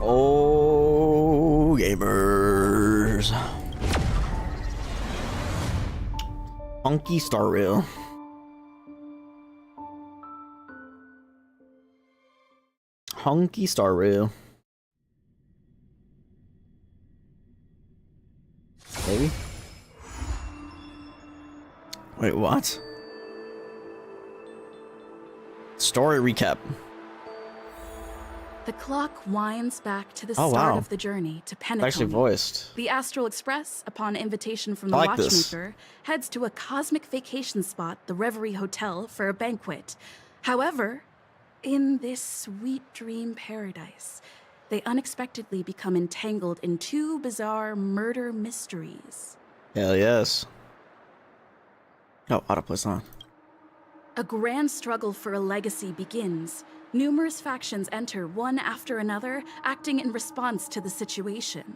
Oh, gamers. Honky Star Rail. Honky Star Rail. Maybe? Wait, what? Story recap. The clock winds back to the start of the journey to Penacony. Actually voiced. The Astral Express, upon invitation from the I like watchmaker, heads to a cosmic vacation spot, the Reverie Hotel, for a banquet. However, in this sweet dream paradise, they unexpectedly become entangled in two bizarre murder mysteries. Hell yes. Oh, autoplay's on. A grand struggle for a legacy begins. Numerous factions enter, one after another, acting in response to the situation.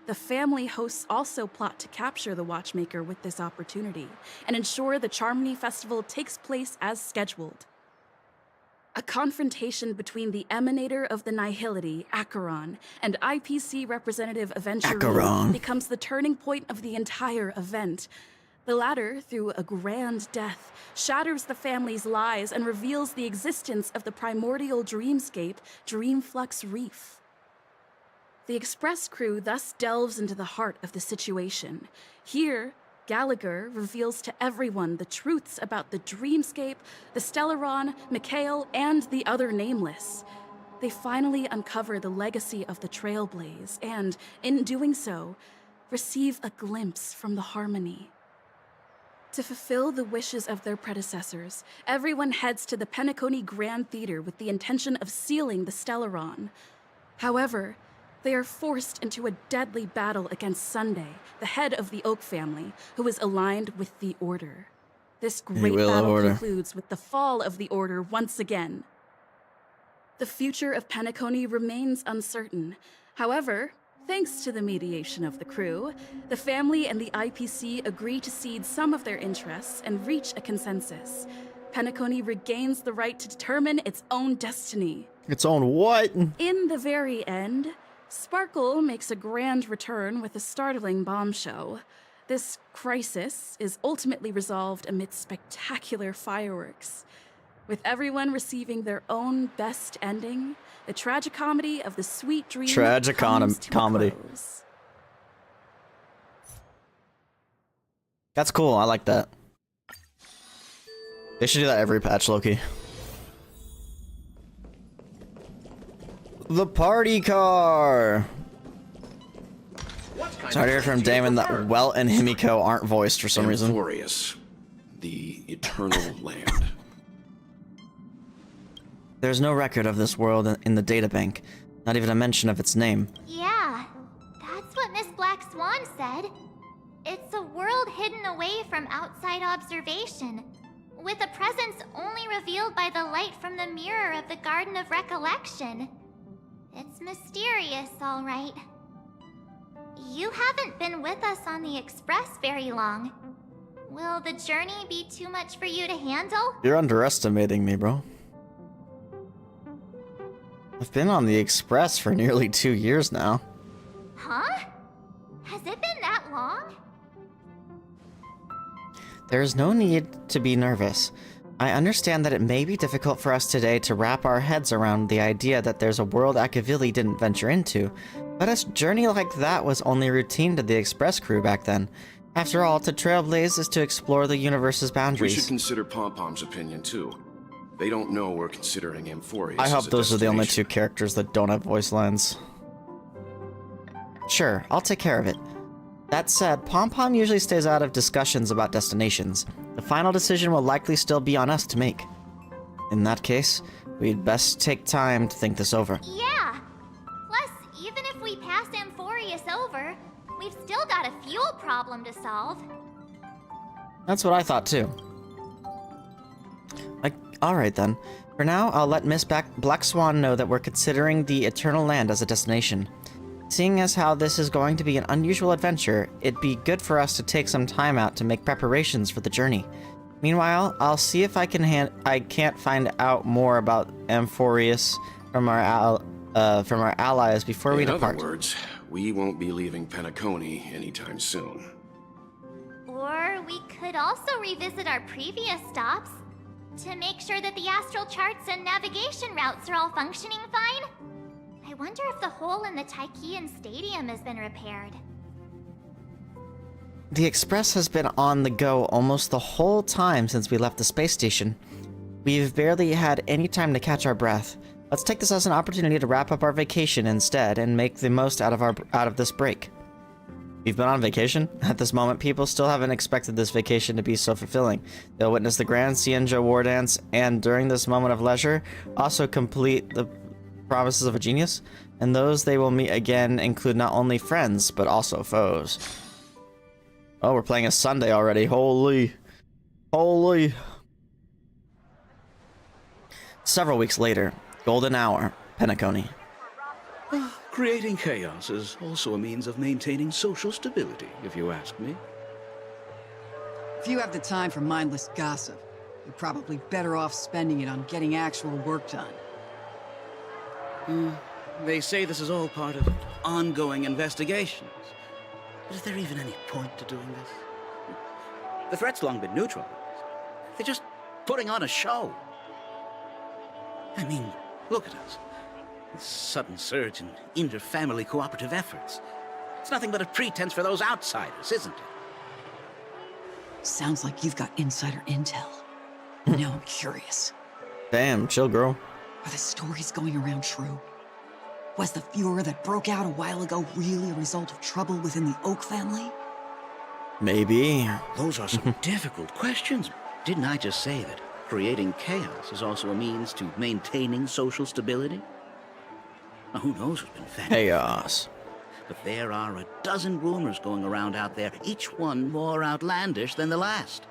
The family hosts also plot to capture the watchmaker with this opportunity and ensure the Charmony Festival takes place as scheduled. A confrontation between the emanator of the Nihility, Acheron, and IPC representative Aventurine becomes the turning point of the entire event. The latter, through a grand death, shatters the family's lies and reveals the existence of the primordial dreamscape, Dreamflux Reef. The Express crew thus delves into the heart of the situation. Here, Gallagher reveals to everyone the truths about the Dreamscape, the Stellaron, Mikhail, and the other nameless. They finally uncover the legacy of the Trailblaze and, in doing so, receive a glimpse from the Harmony. To fulfill the wishes of their predecessors, everyone heads to the Penacony Grand Theater with the intention of sealing the Stellaron. However, they are forced into a deadly battle against Sunday, the head of the Oak family, who is aligned with the Order. This great battle concludes with the fall of the Order once again. The future of Penacony remains uncertain. However, thanks to the mediation of the crew, the family and the IPC agree to cede some of their interests and reach a consensus. Penacony regains the right to determine its own destiny. Its own what? In the very end, Sparkle makes a grand return with a startling bombshell. This crisis is ultimately resolved amidst spectacular fireworks. With everyone receiving their own best ending, the tragicomedy of the sweet dream comes to a close. That's cool. I like that. They should do that every patch, Loki. The party car. Sorry to hear from Damon that Welt and Himiko aren't voiced for some reason. The eternal land. There's no record of this world in the databank, not even a mention of its name. Yeah, that's what Miss Black Swan said. It's a world hidden away from outside observation, with a presence only revealed by the light from the mirror of the Garden of Recollection. It's mysterious, all right. You haven't been with us on the Express very long. Will the journey be too much for you to handle? You're underestimating me, bro. I've been on the Express for nearly 2 years now. Huh? Has it been that long? There's no need to be nervous. I understand that it may be difficult for us today to wrap our heads around the idea that there's a world Akavili didn't venture into, but a journey like that was only routine to the Express crew back then. After all, to trailblaze is to explore the universe's boundaries. We should consider Pom-Pom's opinion too. They don't know we're considering Amphorius. I hope those are the only two characters that don't have voice lines. Sure, I'll take care of it. That said, Pom-Pom usually stays out of discussions about destinations. The final decision will likely still be on us to make. In that case, we'd best take time to think this over. Yeah! Plus, even if we pass Amphorius over, we've still got a fuel problem to solve. That's what I thought too. Alright then. For now, I'll let Miss Black Swan know that we're considering the Eternal Land as a destination. Seeing as how this is going to be an unusual adventure, it'd be good for us to take some time out to make preparations for the journey. Meanwhile, I'll see if I can't find out more about Amphorius from our from our allies before we In depart. other words, we won't be leaving Penacony anytime soon. Or we could also revisit our previous stops to make sure that the astral charts and navigation routes are all functioning fine. I wonder if the hole in the Taikian Stadium has been repaired. The Express has been on the go almost the whole time since we left the space station. We've barely had any time to catch our breath. Let's take this as an opportunity to wrap up our vacation instead and make the most out of this break. We've been on vacation? At this moment, people still haven't expected this vacation to be so fulfilling. They'll witness the Grand Cienjo War Dance, and during this moment of leisure, also complete the promises of a genius, and those they will meet again include not only friends, but also foes. Oh, we're playing a Sunday already. Holy. Holy. Several weeks later, Golden Hour, Penacony. Creating chaos is also a means of maintaining social stability, if you ask me. If you have the time for mindless gossip, you're probably better off spending it on getting actual work done. They say this is all part of ongoing investigations. But is there even any point to doing this? The threat's long been neutralized. They're just putting on a show. I mean, look at us. This sudden surge in inter-family cooperative efforts. It's nothing but a pretense for those outsiders, isn't it? Sounds like you've got insider intel. Now I'm curious. Damn, chill, girl. Are the stories going around true? Was the furor that broke out a while ago really a result of trouble within the Oak family? Maybe. Those are some difficult questions. Didn't I just say that creating chaos is also a means to maintaining social stability? Now, who knows what's been fed? Chaos. But there are a dozen rumors going around out there, each one more outlandish than the last.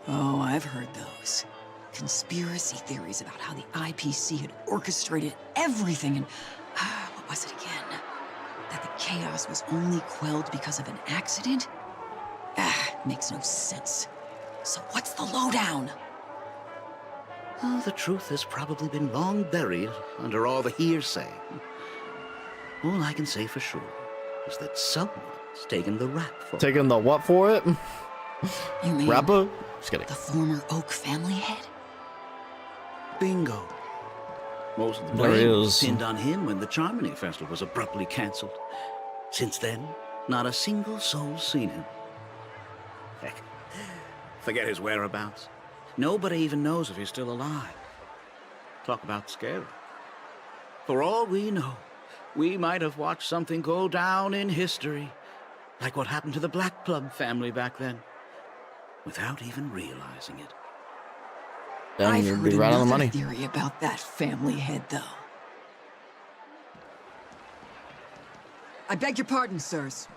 Oh, I've heard those. Conspiracy theories about how the IPC had orchestrated everything and... what was it again? That the chaos was only quelled because of an accident? Makes no sense. So what's the lowdown? Oh, the truth has probably been long buried under all the hearsay. All I can say for sure is that someone's taken the rap for it. Taking the what for it? You mean Rapper? Just kidding. the former Oak family head? Bingo. Most of the There blame is. was pinned on him when the Charmony Festival was abruptly cancelled. Since then, not a single soul's seen him. Heck, forget his whereabouts. Nobody even knows if he's still alive. Talk about scary. For all we know, we might have watched something go down in history, like what happened to the Black Plum family back then, without even realizing it. Dang, I've you'd heard be right on the another money. theory about that family head, though. I beg your pardon, sirs.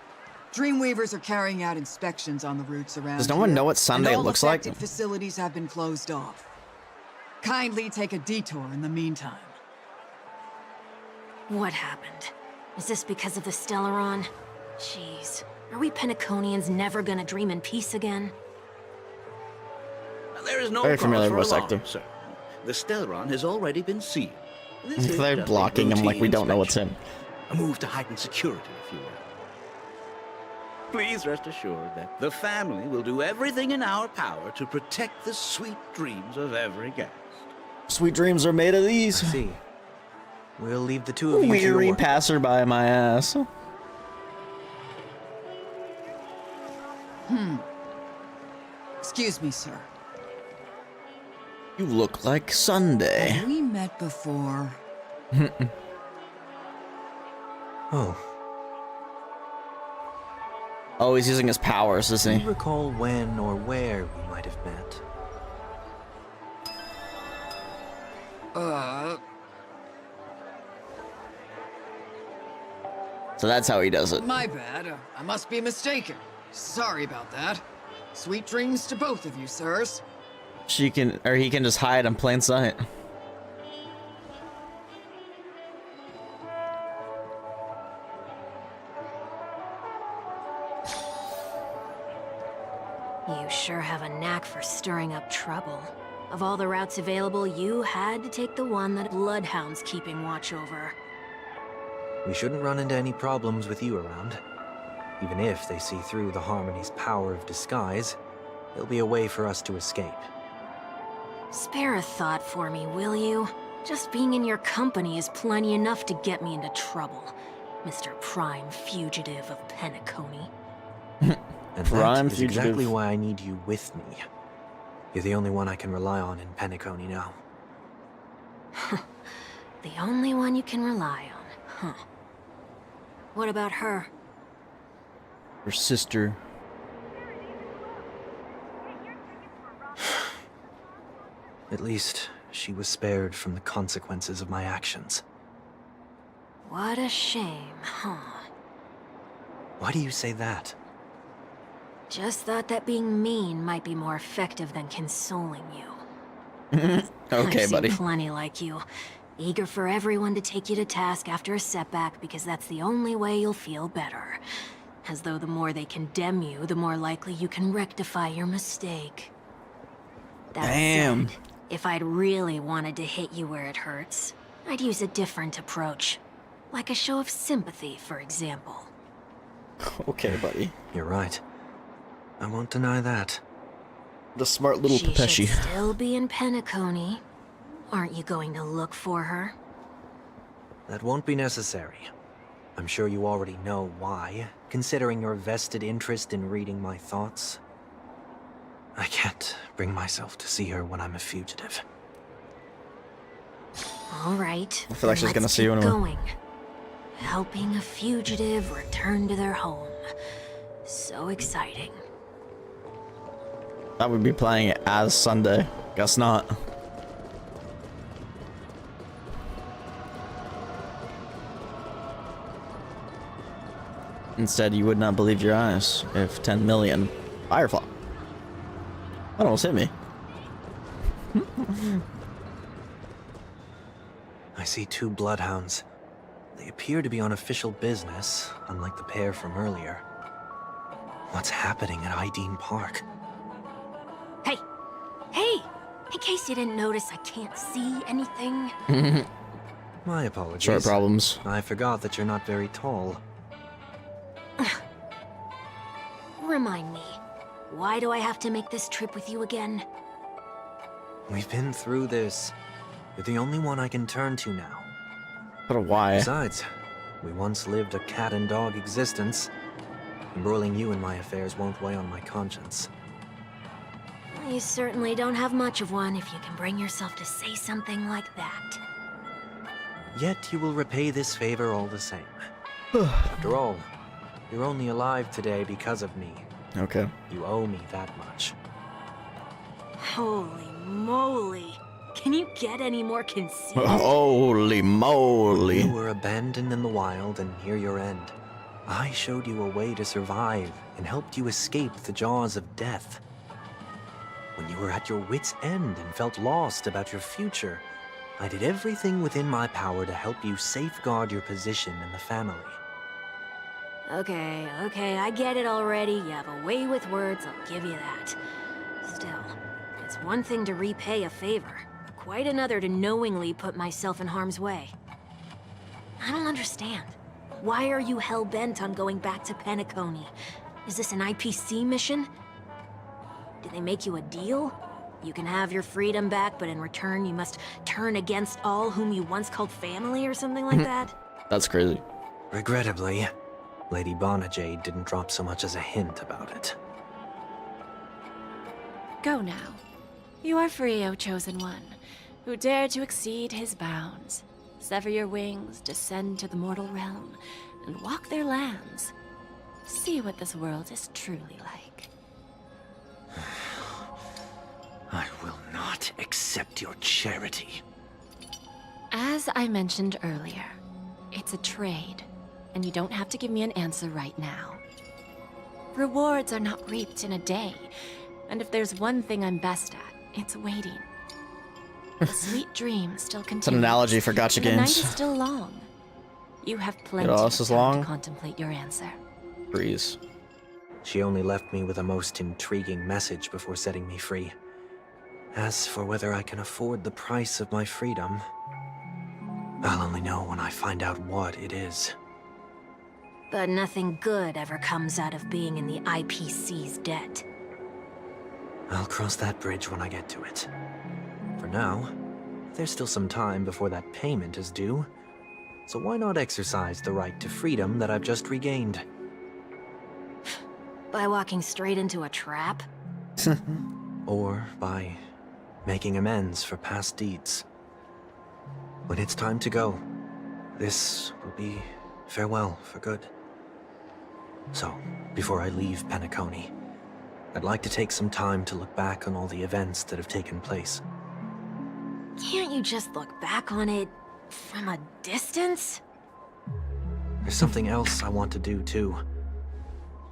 Dreamweavers are carrying out inspections on the routes around Does no one here, know what Sunday and all looks like? affected facilities have been closed off. Kindly take a detour in the meantime. What happened? Is this because of the Stellaron? Jeez. Are we Penaconians never gonna dream in peace again? There is no Very cause familiar for voice alarm, actor. sir. The Stellaron has already been sealed. This is They're just a blocking him like we routine don't know what's inspection. in. A move to heighten security, if you will. Please rest assured that the family will do everything in our power to protect the sweet dreams of every guest. Sweet dreams are made of these. See. We'll leave the two of you to your Weary work. passerby, my ass. Excuse me, sir. You look like Sunday. Have we met before? Oh, Oh, he's using his powers, do isn't you he? recall when or where we might have met? So that's how he does it. My bad. I must be mistaken. Sorry about that. Sweet dreams to both of you, sirs. He can just hide in plain sight. You sure have a knack for stirring up trouble. Of all the routes available, you had to take the one that Bloodhound's keeping watch over. We shouldn't run into any problems with you around. Even if they see through the Harmony's power of disguise, there'll be a way for us to escape. Spare a thought for me, will you? Just being in your company is plenty enough to get me into trouble, Mr. Prime Fugitive of Penacony. And Prime that is fugitive. exactly why I need you with me. You're the only one I can rely on in Penacony now. The only one you can rely on, huh? What about her? Her sister. At least, she was spared from the consequences of my actions. What a shame, huh? Why do you say that? Just thought that being mean might be more effective than consoling you. Okay, I've buddy. seen plenty like you. Eager for everyone to take you to task after a setback because that's the only way you'll feel better. As though the more they condemn you, the more likely you can rectify your mistake. That Damn. said, if I'd really wanted to hit you where it hurts, I'd use a different approach. Like a show of sympathy, for example. Okay, buddy. You're right. I won't deny that. The smart little She Pepeshi. should still be in Penacony. Aren't you going to look for her? That won't be necessary. I'm sure you already know why, considering your vested interest in reading my thoughts. I can't bring myself to see her when I'm a fugitive. All right. I feel like she's let's gonna see you keep anyway. going. Helping a fugitive return to their home. So exciting. That would be playing it as Sunday. Guess not. Instead, you would not believe your eyes if 10 million Firefly. That almost hit me. I see 2 bloodhounds. They appear to be on official business, unlike the pair from earlier. What's happening at Ideen Park? Hey! Hey! In case you didn't notice, I can't see anything. My apologies. Short problems. I forgot that you're not very tall. Remind me, why do I have to make this trip with you again? We've been through this. You're the only one I can turn to now. But why? Besides, we once lived a cat and dog existence. Embroiling you in my affairs won't weigh on my conscience. You certainly don't have much of one if you can bring yourself to say something like that. Yet you will repay this favor all the same. After all, you're only alive today because of me. Okay. You owe me that much. Holy moly! Can you get any more conceited? Holy moly. You were abandoned in the wild and near your end. I showed you a way to survive and helped you escape the jaws of death. When you were at your wit's end and felt lost about your future, I did everything within my power to help you safeguard your position in the family. Okay, I get it already. You have a way with words, I'll give you that. Still, it's one thing to repay a favor, quite another to knowingly put myself in harm's way. I don't understand. Why are you hell-bent on going back to Penacony? Is this an IPC mission? Did they make you a deal? You can have your freedom back, but in return you must turn against all whom you once called family or something like that? That's crazy. Regrettably, Lady Bonajade didn't drop so much as a hint about it. Go now. You are free, O Chosen One, who dare to exceed his bounds. Sever your wings, descend to the mortal realm, and walk their lands. See what this world is truly like. I will not accept your charity. As I mentioned earlier, it's a trade, and you don't have to give me an answer right now. Rewards are not reaped in a day, and if there's one thing I'm best at, it's waiting. The sweet dream still continues. It's an analogy for gacha and the night games. is still long. You have plenty It of also is time long. to contemplate your answer. Breeze. She only left me with a most intriguing message before setting me free. As for whether I can afford the price of my freedom, I'll only know when I find out what it is. But nothing good ever comes out of being in the IPC's debt. I'll cross that bridge when I get to it. For now, there's still some time before that payment is due, so why not exercise the right to freedom that I've just regained? By walking straight into a trap? Or by making amends for past deeds. When it's time to go, this will be farewell for good. So, before I leave Penacony, I'd like to take some time to look back on all the events that have taken place. Can't you just look back on it from a distance? There's something else I want to do, too.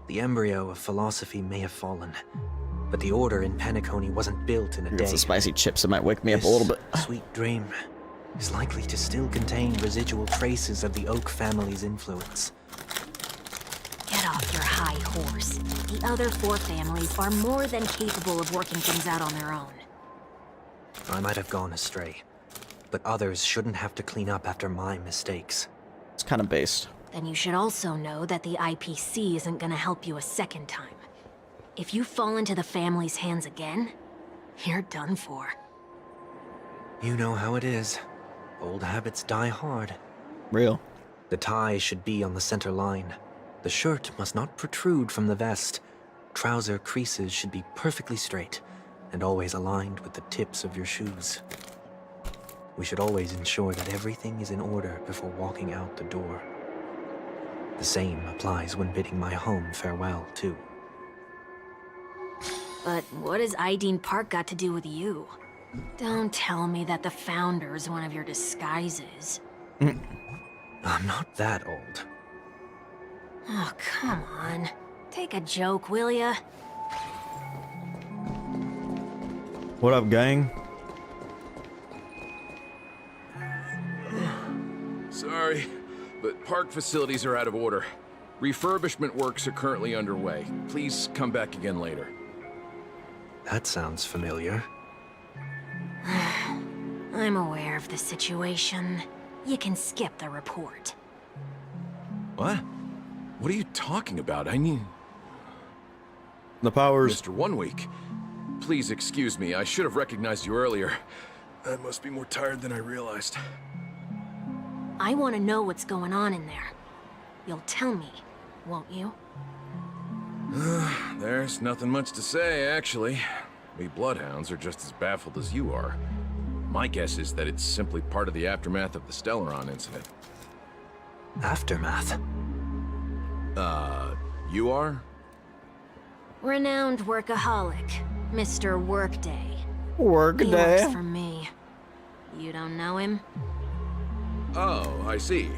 The embryo of philosophy may have fallen, but the order in Penacony wasn't built in a day. It's the spicy chips that might wake me up a little bit. Sweet dream is likely to still contain residual traces of the Oak family's influence. Get off your high horse. The other 4 families are more than capable of working things out on their own. I might have gone astray, but others shouldn't have to clean up after my mistakes. It's kind of based. Then you should also know that the IPC isn't gonna help you a second time. If you fall into the family's hands again, you're done for. You know how it is. Old habits die hard. Real. The tie should be on the center line. The shirt must not protrude from the vest. Trouser creases should be perfectly straight, and always aligned with the tips of your shoes. We should always ensure that everything is in order before walking out the door. The same applies when bidding my home farewell, too. But what has Ideen Park got to do with you? Don't tell me that the Founder's one of your disguises. I'm not that old. Oh, come on. Take a joke, will ya? What up, gang? Sorry, but park facilities are out of order. Refurbishment works are currently underway. Please come back again later. That sounds familiar. I'm aware of the situation. You can skip the report. What? What are you talking about? I mean... The powers. Mr. One Week. Please excuse me, I should have recognized you earlier. I must be more tired than I realized. I want to know what's going on in there. You'll tell me, won't you? There's nothing much to say, actually. We Bloodhounds are just as baffled as you are. My guess is that it's simply part of the aftermath of the Stellaron incident. Aftermath? You are? Renowned workaholic, Mr. Workday. He Workday. works for me. You don't know him? Oh, I see.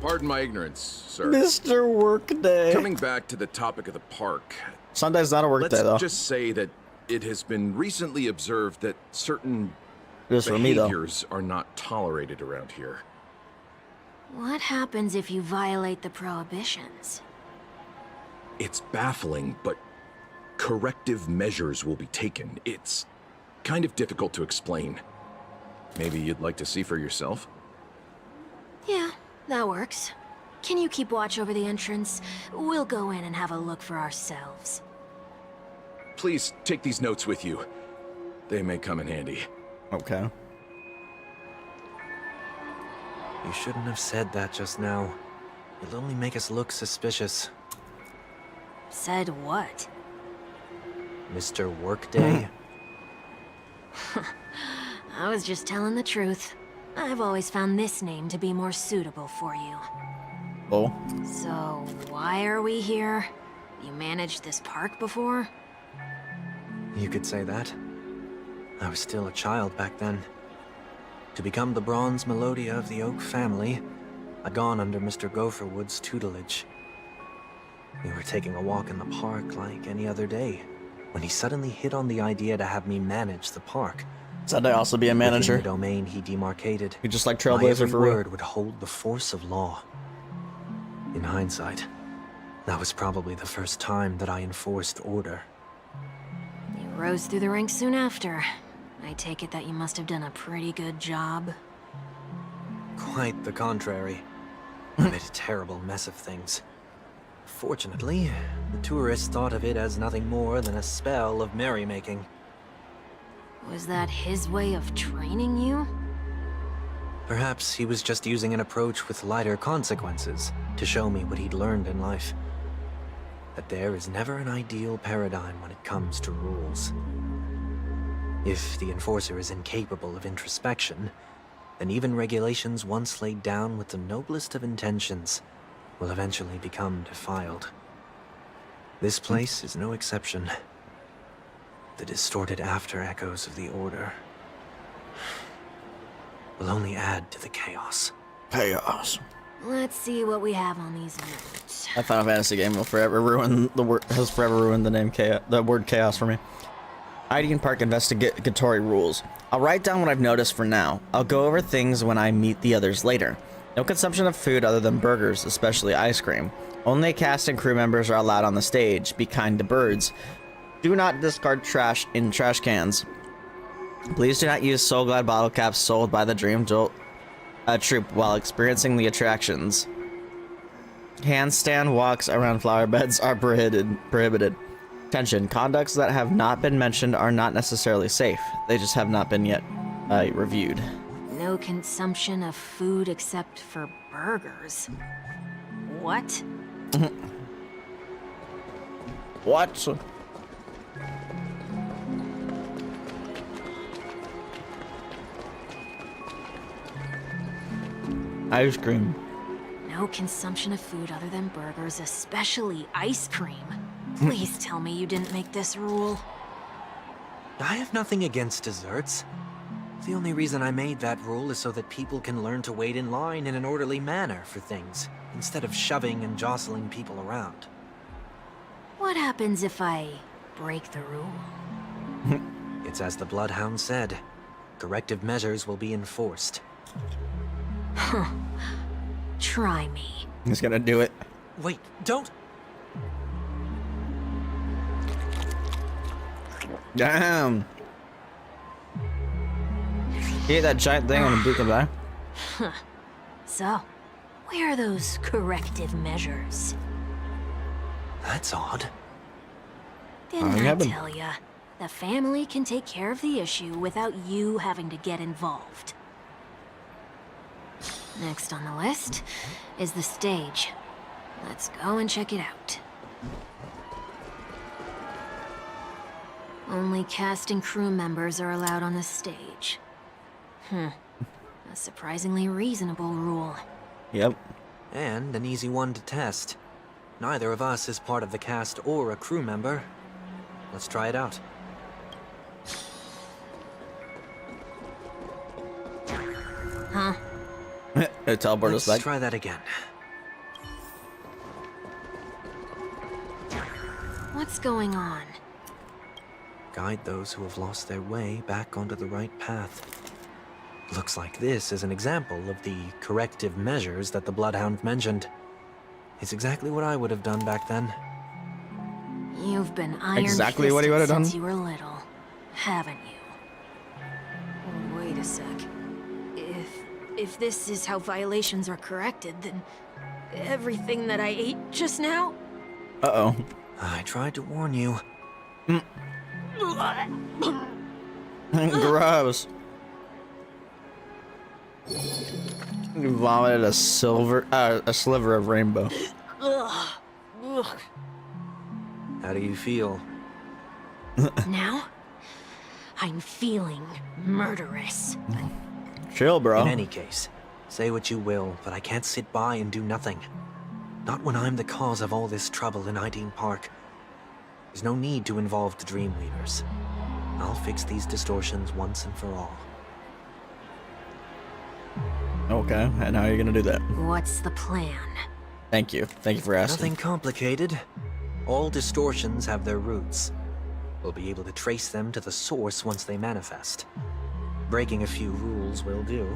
Pardon my ignorance, sir. Mr. Workday. Coming back to the topic of the park, Sunday's not a work let's day, though. just say that it has been recently observed that certain Just for me, though. behaviors are not tolerated around here. What happens if you violate the prohibitions? It's baffling, but corrective measures will be taken. It's kind of difficult to explain. Maybe you'd like to see for yourself? Yeah, that works. Can you keep watch over the entrance? We'll go in and have a look for ourselves. Please take these notes with you. They may come in handy. Okay. You shouldn't have said that just now. It'll only make us look suspicious. Said what? Mr. Workday? I was just telling the truth. I've always found this name to be more suitable for you. Oh. So, why are we here? You managed this park before? You could say that. I was still a child back then. To become the bronze Melodia of the Oak family, I'd gone under Mr. Gopherwood's tutelage. We were taking a walk in the park like any other day, when he suddenly hit on the idea to have me manage the park. Sunday also be a manager. Within the domain he demarcated. You just like My Trailblazer every for real. word would hold the force of law. In hindsight, that was probably the first time that I enforced order. You rose through the ranks soon after. I take it that you must have done a pretty good job. Quite the contrary. I made a terrible mess of things. Fortunately, the tourist thought of it as nothing more than a spell of merrymaking. Was that his way of training you? Perhaps he was just using an approach with lighter consequences to show me what he'd learned in life. That there is never an ideal paradigm when it comes to rules. If the enforcer is incapable of introspection, then even regulations once laid down with the noblest of intentions will eventually become defiled. This place is no exception. The distorted after-echoes of the Order will only add to the chaos. Chaos. Let's see what we have on these notes. That Final Fantasy game will forever ruin the word. Has forever ruined the name chaos, the word chaos for me. ID and Park investigatory rules. I'll write down what I've noticed for now. I'll go over things when I meet the others later. No consumption of food other than burgers, especially ice cream. Only cast and crew members are allowed on the stage. Be kind to birds. Do not discard trash in trash cans. Please do not use Soul Glide bottle caps sold by the Dream Jolt troop while experiencing the attractions. Handstand walks around flower beds are prohibited. Attention, conducts that have not been mentioned are not necessarily safe. They just have not been yet reviewed. No consumption of food except for burgers. What? What? Ice cream. No consumption of food other than burgers, especially ice cream. Please tell me you didn't make this rule. I have nothing against desserts. The only reason I made that rule is so that people can learn to wait in line in an orderly manner for things, instead of shoving and jostling people around. What happens if I break the rule? It's as the Bloodhound said. Corrective measures will be enforced. Huh. Try me. He's gonna do it. Wait, don't! Damn. You ate that giant thing on the Duke of Eye? So, where are those corrective measures? That's odd. Didn't I haven't. tell ya? The family can take care of the issue without you having to get involved. Next on the list is the stage. Let's go and check it out. Only cast and crew members are allowed on the stage. A surprisingly reasonable rule. Yep. And an easy one to test. Neither of us is part of the cast or a crew member. Let's try it out. Huh? Teleport us back. Let's try that again. What's going on? Guide those who have lost their way back onto the right path. Looks like this is an example of the corrective measures that the Bloodhound mentioned. It's exactly what I would have done back then. You've been iron Exactly what he would have done. since you were little, haven't you? Wait a sec. If this is how violations are corrected, then everything that I ate just now? Uh-oh. I tried to warn you. Gross. You vomited a sliver of rainbow. Ugh. How do you feel? Now, I'm feeling murderous. Chill, bro. In any case, say what you will, but I can't sit by and do nothing. Not when I'm the cause of all this trouble in Ideen Park. There's no need to involve the Dream Weavers. I'll fix these distortions once and for all. Okay, and how are you gonna do that? What's the plan? Thank you. Thank you for asking. Nothing complicated. All distortions have their roots. We'll be able to trace them to the source once they manifest. Breaking a few rules will do.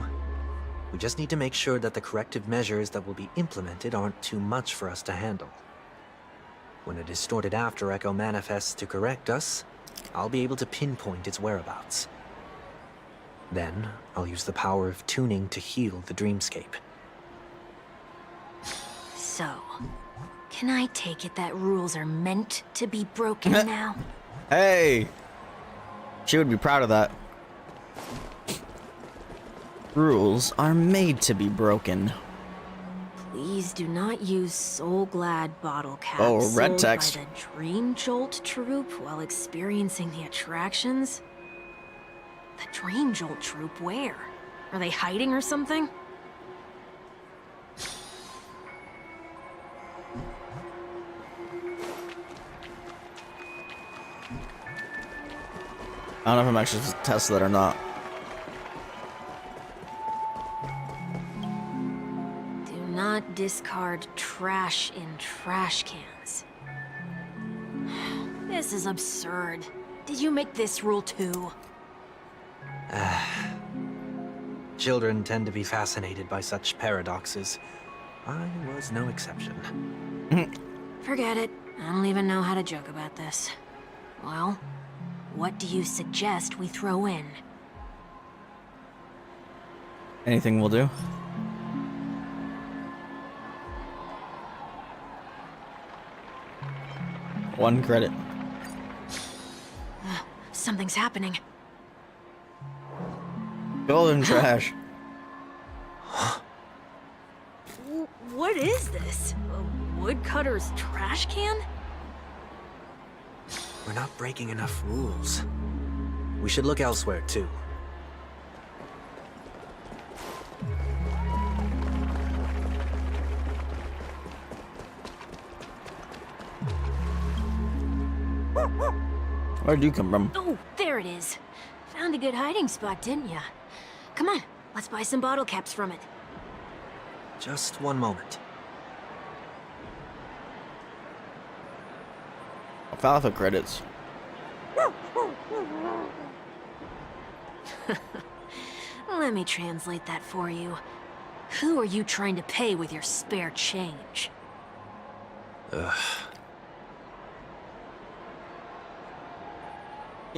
We just need to make sure that the corrective measures that will be implemented aren't too much for us to handle. When a distorted after echo manifests to correct us, I'll be able to pinpoint its whereabouts. Then, I'll use the power of tuning to heal the dreamscape. So, can I take it that rules are meant to be broken now? Hey! She would be proud of that. Rules are made to be broken. Please do not use Soul Glad bottle caps Oh, red sold text. by the Dream Jolt troupe while experiencing the attractions. The Dream Jolt troupe, where? Are they hiding or something? I don't know if I'm actually supposed to test that or not. Do not discard trash in trash cans. This is absurd. Did you make this rule too? Children tend to be fascinated by such paradoxes. I was no exception. Forget it. I don't even know how to joke about this. Well, what do you suggest we throw in? Anything will do. One credit. Something's happening. Golden trash. What is this? A woodcutter's trash can? We're not breaking enough rules. We should look elsewhere, too. Where'd you come from? Oh, there it is. Found a good hiding spot, didn't ya? Come on, let's buy some bottle caps from it. Just one moment. Alfalfa credits. Let me translate that for you. Who are you trying to pay with your spare change?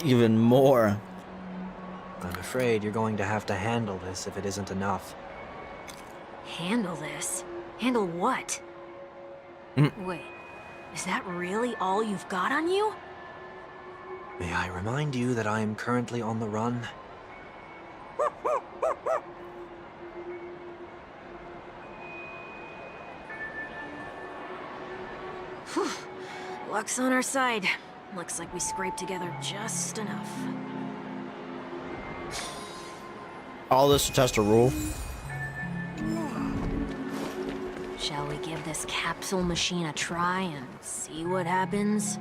Even more. I'm afraid you're going to have to handle this if it isn't enough. Handle this? Handle what? Wait, is that really all you've got on you? May I remind you that I am currently on the run? Whew. Luck's on our side. Looks like we scraped together just enough. All this to test a rule. Shall we give this capsule machine a try and see what happens?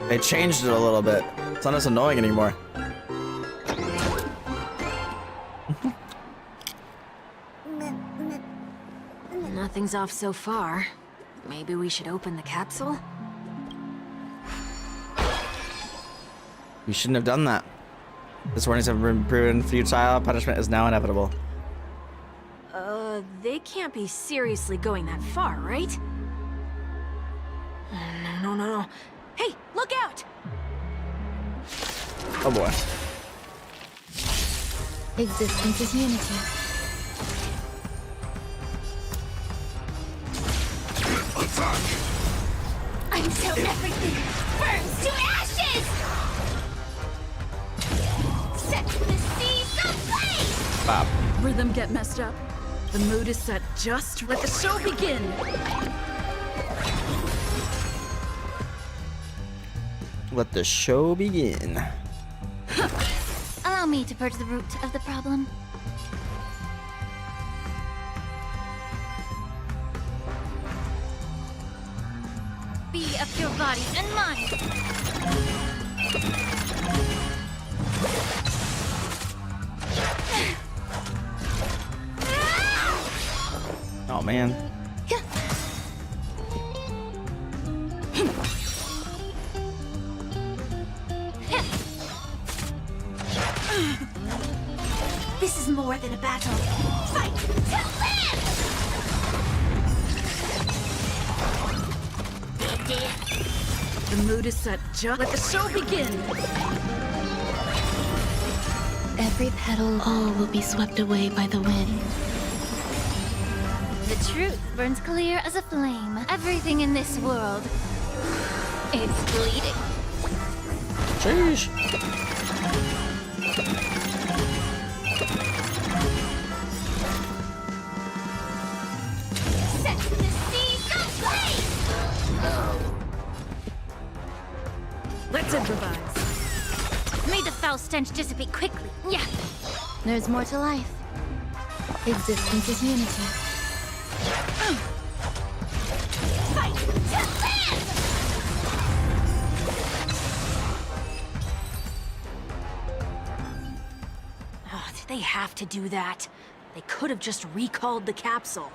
They changed it a little bit. It's not as annoying anymore. Nothing's off so far. Maybe we should open the capsule? You shouldn't have done that. This warnings have been proven futile. Punishment is now inevitable. They can't be seriously going that far, right? No. Hey, look out! Oh boy. Existence is unity. Until everything burns to ashes! Set the seas ablaze! Bob. Rhythm get messed up. The mood is set just. Let the show begin. Let the show begin. Allow me to purge the root of the problem. Be of your body and mind. Oh man. more than a battle. Fight to live! The mood is set. Just let the show begin. Every petal, all will be swept away by the wind. The truth burns clear as a flame. Everything in this world, it's bleeding. Sheesh. Set the seeds ablaze! Let's improvise. May the foul stench dissipate quickly. Yeah. There's more to life. Existence is unity. Fight to live! Oh, did they have to do that? They could have just recalled the capsule.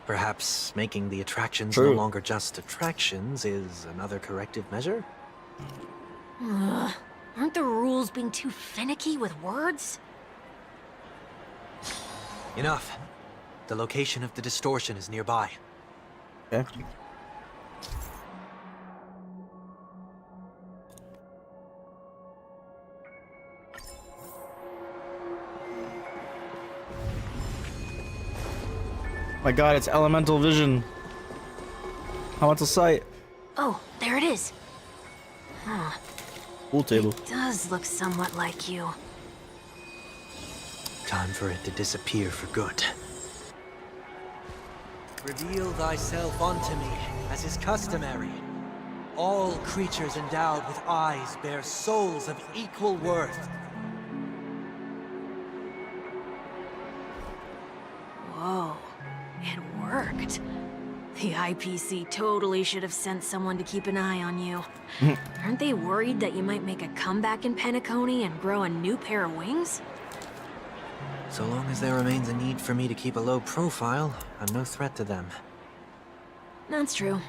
Perhaps making the attractions True. no longer just attractions is another corrective measure? Ugh. Aren't the rules being too finicky with words? Enough. The location of the distortion is nearby. Okay. My god, it's elemental vision. How much a sight? Oh, there it is. Huh. Pool table. Does look somewhat like you. Time for it to disappear for good. Reveal thyself unto me, as is customary. All creatures endowed with eyes bear souls of equal worth. Whoa, it worked. The IPC totally should have sent someone to keep an eye on you. Aren't they worried that you might make a comeback in Penacony and grow a new pair of wings? So long as there remains a need for me to keep a low profile, I'm no threat to them. That's true.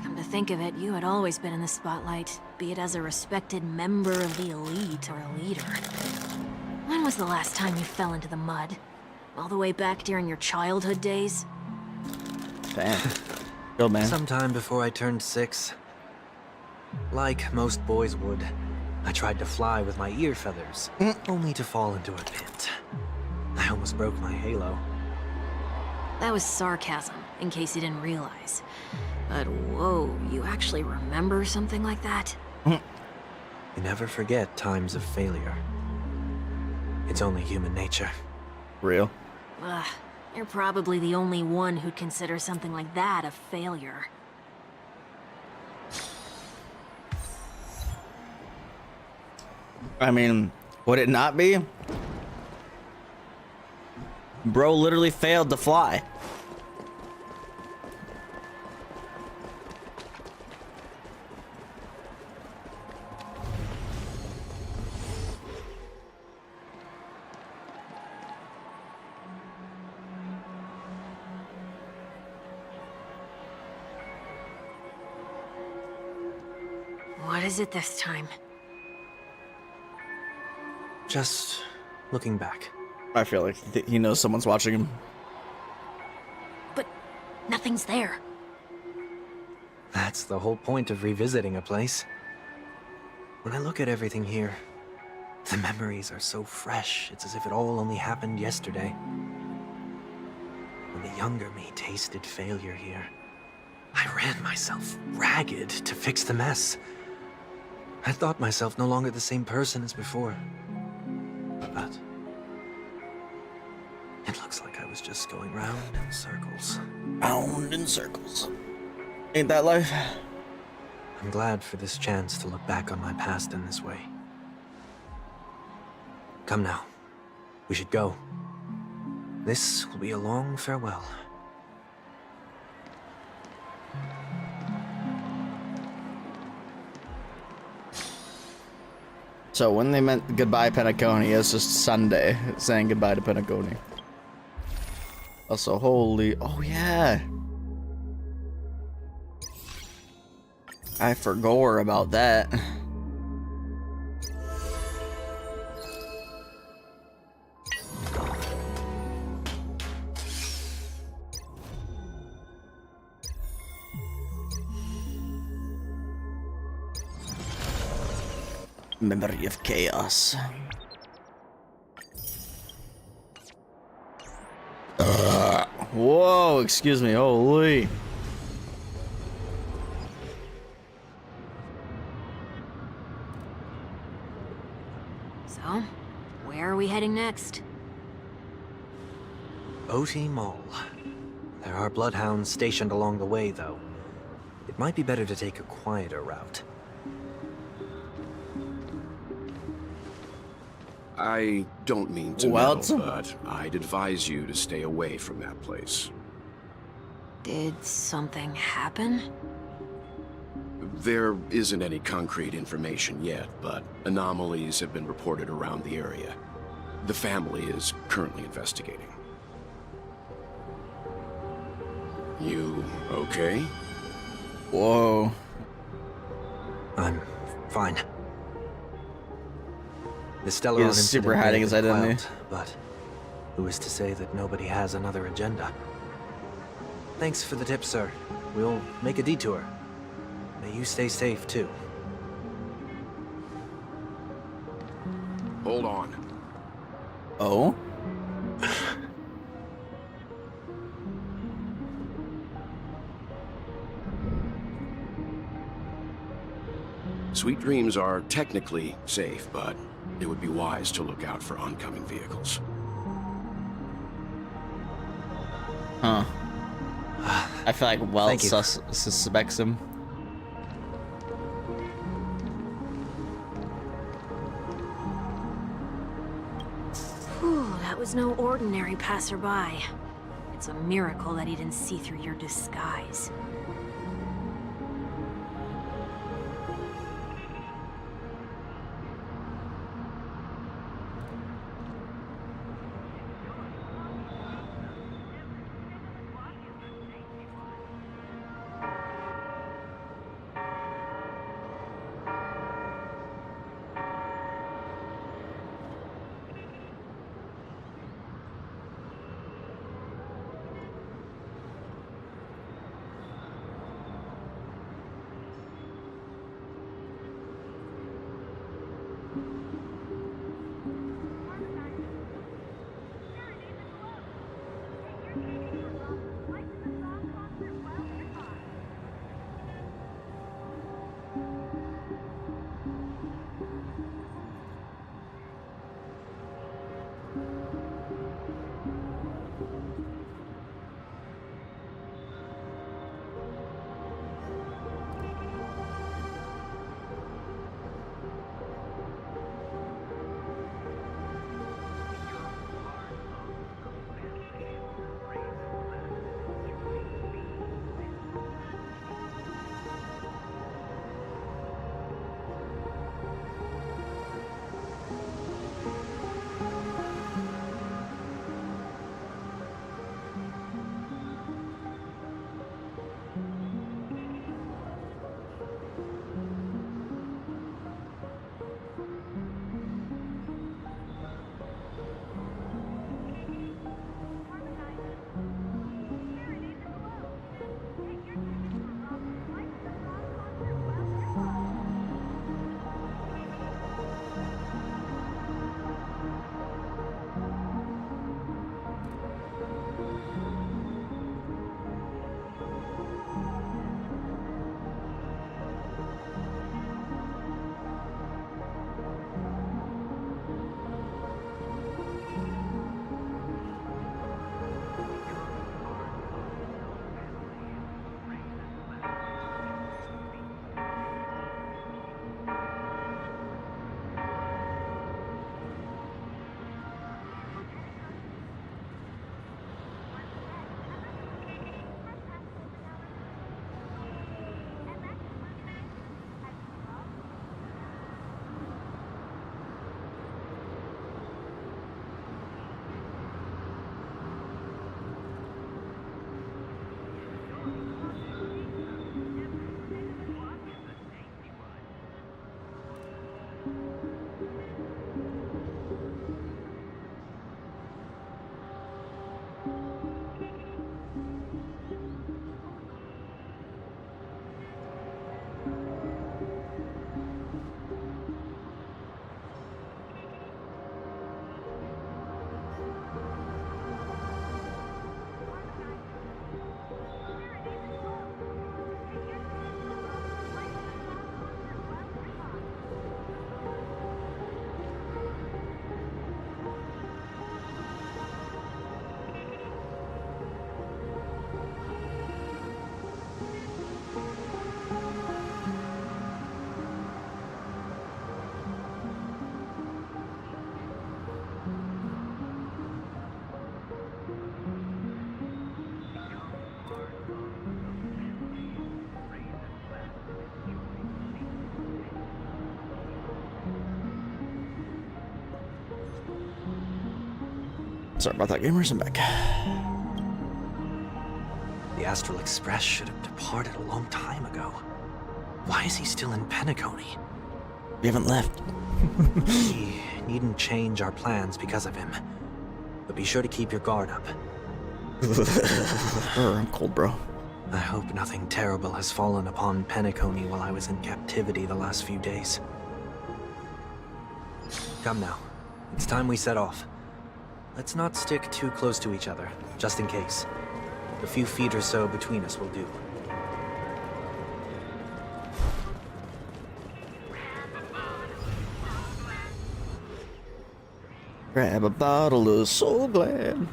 Come to think of it, you had always been in the spotlight, be it as a respected member of the elite or a leader. When was the last time you fell into the mud? All the way back during your childhood days? Damn. Go, man. Sometime before I turned 6. Like most boys would, I tried to fly with my ear feathers, only to fall into a pit. I almost broke my halo. That was sarcasm, in case you didn't realize. But whoa, you actually remember something like that? You never forget times of failure. It's only human nature. Real. Ugh, you're probably the only one who'd consider something like that a failure. I mean, would it not be? Bro literally failed to fly. What is it this time? Just looking back. I feel like he knows someone's watching him. But nothing's there. That's the whole point of revisiting a place. When I look at everything here, the memories are so fresh, it's as if it all only happened yesterday. When the younger me tasted failure here, I ran myself ragged to fix the mess. I thought myself no longer the same person as before. But it looks like I was just going round in circles. Round in circles. Ain't that life? I'm glad for this chance to look back on my past in this way. Come now. We should go. This will be a long farewell. So when they meant goodbye Penacony, it's just Sunday saying goodbye to Penacony. Also, holy, oh yeah. I forgot about that. Memory of chaos. Whoa, excuse me, holy. So, where are we heading next? OT Mall. There are bloodhounds stationed along the way, though. It might be better to take a quieter route. I don't mean to meddle, but I'd advise you to stay away from that place. Did something happen? There isn't any concrete information yet, but anomalies have been reported around the area. The family is currently investigating. You okay? Whoa. I'm fine. The Stellar He is super hiding his identity. But who is to say that nobody has another agenda? Thanks for the tip, sir. We'll make a detour. May you stay safe, too. Hold on. Oh? Sweet Dreams are technically safe, but it would be wise to look out for oncoming vehicles. Huh. I feel like Wells suspects him. Whew, that was no ordinary passerby. It's a miracle that he didn't see through your disguise. Sorry about that, gamers. I'm back. The Astral Express should have departed a long time ago. Why is he still in Penacony? We haven't left. We needn't change our plans because of him. But be sure to keep your guard up. I'm cold, bro. I hope nothing terrible has fallen upon Penacony while I was in captivity the last few days. Come now. It's time we set off. Let's not stick too close to each other, just in case. A few feet or so between us will do. Grab a bottle of Soul Glad.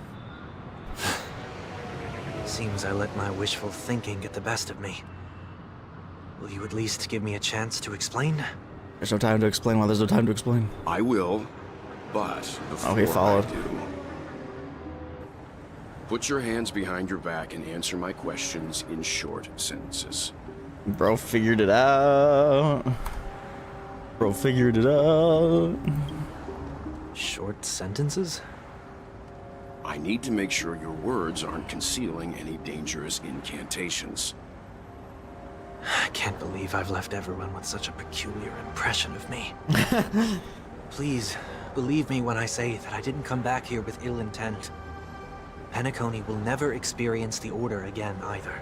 Seems I let my wishful thinking get the best of me. Will you at least give me a chance to explain? There's no time to explain. Why there's no time to explain. I will, but before he followed. I do, put your hands behind your back and answer my questions in short sentences. Bro figured it out. Bro figured it out. Short sentences? I need to make sure your words aren't concealing any dangerous incantations. I can't believe I've left everyone with such a peculiar impression of me. Please, believe me when I say that I didn't come back here with ill intent. Penacony will never experience the Order again, either.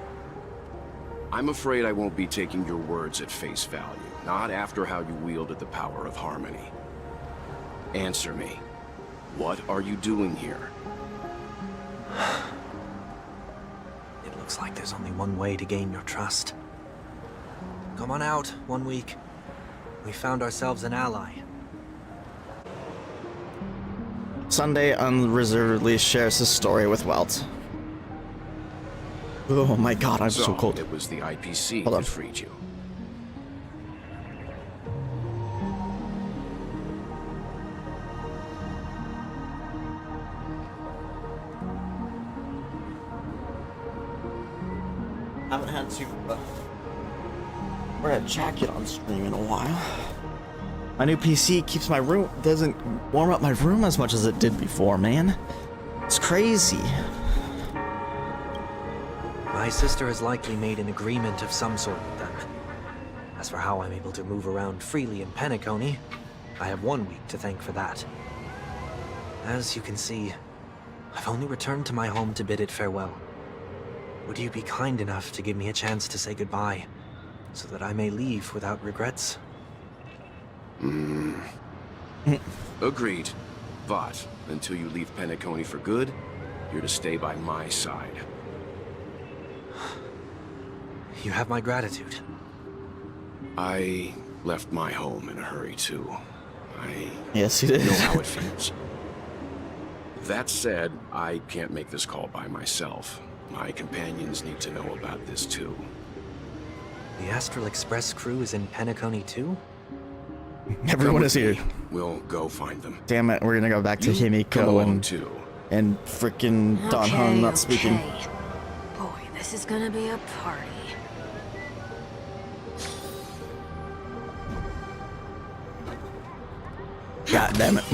I'm afraid I won't be taking your words at face value, not after how you wielded the power of harmony. Answer me. What are you doing here? It looks like there's only one way to gain your trust. Come on out, 1 week. We found ourselves an ally. Sunday unreservedly shares his story with Welt. Oh my god, I'm so cold. It was the IPC Hold on. that freed you. I haven't had to wear a jacket on stream in a while. My new PC keeps my room, doesn't warm up my room as much as it did before, man. It's crazy. My sister has likely made an agreement of some sort with them. As for how I'm able to move around freely in Penacony, I have 1 week to thank for that. As you can see, I've only returned to my home to bid it farewell. Would you be kind enough to give me a chance to say goodbye, so that I may leave without regrets? Agreed. But until you leave Penacony for good, you're to stay by my side. You have my gratitude. I left my home in a hurry, too. Yes, he did. Know how it feels. That said, I can't make this call by myself. My companions need to know about this, too. The Astral Express crew is in Penacony, too? Everyone is here. We'll go find them. Damn it, we're gonna go back to Come Himiko along, too. and frickin' Don Hung not speaking. Boy, this is gonna be a party. God damn it.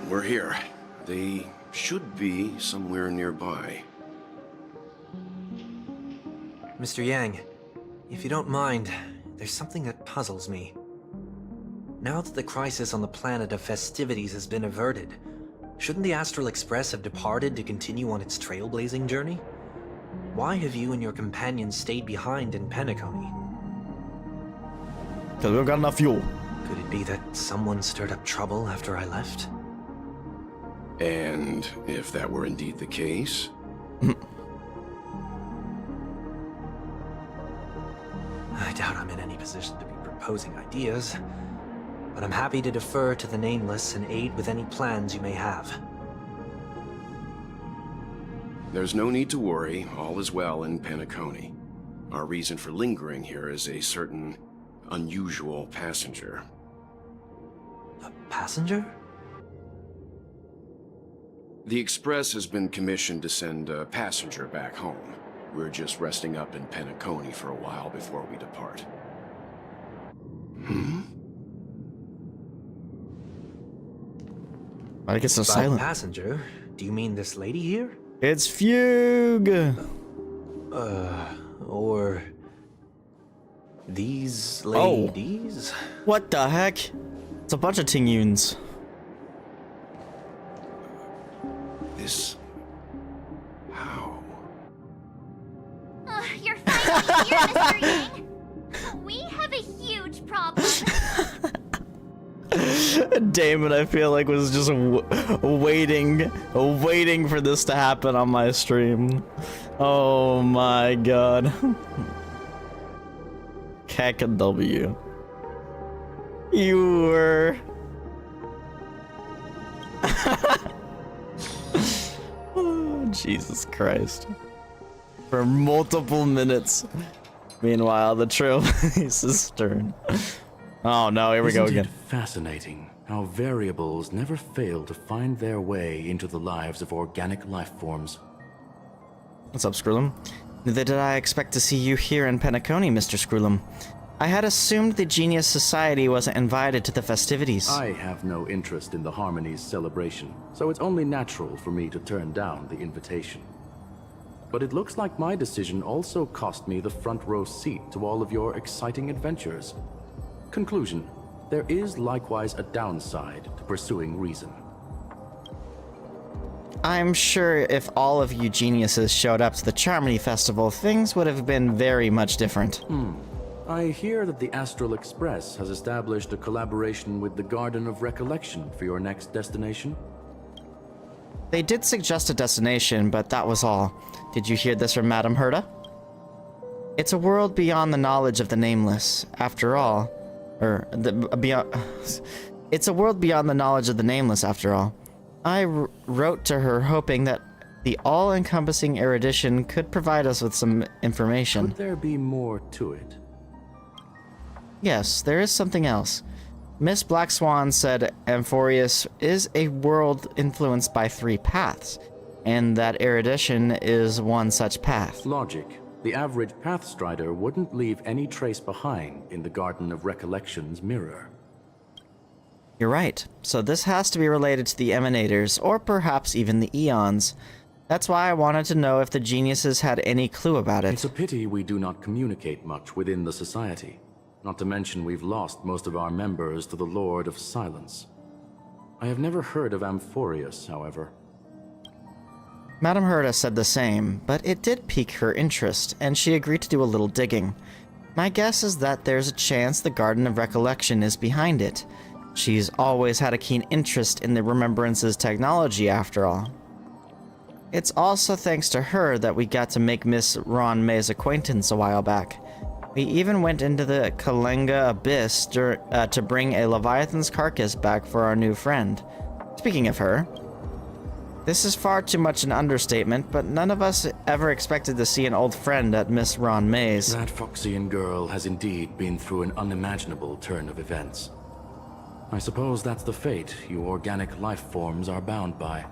We're here. They should be somewhere nearby. Mr. Yang, if you don't mind, there's something that puzzles me. Now that the crisis on the planet of festivities has been averted, shouldn't the Astral Express have departed to continue on its trailblazing journey? Why have you and your companions stayed behind in Penacony? Because we don't got enough fuel. Could it be that someone stirred up trouble after I left? And if that were indeed the case, I doubt I'm in any position to be proposing ideas, but I'm happy to defer to the Nameless and aid with any plans you may have. there's no need to worry. All is well in Penacony. Our reason for lingering here is a certain unusual passenger. A passenger? The Express has been commissioned to send a passenger back home. We're just resting up in Penacony for a while before we depart. I guess so By silent. passenger, do you mean this lady here? It's Fugue! Or these ladies? What the heck? It's a bunch of Tingyuns. This... how? You're finally here, Mr. Yang. We have a huge problem. Damon, I feel like, was just waiting for this to happen on my stream. Oh my god. Heck and W. You were... Oh, Jesus Christ. For multiple minutes. Meanwhile, the Trailblazer's turn. Oh no, here we go again. Isn't it fascinating how variables never fail to find their way into the lives of organic life forms? What's up, Skrullum? Neither did I expect to see you here in Penacony, Mr. Skrullum. I had assumed the Genius Society wasn't invited to the festivities. I have no interest in the Harmony's celebration, so it's only natural for me to turn down the invitation. But it looks like my decision also cost me the front row seat to all of your exciting adventures. Conclusion: there is likewise a downside to pursuing reason. I'm sure if all of you geniuses showed up to the Charmony Festival, things would have been very much different. I hear that the Astral Express has established a collaboration with the Garden of Recollection for your next destination. They did suggest a destination, but that was all. Did you hear this from Madame Herta? It's a world beyond the knowledge of the Nameless, after all. It's a world beyond the knowledge of the Nameless, after all. I wrote to her hoping that the all-encompassing erudition could provide us with some information. Could there be more to it? Yes, there is something else. Miss Black Swan said Amphorius is a world influenced by 3 paths, and that erudition is one such path. Logic. The average Pathstrider wouldn't leave any trace behind in the Garden of Recollection's mirror. You're right. So this has to be related to the Emanators, or perhaps even the Eons. That's why I wanted to know if the geniuses had any clue about it. It's a pity we do not communicate much within the Society. Not to mention we've lost most of our members to the Lord of Silence. I have never heard of Amphorius, however. Madame Herta said the same, but it did pique her interest, and she agreed to do a little digging. My guess is that there's a chance the Garden of Recollection is behind it. She's always had a keen interest in the Remembrance's technology, after all. It's also thanks to her that we got to make Miss Ron May's acquaintance a while back. We even went into the Kalenga Abyss to bring a Leviathan's carcass back for our new friend. Speaking of her, this is far too much an understatement, but none of us ever expected to see an old friend at Miss Ron May's. That Foxian girl has indeed been through an unimaginable turn of events. I suppose that's the fate you organic life forms are bound by.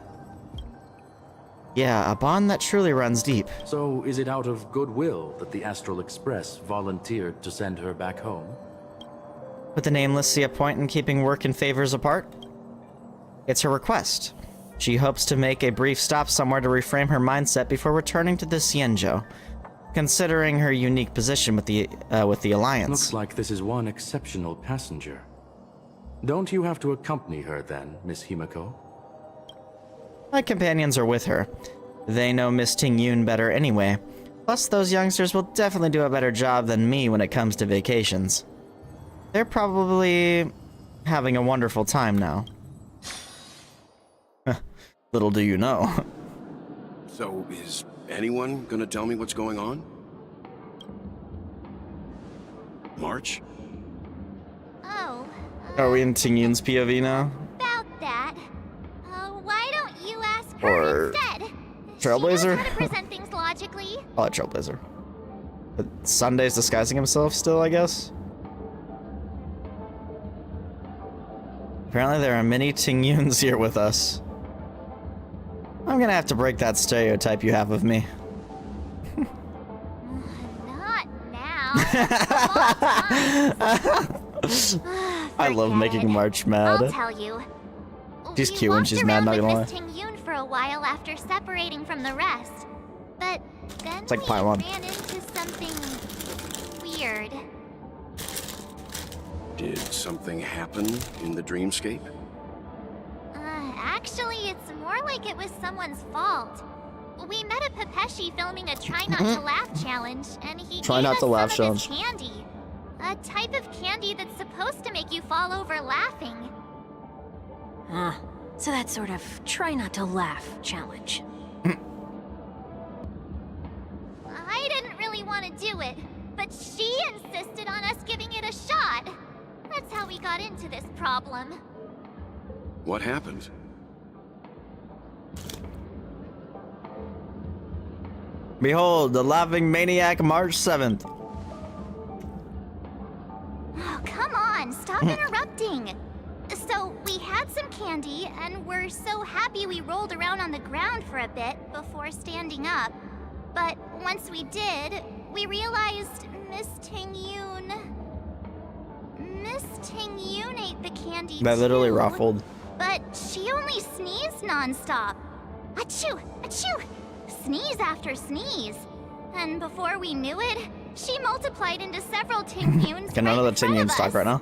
Yeah, a bond that truly runs deep. So is it out of goodwill that the Astral Express volunteered to send her back home? Would the Nameless see a point in keeping work and favors apart? It's her request. She hopes to make a brief stop somewhere to reframe her mindset before returning to the Cienjo, considering her unique position with the Alliance. Looks like this is one exceptional passenger. Don't you have to accompany her then, Miss Himiko? My companions are with her. They know Miss Ting Yun better anyway. Plus, those youngsters will definitely do a better job than me when it comes to vacations. They're probably having a wonderful time now. Little do you know. So, is anyone gonna tell me what's going on? March? Oh. Are we in Ting Yun's POV now? About that. Why don't you ask her Or instead? Trailblazer? She knows how to present things logically. I'll let Trailblazer. But Sunday's disguising himself still, I guess? Apparently there are many Ting Yuns here with us. I'm gonna have to break that stereotype you have of me. Not now. I love making March mad. I'll tell you. She's We cute when walked she's mad, around not with gonna lie. Miss Ting-Yoon for a while after separating from the rest. But then It's like we Paimon. ran into something weird. Did something happen in the dreamscape? Actually, it's more like it was someone's fault. We met a Pepeshi filming a Try Not to Laugh challenge, and he Try gave not us to laugh some of his challenge. candy. A type of candy that's supposed to make you fall over laughing. So that sort of try not to laugh challenge. I didn't really want to do it, but she insisted on us giving it a shot. That's how we got into this problem. What happened? Behold, the laughing maniac March 7th. Oh, come on, stop interrupting. So, we had some candy, and we're so happy we rolled around on the ground for a bit before standing up. But once we did, we realized Miss Ting-Yoon ate the candy That literally too. ruffled. But she only sneezed nonstop. Achoo! Achoo! Sneeze after sneeze. And before we knew it, she multiplied into several Ting-Yoons Can none of the in front Ting-Yoons us. talk right now?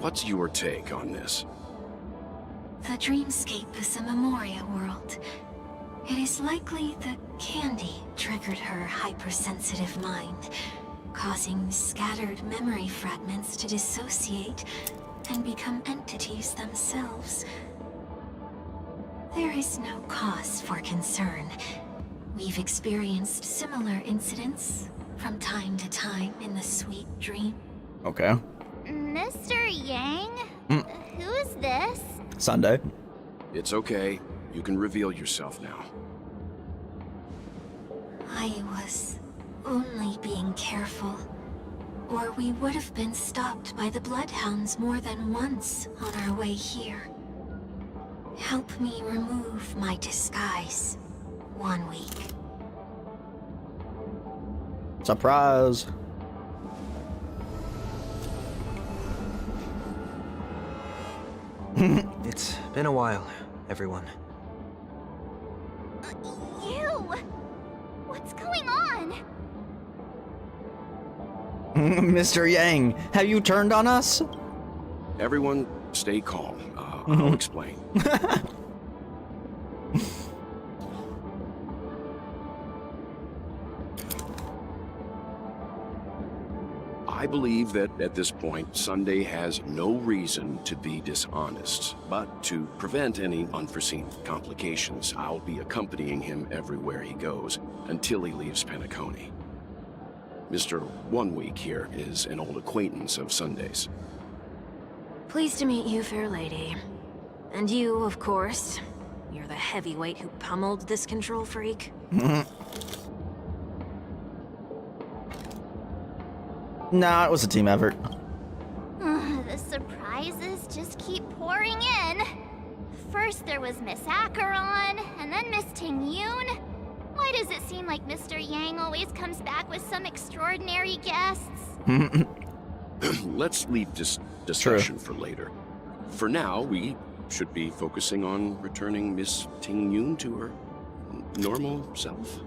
What's your take on this? The dreamscape is a Memoria world. It is likely the candy triggered her hypersensitive mind, causing scattered memory fragments to dissociate and become entities themselves. There is no cause for concern. We've experienced similar incidents from time to time in the sweet dream. Okay. Mr. Yang? Who is this? Sunday. It's okay. You can reveal yourself now. I was only being careful, or we would have been stopped by the Bloodhounds more than once on our way here. Help me remove my disguise. 1 week. Surprise. It's been a while, everyone. You! What's going on? Mr. Yang, have you turned on us? Everyone, stay calm. I'll explain. I believe that at this point, Sunday has no reason to be dishonest. But to prevent any unforeseen complications, I'll be accompanying him everywhere he goes until he leaves Penacony. Mr. 1 Week here is an old acquaintance of Sunday's. Pleased to meet you, fair lady. And you, of course. You're the heavyweight who pummeled this control freak. Nah, it was a team effort. The surprises just keep pouring in. First there was Miss Acheron, and then Miss Ting-Yoon. Why does it seem like Mr. Yang always comes back with some extraordinary guests? Let's leave this discussion for later. For now, we should be focusing on returning Miss Ting-Yoon to her normal self.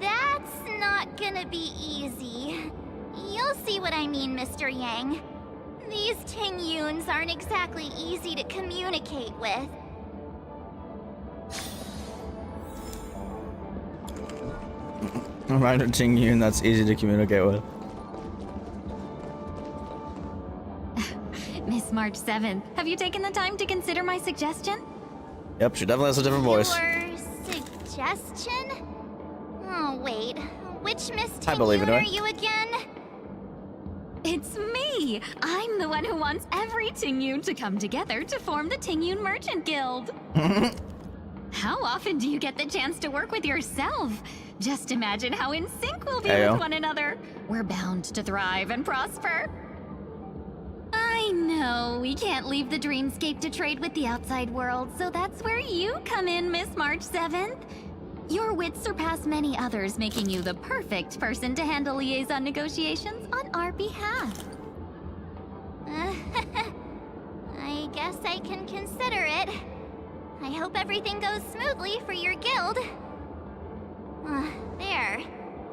That's not gonna be easy. You'll see what I mean, Mr. Yang. These Ting-Yoons aren't exactly easy to communicate with. Reminder Ting-Yoon that's easy to communicate with. Miss March 7th, have you taken the time to consider my suggestion? Yep, she definitely has a different voice. Your suggestion? Oh, wait. Which Miss I believe in Ting-Yoon her. are you again? It's me! I'm the one who wants every Ting-Yoon to come together to form the Ting-Yoon Merchant Guild. How often do you get the chance to work with yourself? Just imagine how in sync we'll be Ayo. with one another. We're bound to thrive and prosper. I I know, we can't leave the dreamscape to trade with the outside world, so that's where you come in, Miss March 7th. Your wits surpass many others, making you the perfect person to handle liaison negotiations on our behalf. I guess I can consider it. I hope everything goes smoothly for your guild. There.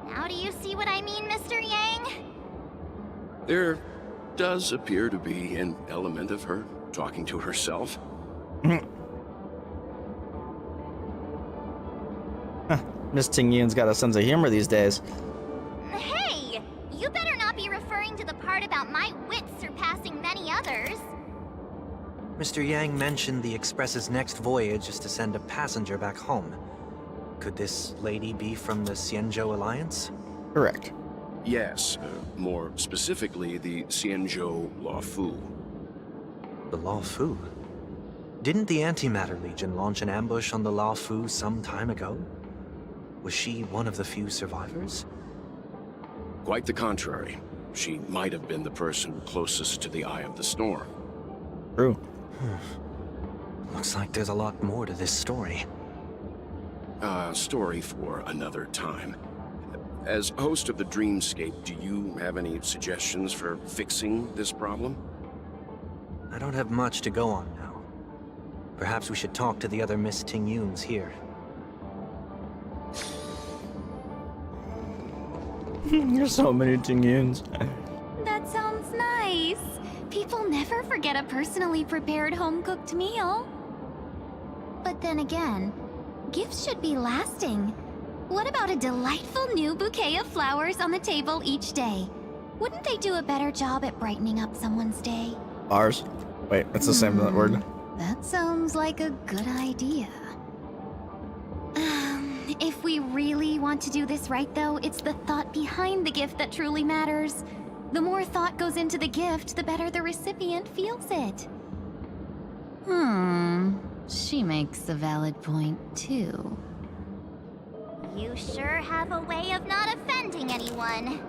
Now do you see what I mean, Mr. Yang? There does appear to be an element of her talking to herself. Miss Ting Yun's got a sense of humor these days. Hey! You better not be referring to the part about my wits surpassing many others. Mr. Yang mentioned the Express's next voyage is to send a passenger back home. Could this lady be from the Xianzhou Alliance? Correct. Yes, more specifically, the Xianzhou Luofu. The Luofu? Didn't the Antimatter Legion launch an ambush on the Luofu some time ago? Was she one of the few survivors? Quite the contrary. She might have been the person closest to the eye of the storm. True. Looks like there's a lot more to this story. Story for another time. As host of the Dreamscape, do you have any suggestions for fixing this problem? I don't have much to go on now. Perhaps we should talk to the other Miss Ting Yuns here. There's so many Ting Yuns. That sounds nice. People never forget a personally prepared home-cooked meal. But then again, gifts should be lasting. What about a delightful new bouquet of flowers on the table each day? Wouldn't they do a better job at brightening up someone's day? Ours. Wait, it's the same word. That sounds like a good idea. If we really want to do this right, though, it's the thought behind the gift that truly matters. The more thought goes into the gift, the better the recipient feels it. She makes a valid point, too. You sure have a way of not offending anyone.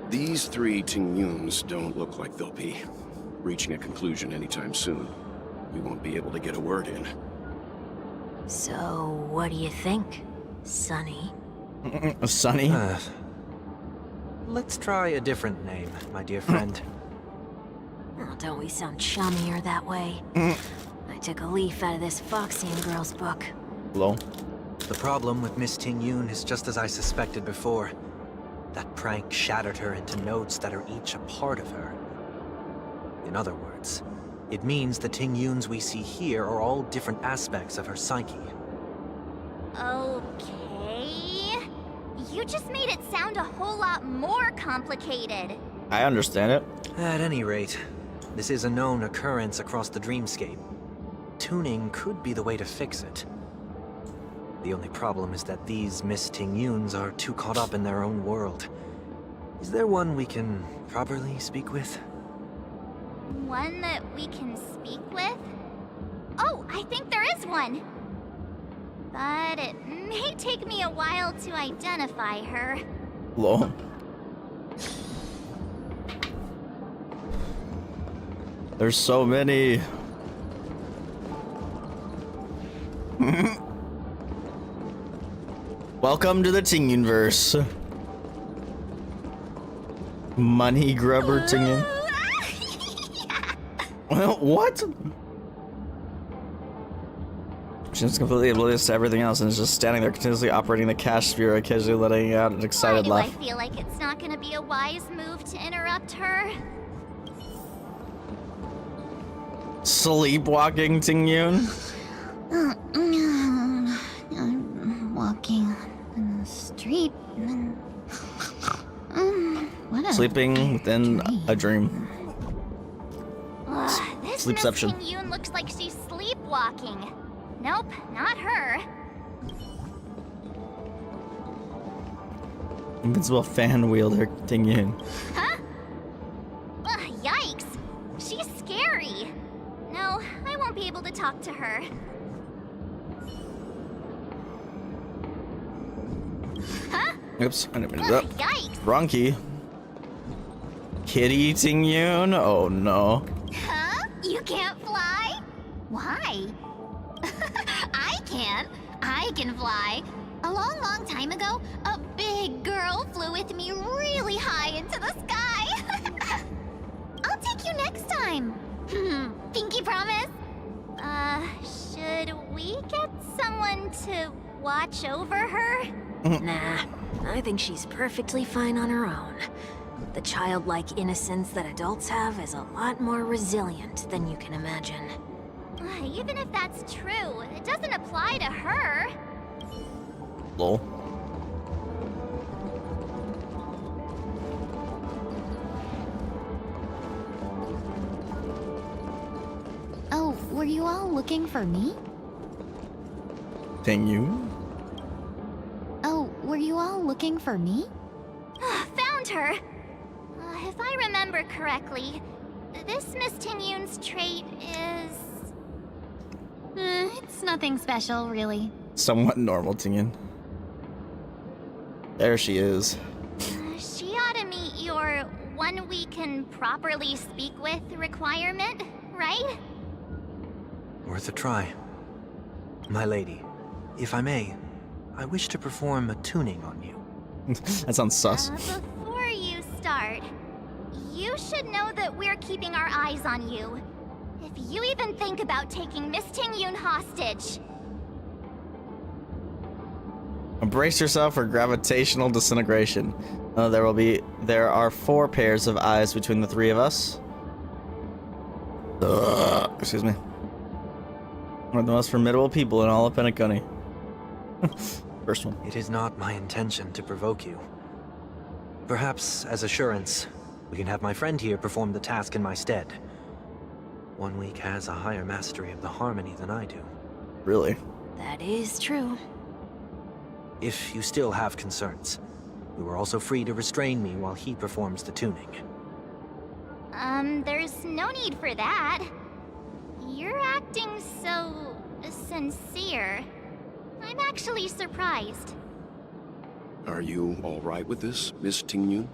These three Ting Yuns don't look like they'll be reaching a conclusion anytime soon. We won't be able to get a word in. So, what do you think, Sonny? Sonny? Let's try a different name, my dear friend. Oh, don't we sound chummier that way? I took a leaf out of this Foxian girl's book. Hello? The problem with Miss Ting Yun is just as I suspected before. That prank shattered her into notes that are each a part of her. In other words, it means the Ting Yuns we see here are all different aspects of her psyche. Okay... You just made it sound a whole lot more complicated. I understand it. At any rate, this is a known occurrence across the dreamscape. Tuning could be the way to fix it. The only problem is that these Miss Ting Yuns are too caught up in their own world. Is there one we can properly speak with? One that we can speak with? Oh, I think there is one! But it may take me a while to identify her. Lol. There's so many. Welcome to the Ting Universe. Money grubber Ting Yun. What? She's completely oblivious to everything else and is just standing there continuously operating the cash sphere, occasionally letting out an excited Why laugh. do I feel like it's not gonna be a wise move to interrupt her? Sleepwalking Ting Yun? I'm walking in the street and what a Sleeping within a dream. This Sleepception. Miss Ting Yun looks like she's sleepwalking. Nope, not her. Invincible fan wielder Ting Yun. Huh? Yikes. She's scary. No, I won't be able to talk to her. Huh? Oops, I didn't mean to do that. Yikes. Wrong key. Kitty Ting-Yun? Oh no. Huh? You can't fly? Why? I can. I can fly. A long, long time ago, a big girl flew with me really high into the sky. I'll take you next time. Pinky promise? Should we get someone to watch over her? Nah, I think she's perfectly fine on her own. The childlike innocence that adults have is a lot more resilient than you can imagine. Even if that's true, it doesn't apply to her. Lol. Oh, were you all looking for me? Ting-Yun? Oh, were you all looking for me? Found her! If I remember correctly, this Miss Ting-Yun's trait is... it's nothing special, really. Somewhat normal, Ting-Yun. There she is. She ought to meet your one we can properly speak with requirement, right? Worth a try. My lady, if I may, I wish to perform a tuning on you. That sounds sus. Before you start, you should know that we're keeping our eyes on you. If you even think about taking Miss Ting-Yun hostage... Brace yourself for gravitational disintegration. There are 4 pairs of eyes between the 3 of us. Excuse me. One of the most formidable people in all of Penacony. First one. It is not my intention to provoke you. Perhaps, as assurance, we can have my friend here perform the task in my stead. 1 week has a higher mastery of the harmony than I do. Really? That is true. If you still have concerns, you are also free to restrain me while he performs the tuning. There's no need for that. You're acting so... sincere. I'm actually surprised. Are you all right with this, Miss Ting-Yun?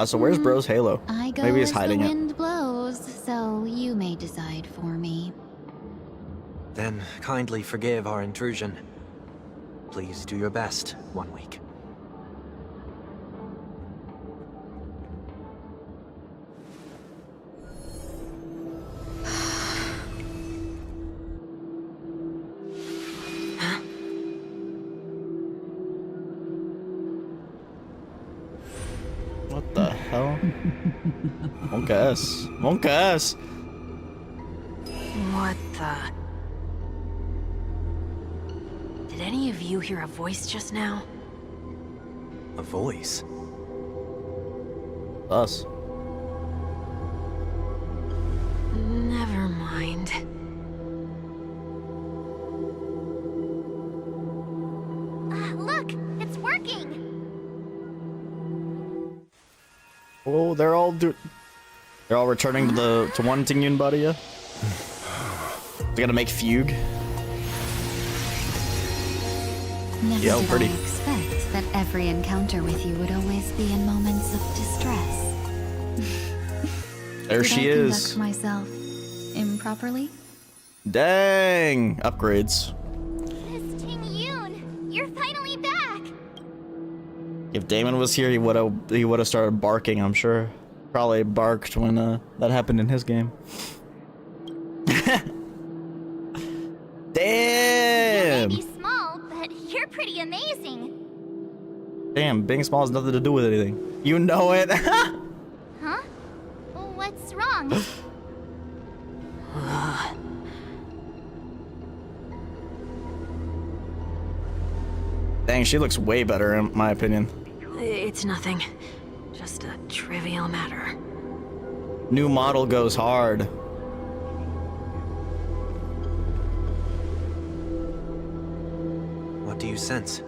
So where's Bro's halo? I go Maybe he's as hiding the it. wind blows, so you may decide for me. Then kindly forgive our intrusion. Please do your best, 1 week. What the hell? Won't guess. Won't guess. What the... Did any of you hear a voice just now? A voice? Us. Never mind. Look! It's working! Oh, they're all returning to one Ting-Yun body, yeah? They gotta make fugue. Never Yeah, did pretty. I expect that every encounter with you would always be in moments of distress. There Did she I is. conduct myself improperly? Dang! Upgrades. Miss Ting-Yun, you're finally back! If Damon was here, he would have started barking, I'm sure. Probably barked when that happened in his game. Damn! You may be small, but you're pretty amazing. Damn, being small has nothing to do with anything. You know it. Huh? What's wrong? Dang, she looks way better in my opinion. It's nothing. Just a trivial matter. New model goes hard. What do you sense?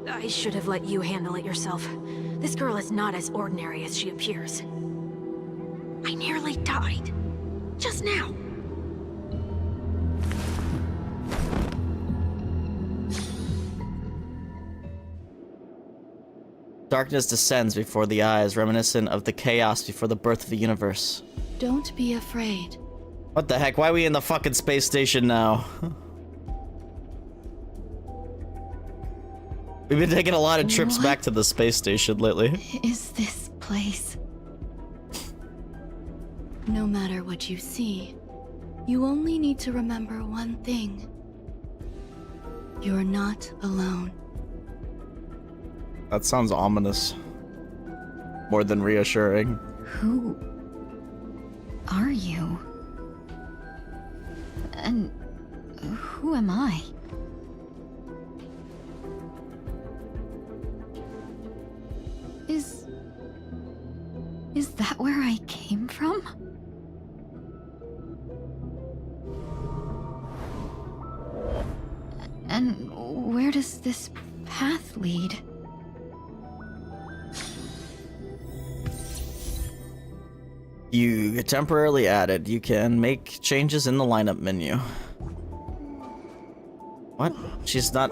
I should have let you handle it yourself. This girl is not as ordinary as she appears. I nearly died. Just now. Darkness descends before the eyes, reminiscent of the chaos before the birth of the universe. Don't be afraid. What the heck? Why are we in the fucking space station now? We've been taking a lot of trips back to the space station lately. Is this place? No matter what you see, you only need to remember one thing. You're not alone. That sounds ominous. More than reassuring. Who are you? And who am I? Is that where I came from? And where does this path lead? You get temporarily added. You can make changes in the lineup menu. What? She's not...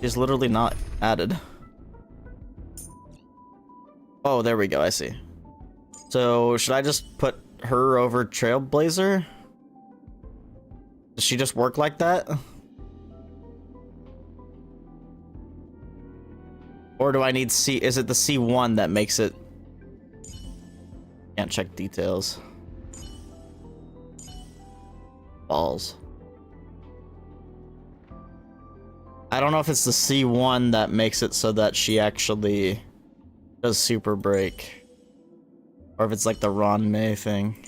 She's literally not added. Oh, there we go, I see. So, should I just put her over Trailblazer? Does she just work like that? Or do I need C? Is it the C1 that makes it? Can't check details. Balls. I don't know if it's the C1 that makes it so that she actually does super break. Or if it's like the Ron May thing.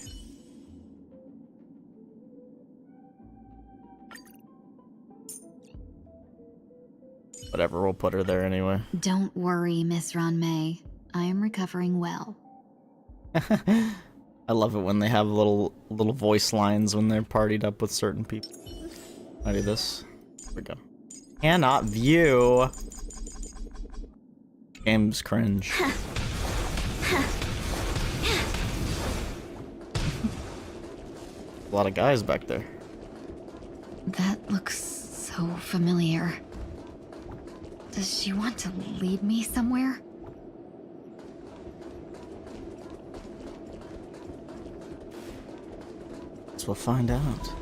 Whatever, we'll put her there anyway. Don't worry, Miss Ronmei. I am recovering well. I love it when they have little voice lines when they're partied up with certain people. I do this. There we go. Cannot view. Game's cringe. A lot of guys back there. That looks so familiar. Does she want to lead me somewhere? Guess we'll find out.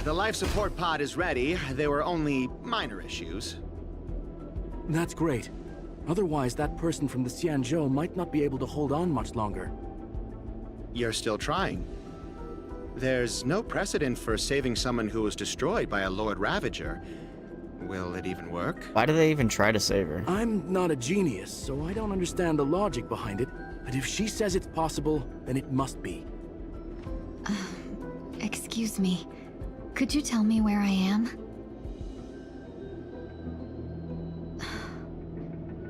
The life support pod is ready. There were only minor issues. That's great. Otherwise, that person from the Xianzhou might not be able to hold on much longer. You're still trying. There's no precedent for saving someone who was destroyed by a Lord Ravager. Will it even work? Why do they even try to save her? I'm not a genius, so I don't understand the logic behind it. But if she says it's possible, then it must be. Excuse me. Could you tell me where I am?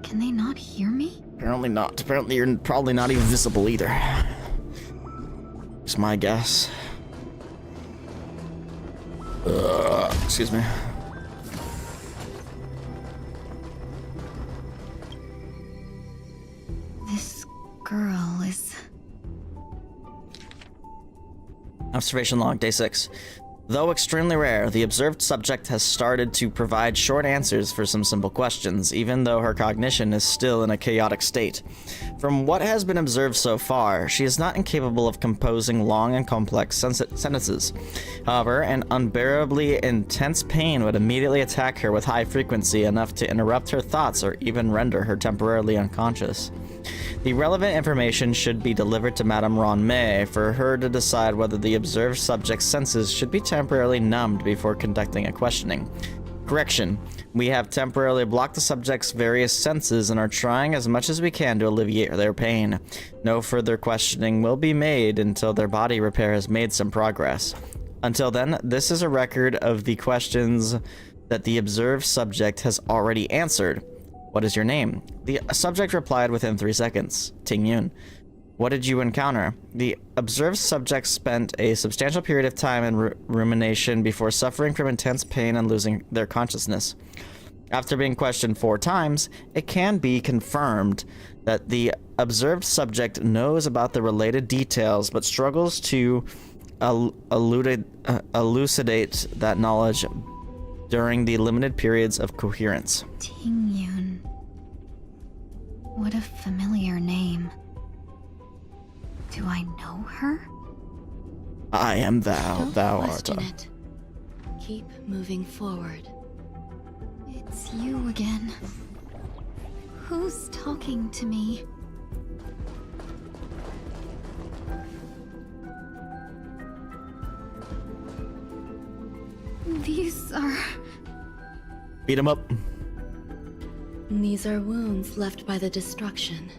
Can they not hear me? Apparently not. Apparently you're probably not even visible either. It's my guess. Excuse me. This girl is... Observation log, day 6. Though extremely rare, the observed subject has started to provide short answers for some simple questions, even though her cognition is still in a chaotic state. From what has been observed so far, she is not incapable of composing long and complex sentences. However, an unbearably intense pain would immediately attack her with high frequency, enough to interrupt her thoughts or even render her temporarily unconscious. The relevant information should be delivered to Madame Ronmei for her to decide whether the observed subject's senses should be temporarily numbed before conducting a questioning. Correction. We have temporarily blocked the subject's various senses and are trying as much as we can to alleviate their pain. No further questioning will be made until their body repair has made some progress. Until then, this is a record of the questions that the observed subject has already answered. What is your name? The subject replied within 3 seconds. Ting Yun. What did you encounter? The observed subject spent a substantial period of time in rumination before suffering from intense pain and losing their consciousness. After being questioned 4 times, it can be confirmed that the observed subject knows about the related details but struggles to elucidate that knowledge during the limited periods of coherence. Tingyun. What a familiar name. Do I know her? I am thou, Don't thou art question I. it. Keep moving forward. It's you again. Who's talking to me? These are... Beat him up. These are wounds left by the destruction.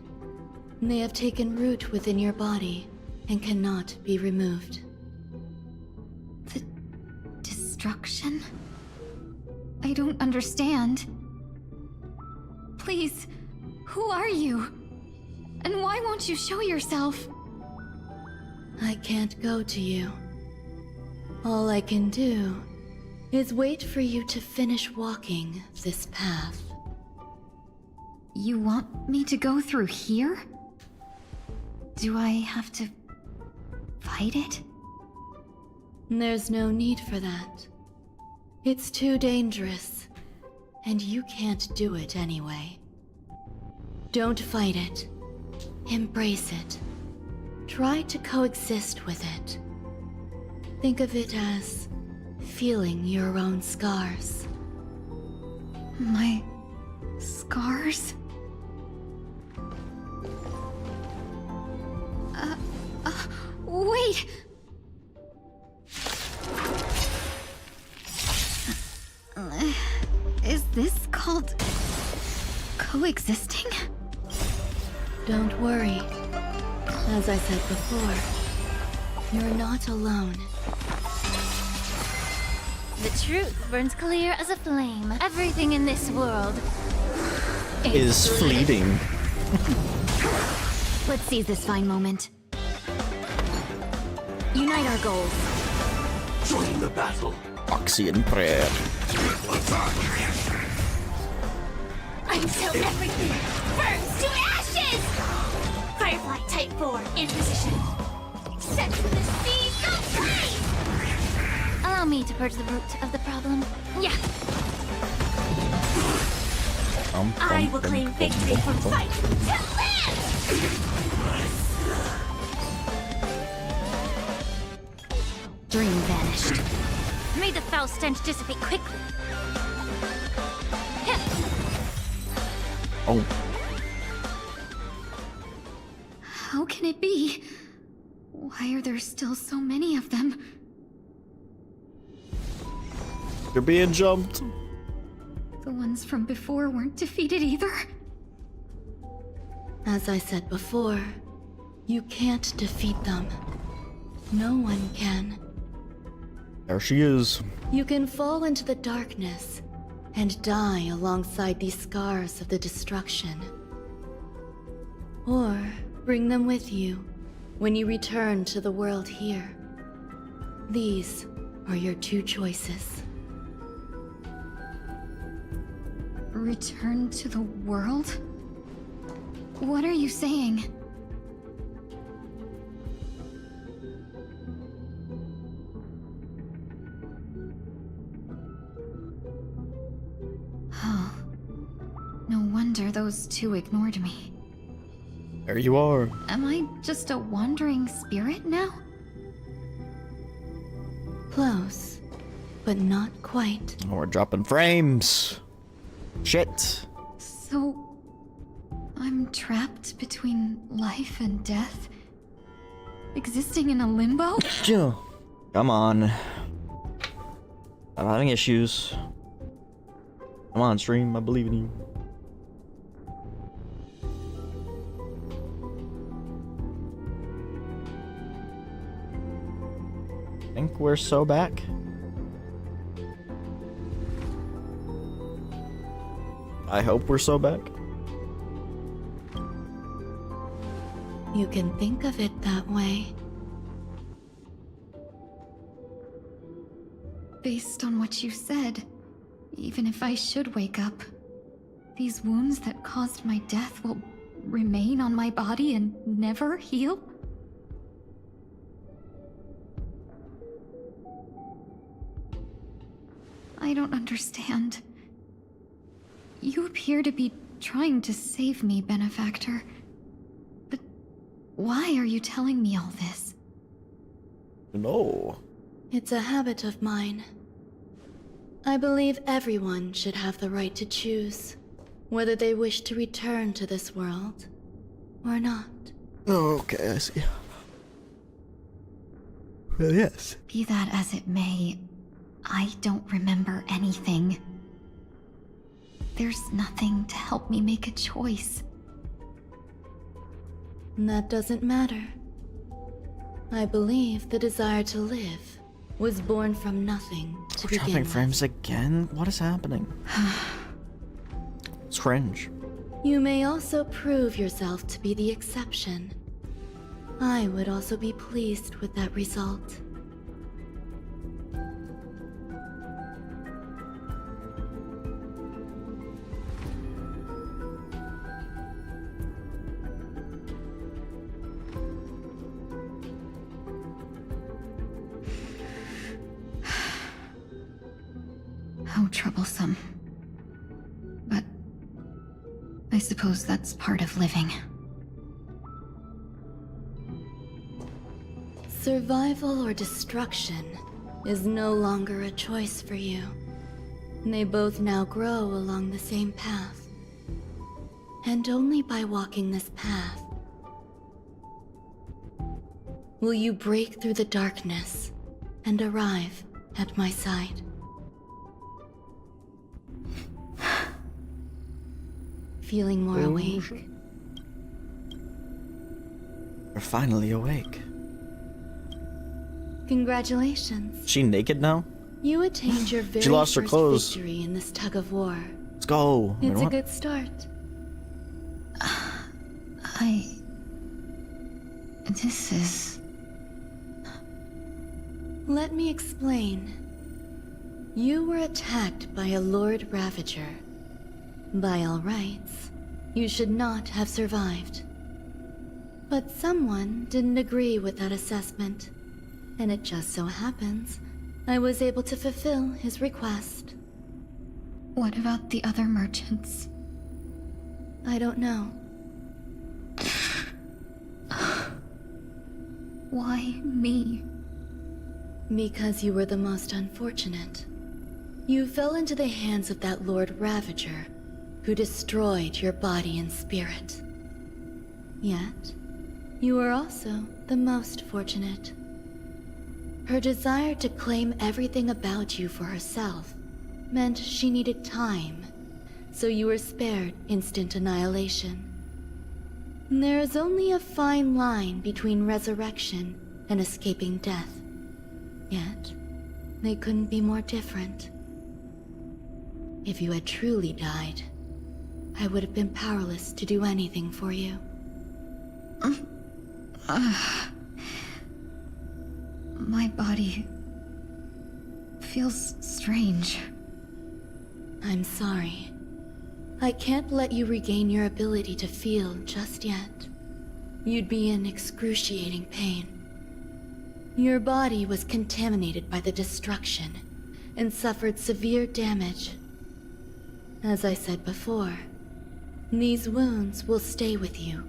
They have taken root within your body and cannot be removed. the destruction? I don't understand. Please, who are you? And why won't you show yourself? I can't go to you. All I can do is wait for you to finish walking this path. You want me to go through here? Do I have to fight it? There's no need for that. It's too dangerous, and you can't do it anyway. Don't fight it. Embrace it. Try to coexist with it. Think of it as feeling your own scars. My scars? Wait! Is this called coexisting? Don't worry. As I said before, you're not alone. The truth burns clear as a flame. Everything in this world Is fleeting. Let's seize this fine moment. Unite our goals. Join the battle. Oxy and prayer. Until everything burns to ashes! Firefly Type 4 in position. Set to the sea, go free! Allow me to purge the root of the problem. Yeah. I will claim victory from fight to live! Dream vanished. May the foul stench dissipate quickly. Hip. Oh. How can it be? Why are there still so many of them? You're being jumped. The ones from before weren't defeated either? As I said before, you can't defeat them. No one can. There she is. You can fall into the darkness and die alongside these scars of the destruction. Or bring them with you when you return to the world here. These are your two choices. Return to the world? What are you saying? Oh. No wonder those two ignored me. There you are. Am I just a wandering spirit now? Close, but not quite. Oh, we're dropping frames. Shit. So... I'm trapped between life and death? Existing in a limbo? Come on. I'm having issues. Come on, stream. I believe in you. Think we're so back? I hope we're so back. You can think of it that way. Based on what you said, even if I should wake up, these wounds that caused my death will remain on my body and never heal? I don't understand. You appear to be trying to save me, Benefactor. But why are you telling me all this? No. It's a habit of mine. I believe everyone should have the right to choose whether they wish to return to this world or not. Oh, okay, I see. Well, yes. Be that as it may, I don't remember anything. There's nothing to help me make a choice. That doesn't matter. I believe the desire to live was born from nothing to We're begin dropping with. frames again? What is happening? It's cringe. You may also prove yourself to be the exception. I would also be pleased with that result. How troublesome. But I suppose that's part of living. Survival or destruction is no longer a choice for you. They both now grow along the same path. And only by walking this path will you break through the darkness and arrive at my side. Feeling more awake? We're finally awake. Congratulations. Is she naked now? You attained your very She lost her first clothes. victory in this tug of war. Let's go. It's a What? good start. This is... Let me explain. You were attacked by a Lord Ravager. By all rights, you should not have survived. But someone didn't agree with that assessment, and it just so happens I was able to fulfill his request. What about the other merchants? I don't know. Why me? Because you were the most unfortunate. You fell into the hands of that Lord Ravager, who destroyed your body and spirit. Yet, you were also the most fortunate. Her desire to claim everything about you for herself meant she needed time, so you were spared instant annihilation. There is only a fine line between resurrection and escaping death. Yet, they couldn't be more different. If you had truly died, I would have been powerless to do anything for you. My body feels strange. I'm sorry. I can't let you regain your ability to feel just yet. You'd be in excruciating pain. Your body was contaminated by the destruction and suffered severe damage. As I said before, these wounds will stay with you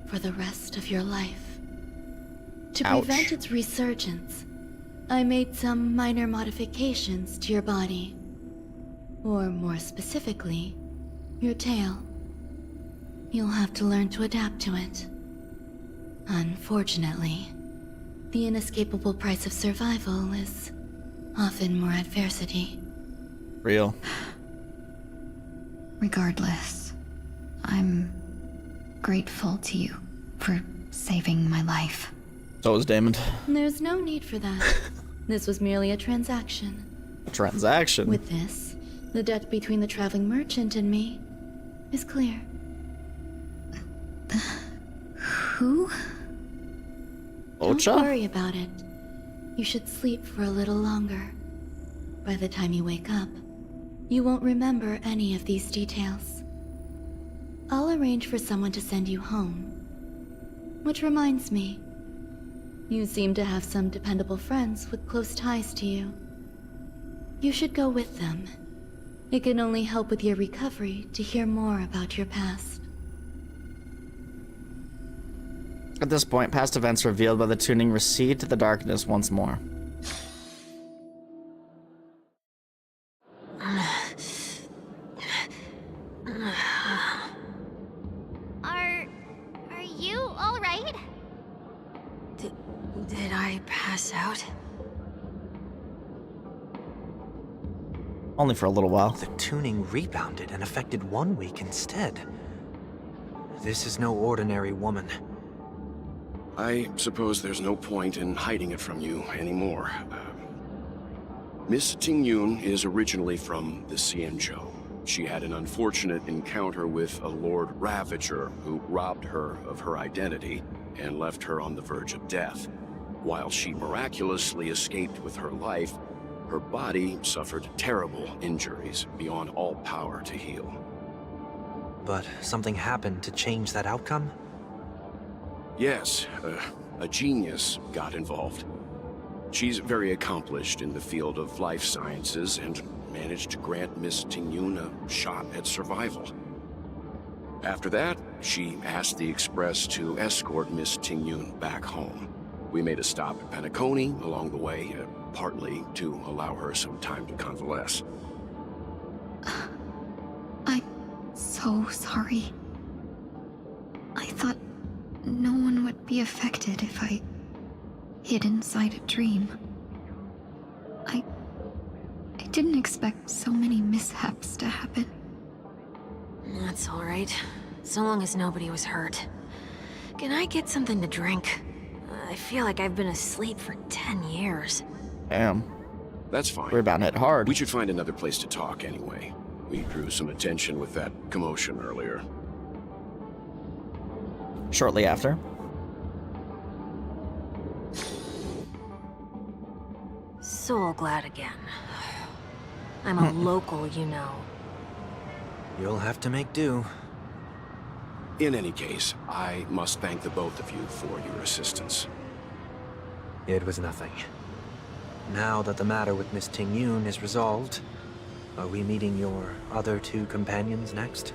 for the rest of your life. To prevent its resurgence, I made some minor modifications to your body. Or more specifically, your tail. You'll have to learn to adapt to it. Unfortunately, the inescapable price of survival is often more adversity. Real. Regardless, I'm grateful to you for saving my life. So was Damon. There's no need for that. This was merely a transaction. A transaction? With this, the debt between the traveling merchant and me is clear. Who? Ocha? Don't worry about it. You should sleep for a little longer. By the time you wake up, you won't remember any of these details. I'll arrange for someone to send you home. Which reminds me, you seem to have some dependable friends with close ties to you. You should go with them. It can only help with your recovery to hear more about your past. At this point, past events revealed by the tuning recede to the darkness once more. Are you all right? Did I pass out? Only for a little while. The tuning rebounded and affected 1 week instead. This is no ordinary woman. I suppose there's no point in hiding it from you anymore. Miss Tingyun is originally from the Xianzhou. She had an unfortunate encounter with a Lord Ravager who robbed her of her identity and left her on the verge of death. While she miraculously escaped with her life, her body suffered terrible injuries beyond all power to heal. But something happened to change that outcome? Yes, a genius got involved. She's very accomplished in the field of life sciences and managed to grant Miss Tingyun a shot at survival. After that, she asked the Express to escort Miss Tingyun back home. We made a stop at Penacony along the way, partly to allow her some time to convalesce. I'm so sorry. I thought no one would be affected if I hid inside a dream. I didn't expect so many mishaps to happen. That's all right. So long as nobody was hurt. Can I get something to drink? I feel like I've been asleep for 10 years. Damn. That's fine. We're about to hit hard. We should find another place to talk anyway. We drew some attention with that commotion earlier. Shortly after. So glad again. I'm a local, you know. You'll have to make do. In any case, I must thank the both of you for your assistance. It was nothing. Now that the matter with Miss Tingyun is resolved, are we meeting your other two companions next?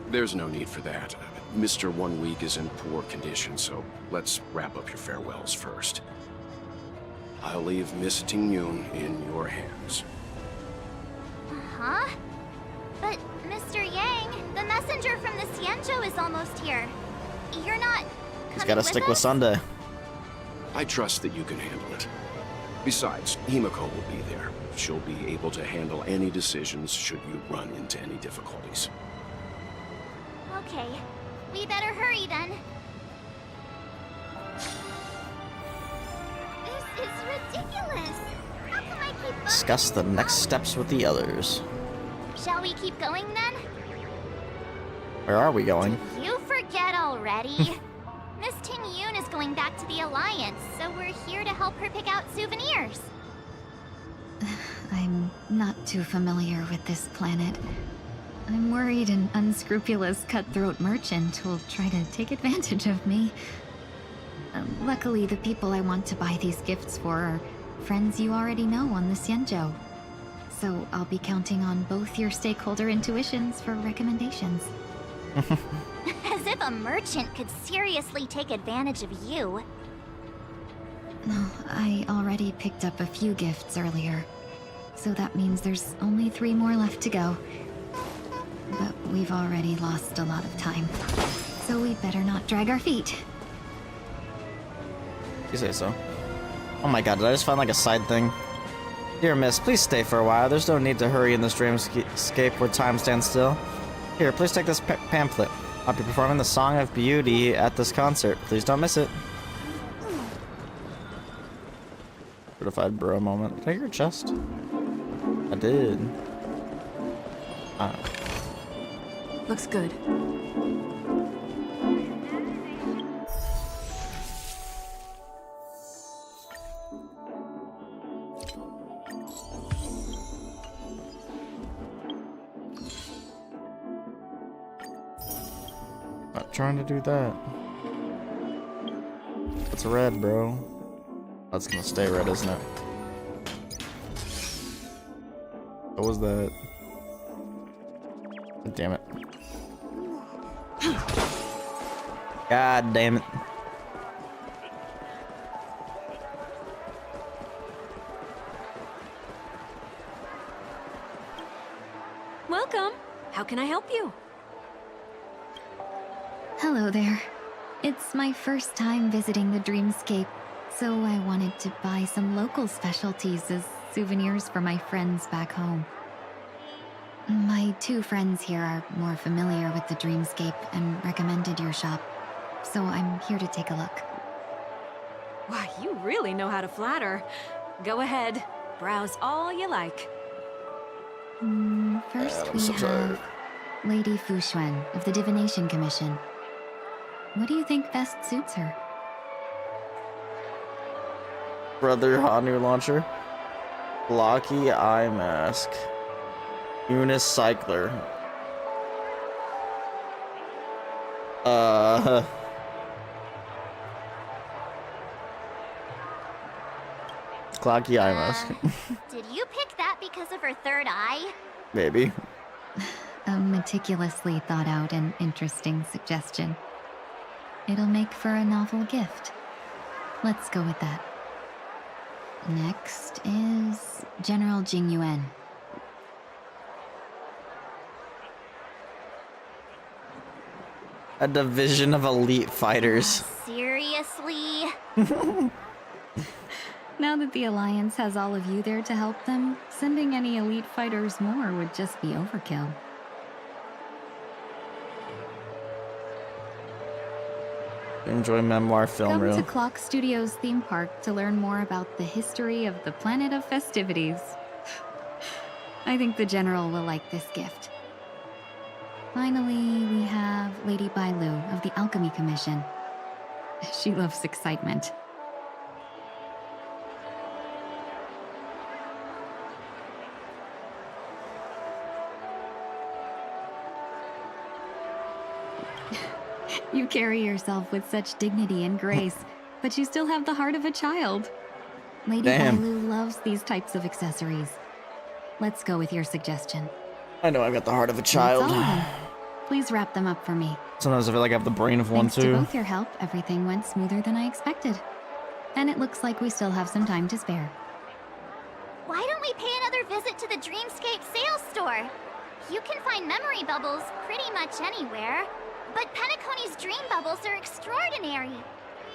There's no need for that. Mr. 1 Week is in poor condition, so let's wrap up your farewells first. I'll leave Miss Tingyun in your hands. Huh? But, Mr. Yang, the messenger from the Xianzhou is almost here. You're not He's gotta stick with Sunday. I trust that you can handle it. Besides, Himiko will be there. She'll be able to handle any decisions should you run into any difficulties. Okay. We better hurry then. This is ridiculous. How come I keep bumping Discuss the next steps with the others. Shall we keep going then? Where are we going? You forget already. Miss Tingyun is going back to the Alliance, so we're here to help her pick out souvenirs. I'm not too familiar with this planet. I'm worried an unscrupulous cutthroat merchant will try to take advantage of me. Luckily, the people I want to buy these gifts for are friends you already know on the Xianzhou. So I'll be counting on both your stakeholder intuitions for recommendations. As if a merchant could seriously take advantage of you. No, I already picked up a few gifts earlier. So that means there's only 3 more left to go. But we've already lost a lot of time. So we'd better not drag our feet. You say so. Oh my god, did I just find like a side thing? Dear miss, please stay for a while. There's no need to hurry in this dreamscape where time stands still. Here, please take this pamphlet. I'll be performing the Song of Beauty at this concert. Please don't miss it. Certified bro moment. Did I hear a chest? I did. Looks good. Not trying to do that. It's red, bro. That's gonna stay red, isn't it? What was that? Damn it. God damn it. Welcome. How can I help you? Hello there. It's my first time visiting the Dreamscape, so I wanted to buy some local specialties as souvenirs for my friends back home. My 2 friends here are more familiar with the Dreamscape and recommended your shop, so I'm here to take a look. Why, you really know how to flatter. Go ahead. Browse all you like. First we have Lady Fuxuan of the Divination Commission. What do you think best suits her? Brother Hanu launcher. Blocky eye mask. Unicycler. Clocky eye mask. Did you pick that because of her third eye? Maybe. A meticulously thought out and interesting suggestion. It'll make for a novel gift. Let's go with that. Next is General Jing Yuan. A division of elite fighters. Seriously? Now that the Alliance has all of you there to help them, sending any elite fighters more would just be overkill. Enjoy memoir film Come reel. to Clock Studios theme park to learn more about the history of the planet of festivities. I think the General will like this gift. Finally, we have Lady Bailu of the Alchemy Commission. She loves excitement. You carry yourself with such dignity and grace, but you still have the heart of a child. Lady Bailu loves these types of accessories. Let's go with your suggestion. I know I've got the heart of a child. That's all of them. Please wrap them up for me. Sometimes I feel like I have the brain of one Thanks to too. both your help, everything went smoother than I expected. And it looks like we still have some time to spare. Why don't we pay another visit to the Dreamscape sales store? You can find memory bubbles pretty much anywhere. But Penacony's dream bubbles are extraordinary.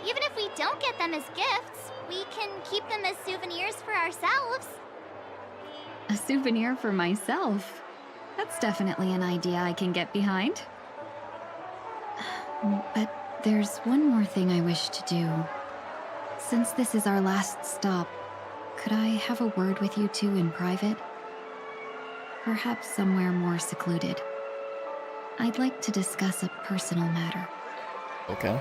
Even if we don't get them as gifts, we can keep them as souvenirs for ourselves. A souvenir for myself? That's definitely an idea I can get behind. But there's one more thing I wish to do. Since this is our last stop, could I have a word with you two in private? Perhaps somewhere more secluded. I'd like to discuss a personal matter. Okay.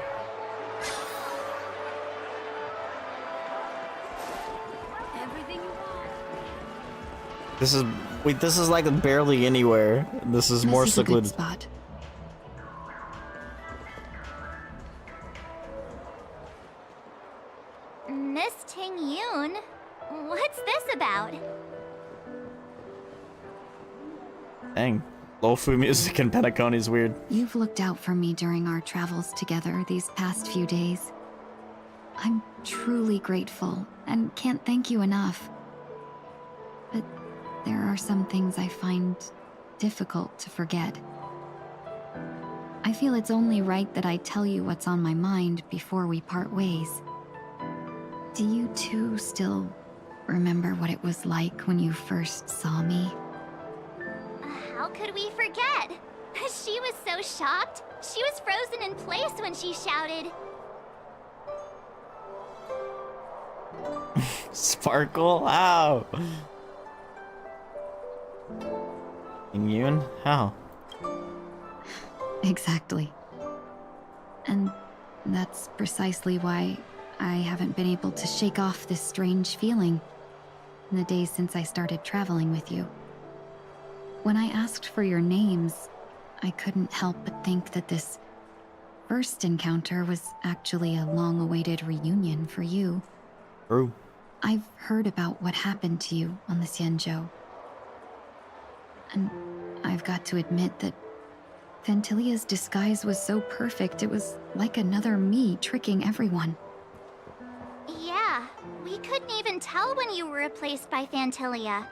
This is like barely anywhere. This is more secluded. This is a good spot. Miss Ting Yoon, what's this about? Dang. Lo-fu music in Penacony is weird. You've looked out for me during our travels together these past few days. I'm truly grateful and can't thank you enough. But there are some things I find difficult to forget. I feel it's only right that I tell you what's on my mind before we part ways. Do you two still remember what it was like when you first saw me? How could we forget? She was so shocked. She was frozen in place when she shouted. Sparkle? How? Immune? How? Exactly. And that's precisely why I haven't been able to shake off this strange feeling in the days since I started traveling with you. When I asked for your names, I couldn't help but think that this first encounter was actually a long-awaited reunion for you. True. I've heard about what happened to you on the Xianzhou. And I've got to admit that Fantilia's disguise was so perfect, it was like another me tricking everyone. Yeah, we couldn't even tell when you were replaced by Fantilia.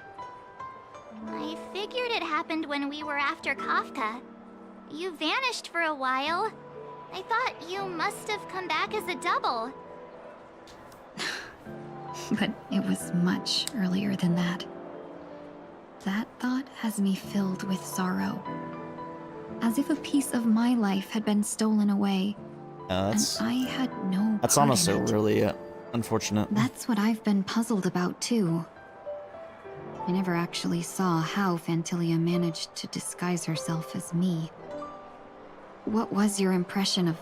I figured it happened when we were after Kafka. You vanished for a while. I thought you must have come back as a double. But it was much earlier than that. That thought has me filled with sorrow. As if a piece of my life had been stolen away. And I had no That's part honestly in it. really unfortunate. That's what I've been puzzled about too. I never actually saw how Fantilia managed to disguise herself as me. What was your impression of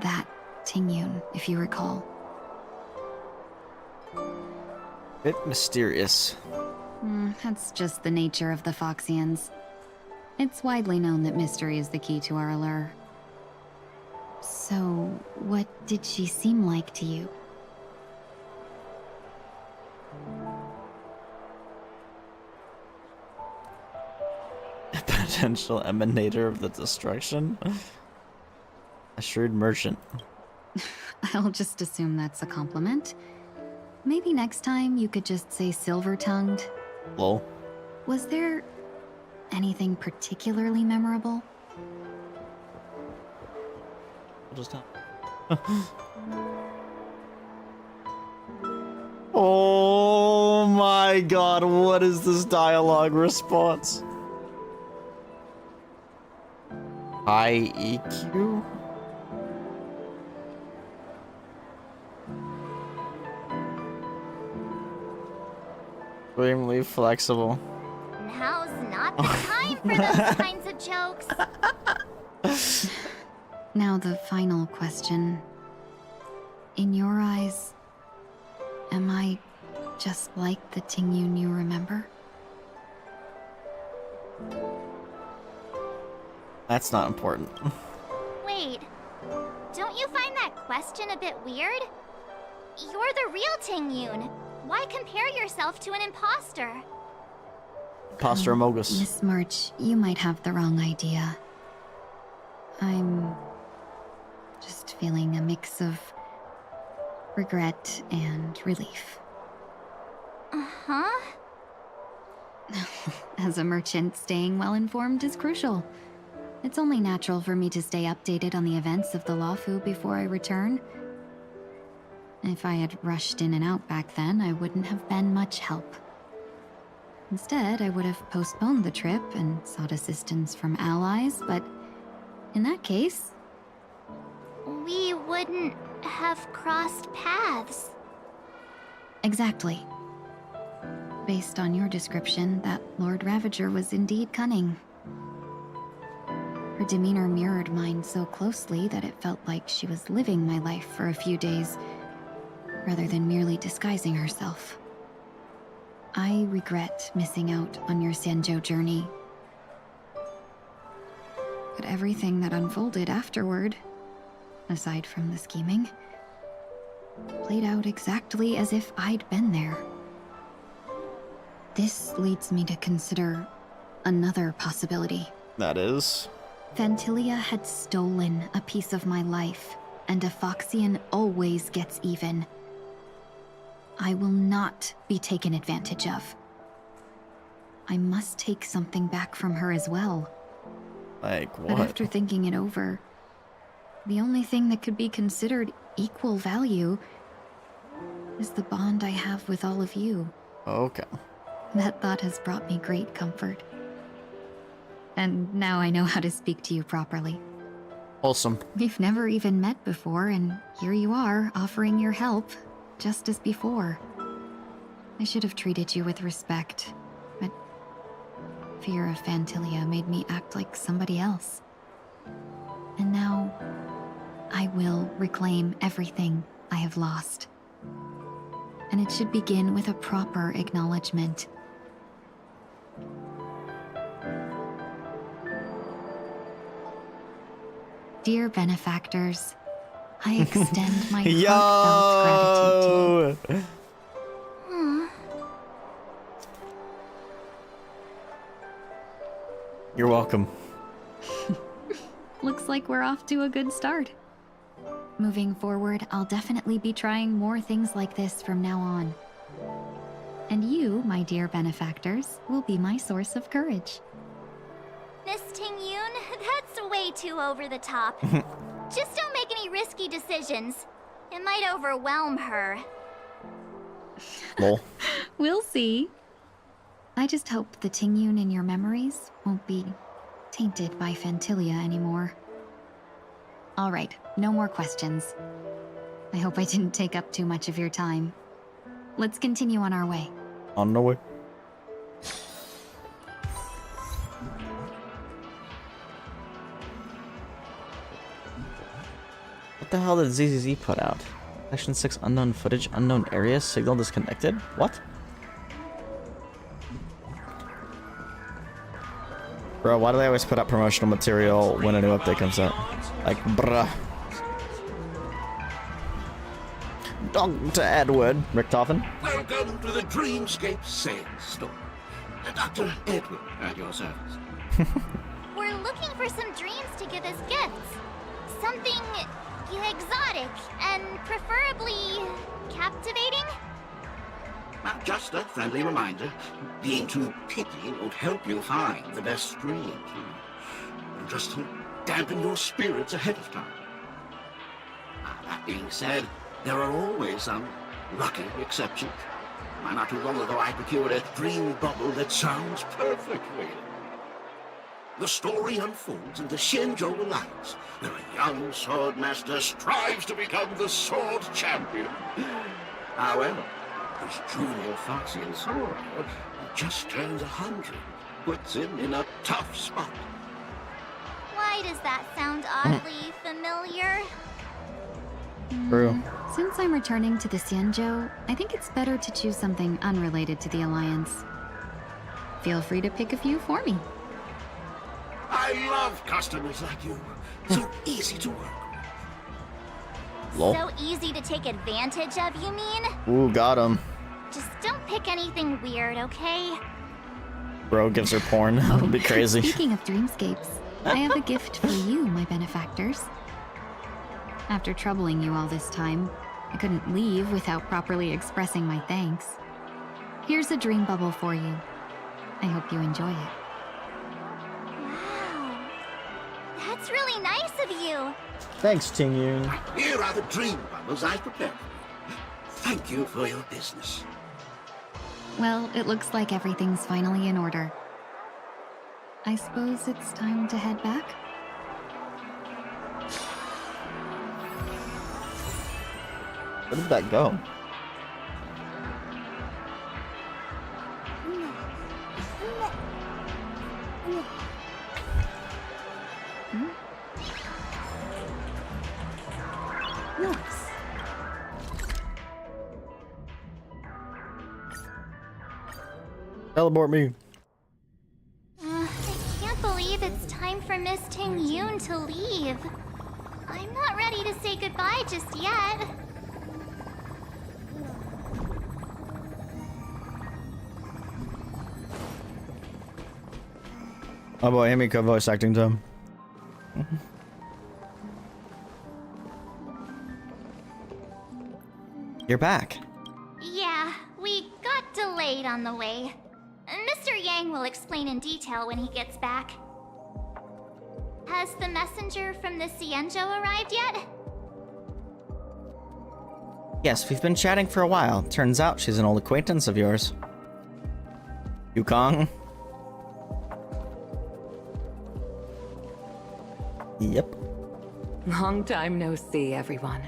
that Tingyun, if you recall? Bit mysterious. That's just the nature of the Foxians. It's widely known that mystery is the key to our allure. So, what did she seem like to you? A potential emanator of the destruction? A shrewd merchant. I'll just assume that's a compliment. Maybe next time you could just say silver-tongued. Lol. Was there anything particularly memorable? I'll just tell. Oh my god, what is this dialogue response? High EQ? Extremely flexible. Now's not the time for those kinds of jokes. Now the final question. In your eyes, am I just like the Tingyun you remember? That's not important. Wait, don't you find that question a bit weird? You're the real Tingyun. Why compare yourself to an imposter? Imposter Amogus. Miss March, you might have the wrong idea. I'm just feeling a mix of regret and relief. Uh-huh. As a merchant, staying well-informed is crucial. It's only natural for me to stay updated on the events of the Lawfu before I return. If I had rushed in and out back then, I wouldn't have been much help. Instead, I would have postponed the trip and sought assistance from allies, but in that case... We wouldn't have crossed paths. Exactly. Based on your description, that Lord Ravager was indeed cunning. Her demeanor mirrored mine so closely that it felt like she was living my life for a few days, rather than merely disguising herself. I regret missing out on your Sanjo journey. But everything that unfolded afterward, aside from the scheming, played out exactly as if I'd been there. This leads me to consider another possibility. That is? Fantilia had stolen a piece of my life, and a Foxian always gets even. I will not be taken advantage of. I must take something back from her as well. Like what? But after thinking it over, the only thing that could be considered equal value is the bond I have with all of you. Okay. That thought has brought me great comfort. And now I know how to speak to you properly. Wholesome. We've never even met before, and here you are, offering your help, just as before. I should have treated you with respect, but fear of Fantilia made me act like somebody else. And now, I will reclaim everything I have lost. And it should begin with a proper acknowledgement. Dear benefactors, I extend my heartfelt gratitude to you. Yo! You're welcome. Looks like we're off to a good start. Moving forward, I'll definitely be trying more things like this from now on. And you, my dear benefactors, will be my source of courage. Miss Ting-Yoon, that's way too over the top. Just don't make any risky decisions. It might overwhelm her. Lol. We'll see. I just hope the Ting-Yoon in your memories won't be tainted by Fantilia anymore. All right, no more questions. I hope I didn't take up too much of your time. Let's continue on our way. On the way. What the hell did ZZZ put out? Section 6 unknown footage, unknown areas, signal disconnected? What? Bro, why do they always put out promotional material when a new update comes out? Like, bruh. Dr. Edward Richtofen. Welcome to the Dreamscape sales store. Dr. Edward at your service. We're looking for some dreams to give as gifts. Something exotic and preferably captivating. Just a friendly reminder, being too picky won't help you find the best dreams. Just to dampen your spirits ahead of time. That being said, there are always some lucky exceptions. Not too long ago I procured a dream bubble that sounds perfectly. The story unfolds in the Shenzhou Alliance, where a young swordmaster strives to become the sword champion. However, his junior Foxian sword, who just turned 100, puts him in a tough spot. Why does that sound oddly familiar? True. Since I'm returning to the Xianzhou, I think it's better to choose something unrelated to the Alliance. Feel free to pick a few for me. I love customers like you. So easy to work with. Lol. So easy to take advantage of, you mean? Ooh, got him. Just don't pick anything weird, okay? Bro gives her porn. It'd be crazy. Speaking of dreamscapes, I have a gift for you, my benefactors. After troubling you all this time, I couldn't leave without properly expressing my thanks. Here's a dream bubble for you. I hope you enjoy it. Wow. That's really nice of you. Thanks, Ting-Yoon. Here are the dream bubbles I prepared for you. Thank you for your business. Well, it looks like everything's finally in order. I suppose it's time to head back? Where did that go? Nice. Teleport me. I can't believe it's time for Miss Ting-Yoon to leave. I'm not ready to say goodbye just yet. Oh boy, Himiko voice acting Tom. You're back. Yeah, we got delayed on the way. Mr. Yang will explain in detail when he gets back. Has the messenger from the Xianzhou arrived yet? Yes, we've been chatting for a while. Turns out she's an old acquaintance of yours. Yukong? Yep. Long time no see, everyone.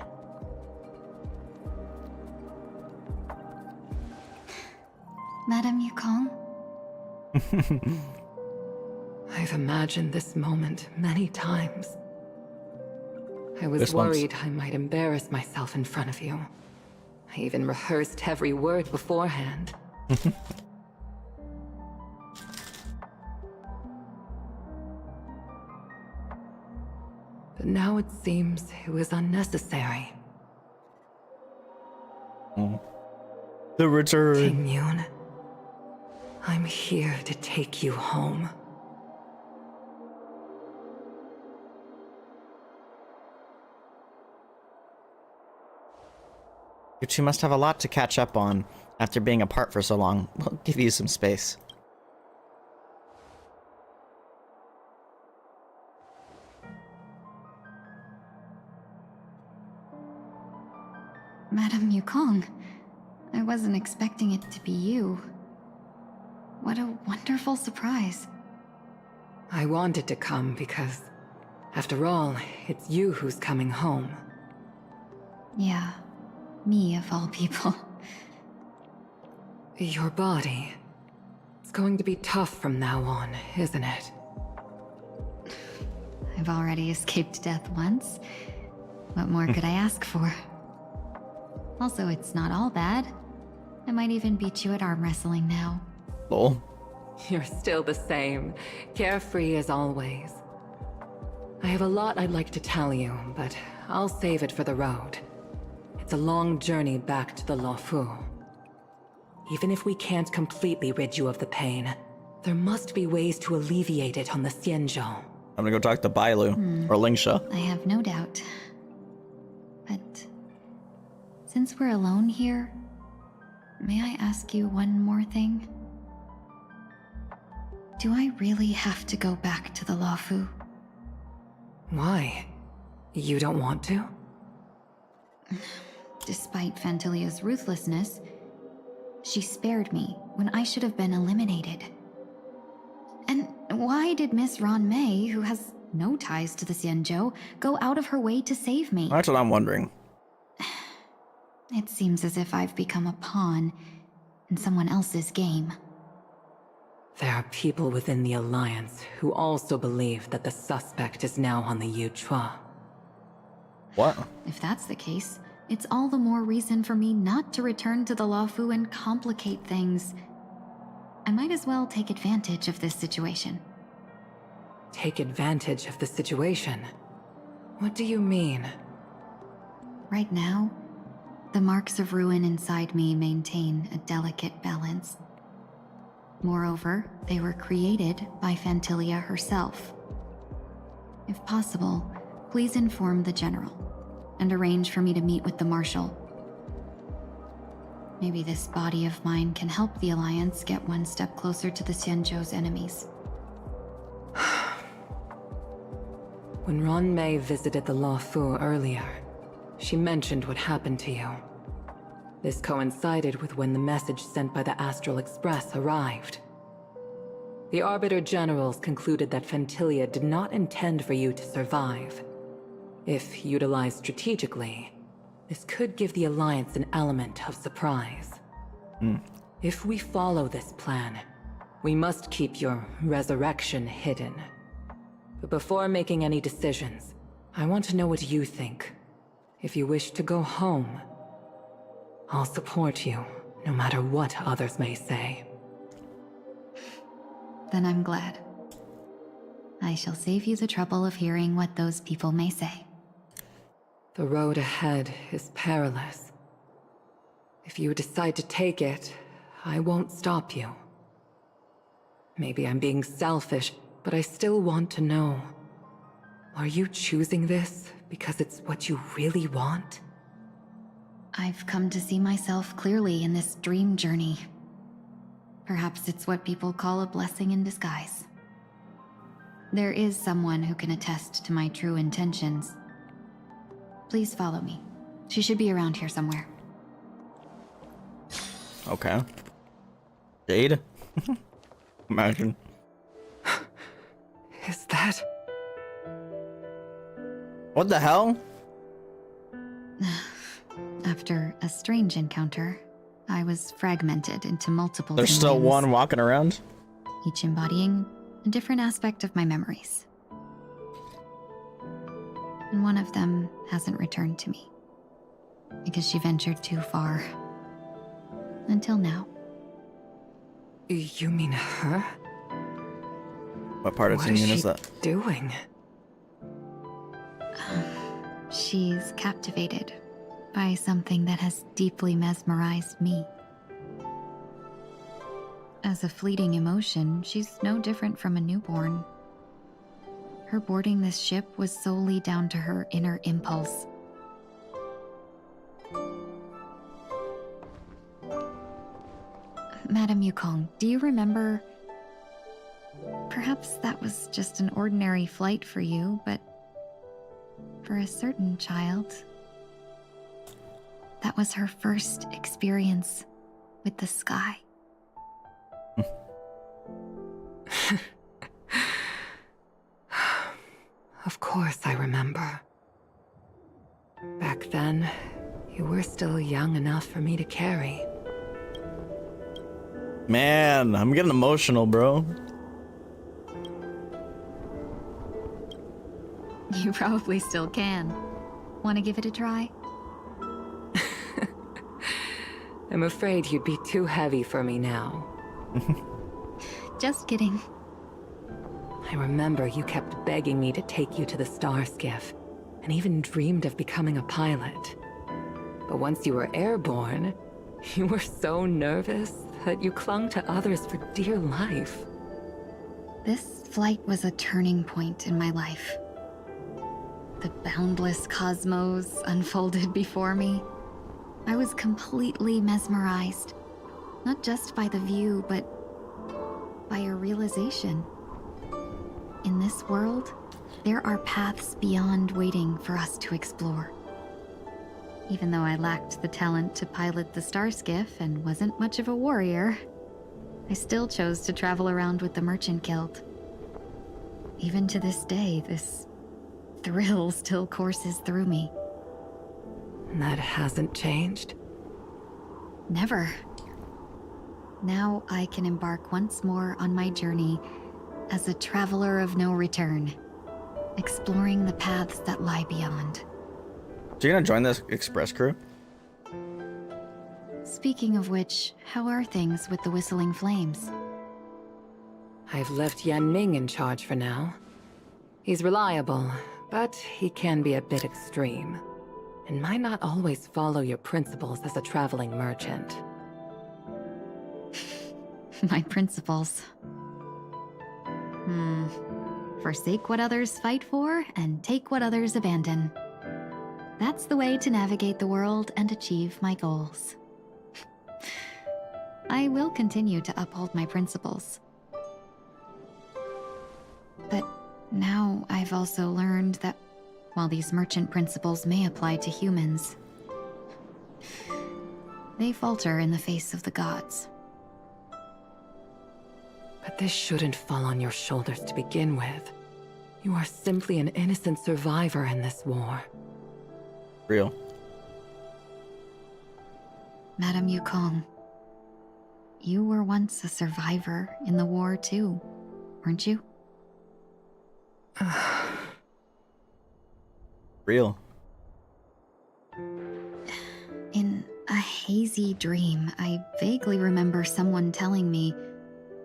Madame Yukong? I've imagined this moment many times. I was This one's- worried I might embarrass myself in front of you. I even rehearsed every word beforehand. But now it seems it was unnecessary. The return. Ting-Yoon, I'm here to take you home. You two must have a lot to catch up on after being apart for so long. We'll give you some space. Madame Yukong, I wasn't expecting it to be you. What a wonderful surprise. I wanted to come because, after all, it's you who's coming home. Yeah, me of all people. Your body. It's going to be tough from now on, isn't it? I've already escaped death once. What more could I ask for? Also, it's not all bad. I might even beat you at arm wrestling now. Lol. You're still the same, carefree as always. I have a lot I'd like to tell you, but I'll save it for the road. It's a long journey back to the Luofu. Even if we can't completely rid you of the pain, there must be ways to alleviate it on the Xianzhou. I'm gonna go talk to Bailu or Lingsha. I have no doubt. But since we're alone here, may I ask you one more thing? Do I really have to go back to the Luofu? Why? You don't want to? Despite Fantilia's ruthlessness, she spared me when I should have been eliminated. And why did Miss Ron Mei, who has no ties to the Xianzhou, go out of her way to save me? That's what I'm wondering. It seems as if I've become a pawn in someone else's game. There are people within the Alliance who also believe that the suspect is now on the Yuchua. What? If that's the case, it's all the more reason for me not to return to the Luofu and complicate things. I might as well take advantage of this situation. Take advantage of the situation? What do you mean? Right now, the marks of ruin inside me maintain a delicate balance. Moreover, they were created by Fantilia herself. If possible, please inform the General and arrange for me to meet with the Marshal. Maybe this body of mine can help the Alliance get one step closer to the Xianzhou's enemies. When Ron Mei visited the Luofu earlier, she mentioned what happened to you. This coincided with when the message sent by the Astral Express arrived. The Arbiter Generals concluded that Fantilia did not intend for you to survive. If utilized strategically, this could give the Alliance an element of surprise. If we follow this plan, we must keep your resurrection hidden. But before making any decisions, I want to know what you think. If you wish to go home, I'll support you, no matter what others may say. Then I'm glad. I shall save you the trouble of hearing what those people may say. The road ahead is perilous. If you decide to take it, I won't stop you. Maybe I'm being selfish, but I still want to know. Are you choosing this because it's what you really want? I've come to see myself clearly in this dream journey. Perhaps it's what people call a blessing in disguise. There is someone who can attest to my true intentions. Please follow me. She should be around here somewhere. Okay. Jade? Imagine. Is that... What the hell? After a strange encounter, I was fragmented into multiple There's still Tingmans, one walking around? each embodying a different aspect of my memories. And one of them hasn't returned to me, because she ventured too far. Until now. You mean her? What part of What Tingyun is is she that? doing? She's captivated by something that has deeply mesmerized me. As a fleeting emotion, she's no different from a newborn. Her boarding this ship was solely down to her inner impulse. Madame Yukong, do you remember? Perhaps that was just an ordinary flight for you, but for a certain child, that was her first experience with the sky. Of course I remember. Back then, you were still young enough for me to carry. Man, I'm getting emotional, bro. You probably still can. Want to give it a try? I'm afraid you'd be too heavy for me now. Just kidding. I remember you kept begging me to take you to the star skiff, and even dreamed of becoming a pilot. But once you were airborne, you were so nervous that you clung to others for dear life. This flight was a turning point in my life. The boundless cosmos unfolded before me. I was completely mesmerized, not just by the view, but by a realization. In this world, there are paths beyond waiting for us to explore. Even though I lacked the talent to pilot the star skiff and wasn't much of a warrior, I still chose to travel around with the Merchant Guild. Even to this day, this thrill still courses through me. That hasn't changed? Never. Now I can embark once more on my journey as a traveler of no return, exploring the paths that lie beyond. So you're gonna join this express crew? Speaking of which, how are things with the Whistling Flames? I've left Yan Ming in charge for now. He's reliable, but he can be a bit extreme, and might not always follow your principles as a traveling merchant. My principles. Forsake what others fight for, and take what others abandon. That's the way to navigate the world and achieve my goals. I will continue to uphold my principles. But now I've also learned that while these merchant principles may apply to humans, they falter in the face of the gods. But this shouldn't fall on your shoulders to begin with. You are simply an innocent survivor in this war. Real. Madame Yukong, you were once a survivor in the war too, weren't you? Real. In a hazy dream, I vaguely remember someone telling me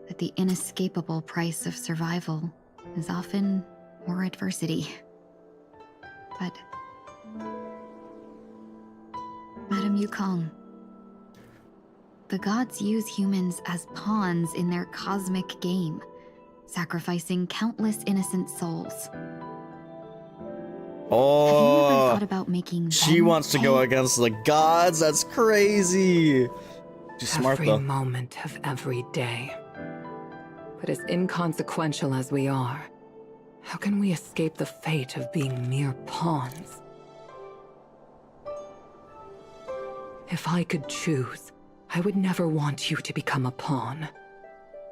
that the inescapable price of survival is often more adversity. But Madame Yukong, the gods use humans as pawns in their cosmic game, sacrificing countless innocent souls. Oh, have you ever thought about making she them wants to pay? go against the gods? That's crazy. She's smart Every though. moment of every day. But as inconsequential as we are, how can we escape the fate of being mere pawns? If I could choose, I would never want you to become a pawn.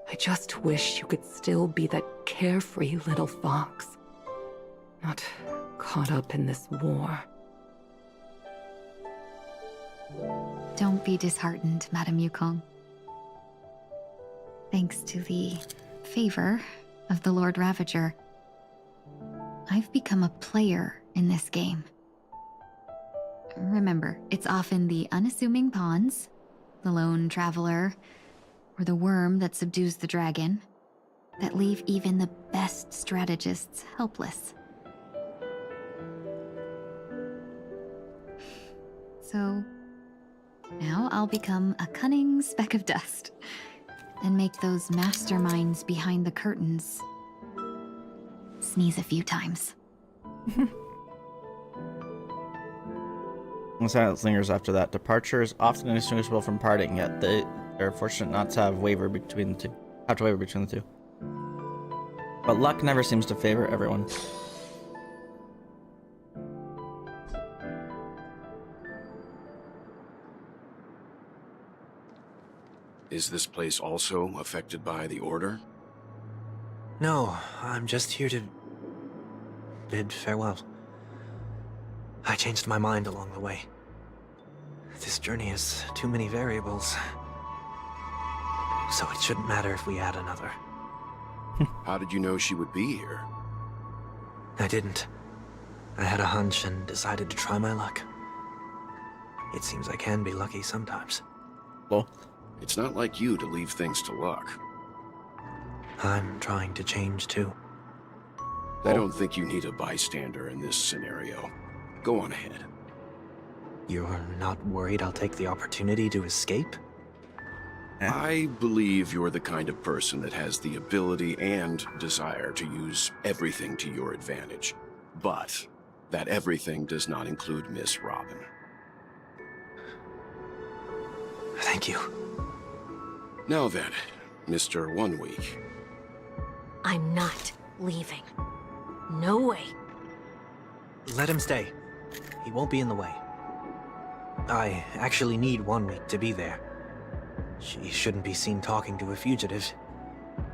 I just wish you could still be that carefree little fox, not caught up in this war. Don't be disheartened, Madame Yukong. Thanks to the favor of the Lord Ravager, I've become a player in this game. Remember, it's often the unassuming pawns, the lone traveler, or the worm that subdues the dragon, that leave even the best strategists helpless. So, now I'll become a cunning speck of dust, and make those masterminds behind the curtains sneeze a few times. And silence lingers after that. Departure is often indistinguishable from parting, yet They're fortunate not to have waver between the two. Have to waver between the two. But luck never seems to favor everyone. Is this place also affected by the Order? No, I'm just here to bid farewell. I changed my mind along the way. This journey has too many variables. So it shouldn't matter if we add another. How did you know she would be here? I didn't. I had a hunch and decided to try my luck. It seems I can be lucky sometimes. Well, it's not like you to leave things to luck. I'm trying to change too. I don't think you need a bystander in this scenario. Go on ahead. You're not worried I'll take the opportunity to escape? I believe you're the kind of person that has the ability and desire to use everything to your advantage. But that everything does not include Miss Robin. Thank you. Now then, Mr. 1 Week. I'm not leaving. No way. Let him stay. He won't be in the way. I actually need 1 week to be there. She shouldn't be seen talking to a fugitive,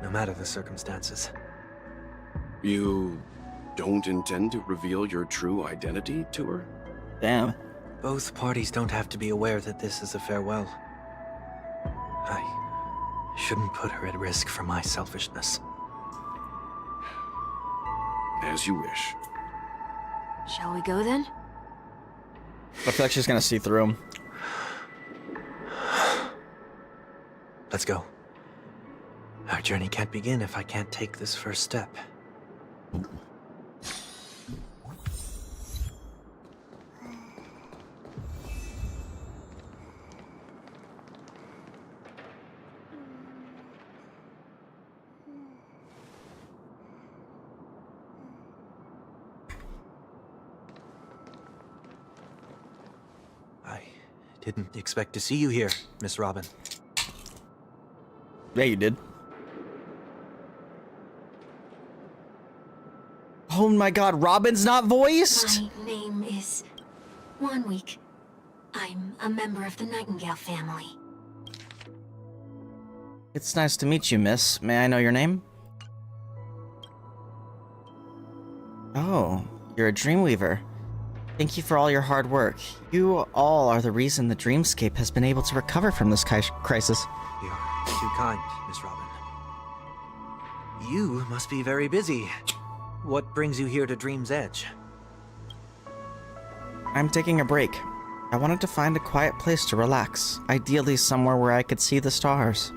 no matter the circumstances. You don't intend to reveal your true identity to her? Damn. Both parties don't have to be aware that this is a farewell. I shouldn't put her at risk for my selfishness. As you wish. Shall we go then? I feel like she's gonna see through him. Let's go. Our journey can't begin if I can't take this first step. I didn't expect to see you here, Miss Robin. Yeah, you did. Oh my god, Robin's not voiced? My name is 1 Week. I'm a member of the Nightingale family. It's nice to meet you, miss. May I know your name? Oh, you're a Dreamweaver. Thank you for all your hard work. You all are the reason the Dreamscape has been able to recover from this crisis. You're too kind, Miss Robin. You must be very busy. What brings you here to Dream's Edge? I'm taking a break. I wanted to find a quiet place to relax, ideally somewhere where I could see the stars.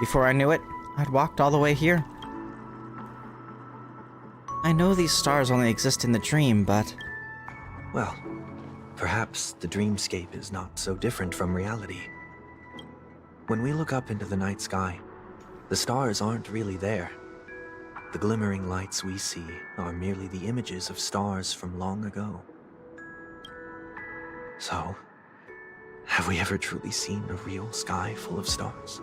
Before I knew it, I'd walked all the way here. I know these stars only exist in the dream, but... Well, perhaps the dreamscape is not so different from reality. When we look up into the night sky, the stars aren't really there. The glimmering lights we see are merely the images of stars from long ago. So, have we ever truly seen a real sky full of stars?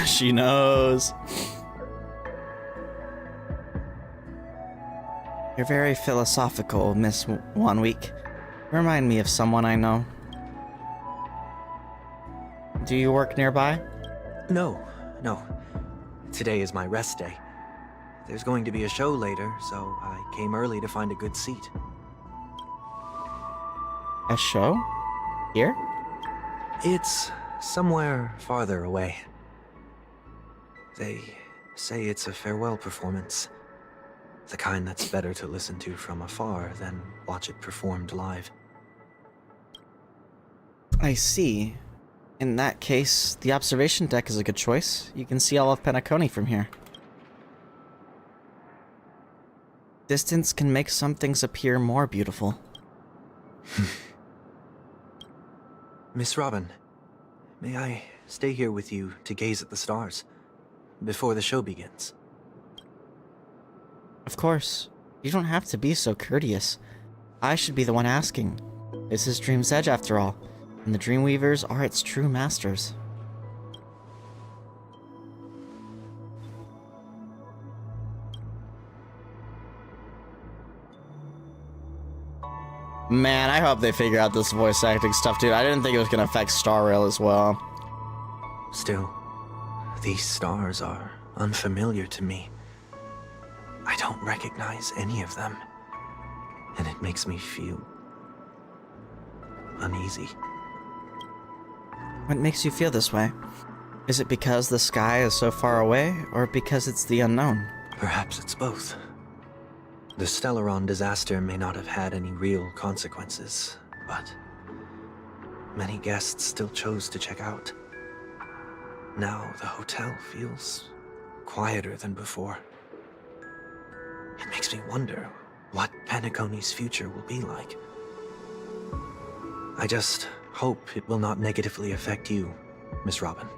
She knows. You're very philosophical, Miss 1 Week. Remind me of someone I know. Do you work nearby? No. Today is my rest day. There's going to be a show later, so I came early to find a good seat. A show? Here? It's somewhere farther away. They say it's a farewell performance. The kind that's better to listen to from afar than watch it performed live. I see. In that case, the observation deck is a good choice. You can see all of Penacony from here. Distance can make some things appear more beautiful. Miss Robin, may I stay here with you to gaze at the stars before the show begins? Of course. You don't have to be so courteous. I should be the one asking. This is Dream's Edge after all, and the Dreamweavers are its true masters. Man, I hope they figure out this voice acting stuff, dude. I didn't think it was gonna affect Star Rail as well. Still, these stars are unfamiliar to me. I don't recognize any of them, and it makes me feel uneasy. What makes you feel this way? Is it because the sky is so far away, or because it's the unknown? Perhaps it's both. The Stellaron disaster may not have had any real consequences, but many guests still chose to check out. Now the hotel feels quieter than before. It makes me wonder what Penacony's future will be like. I just hope it will not negatively affect you, Miss Robin.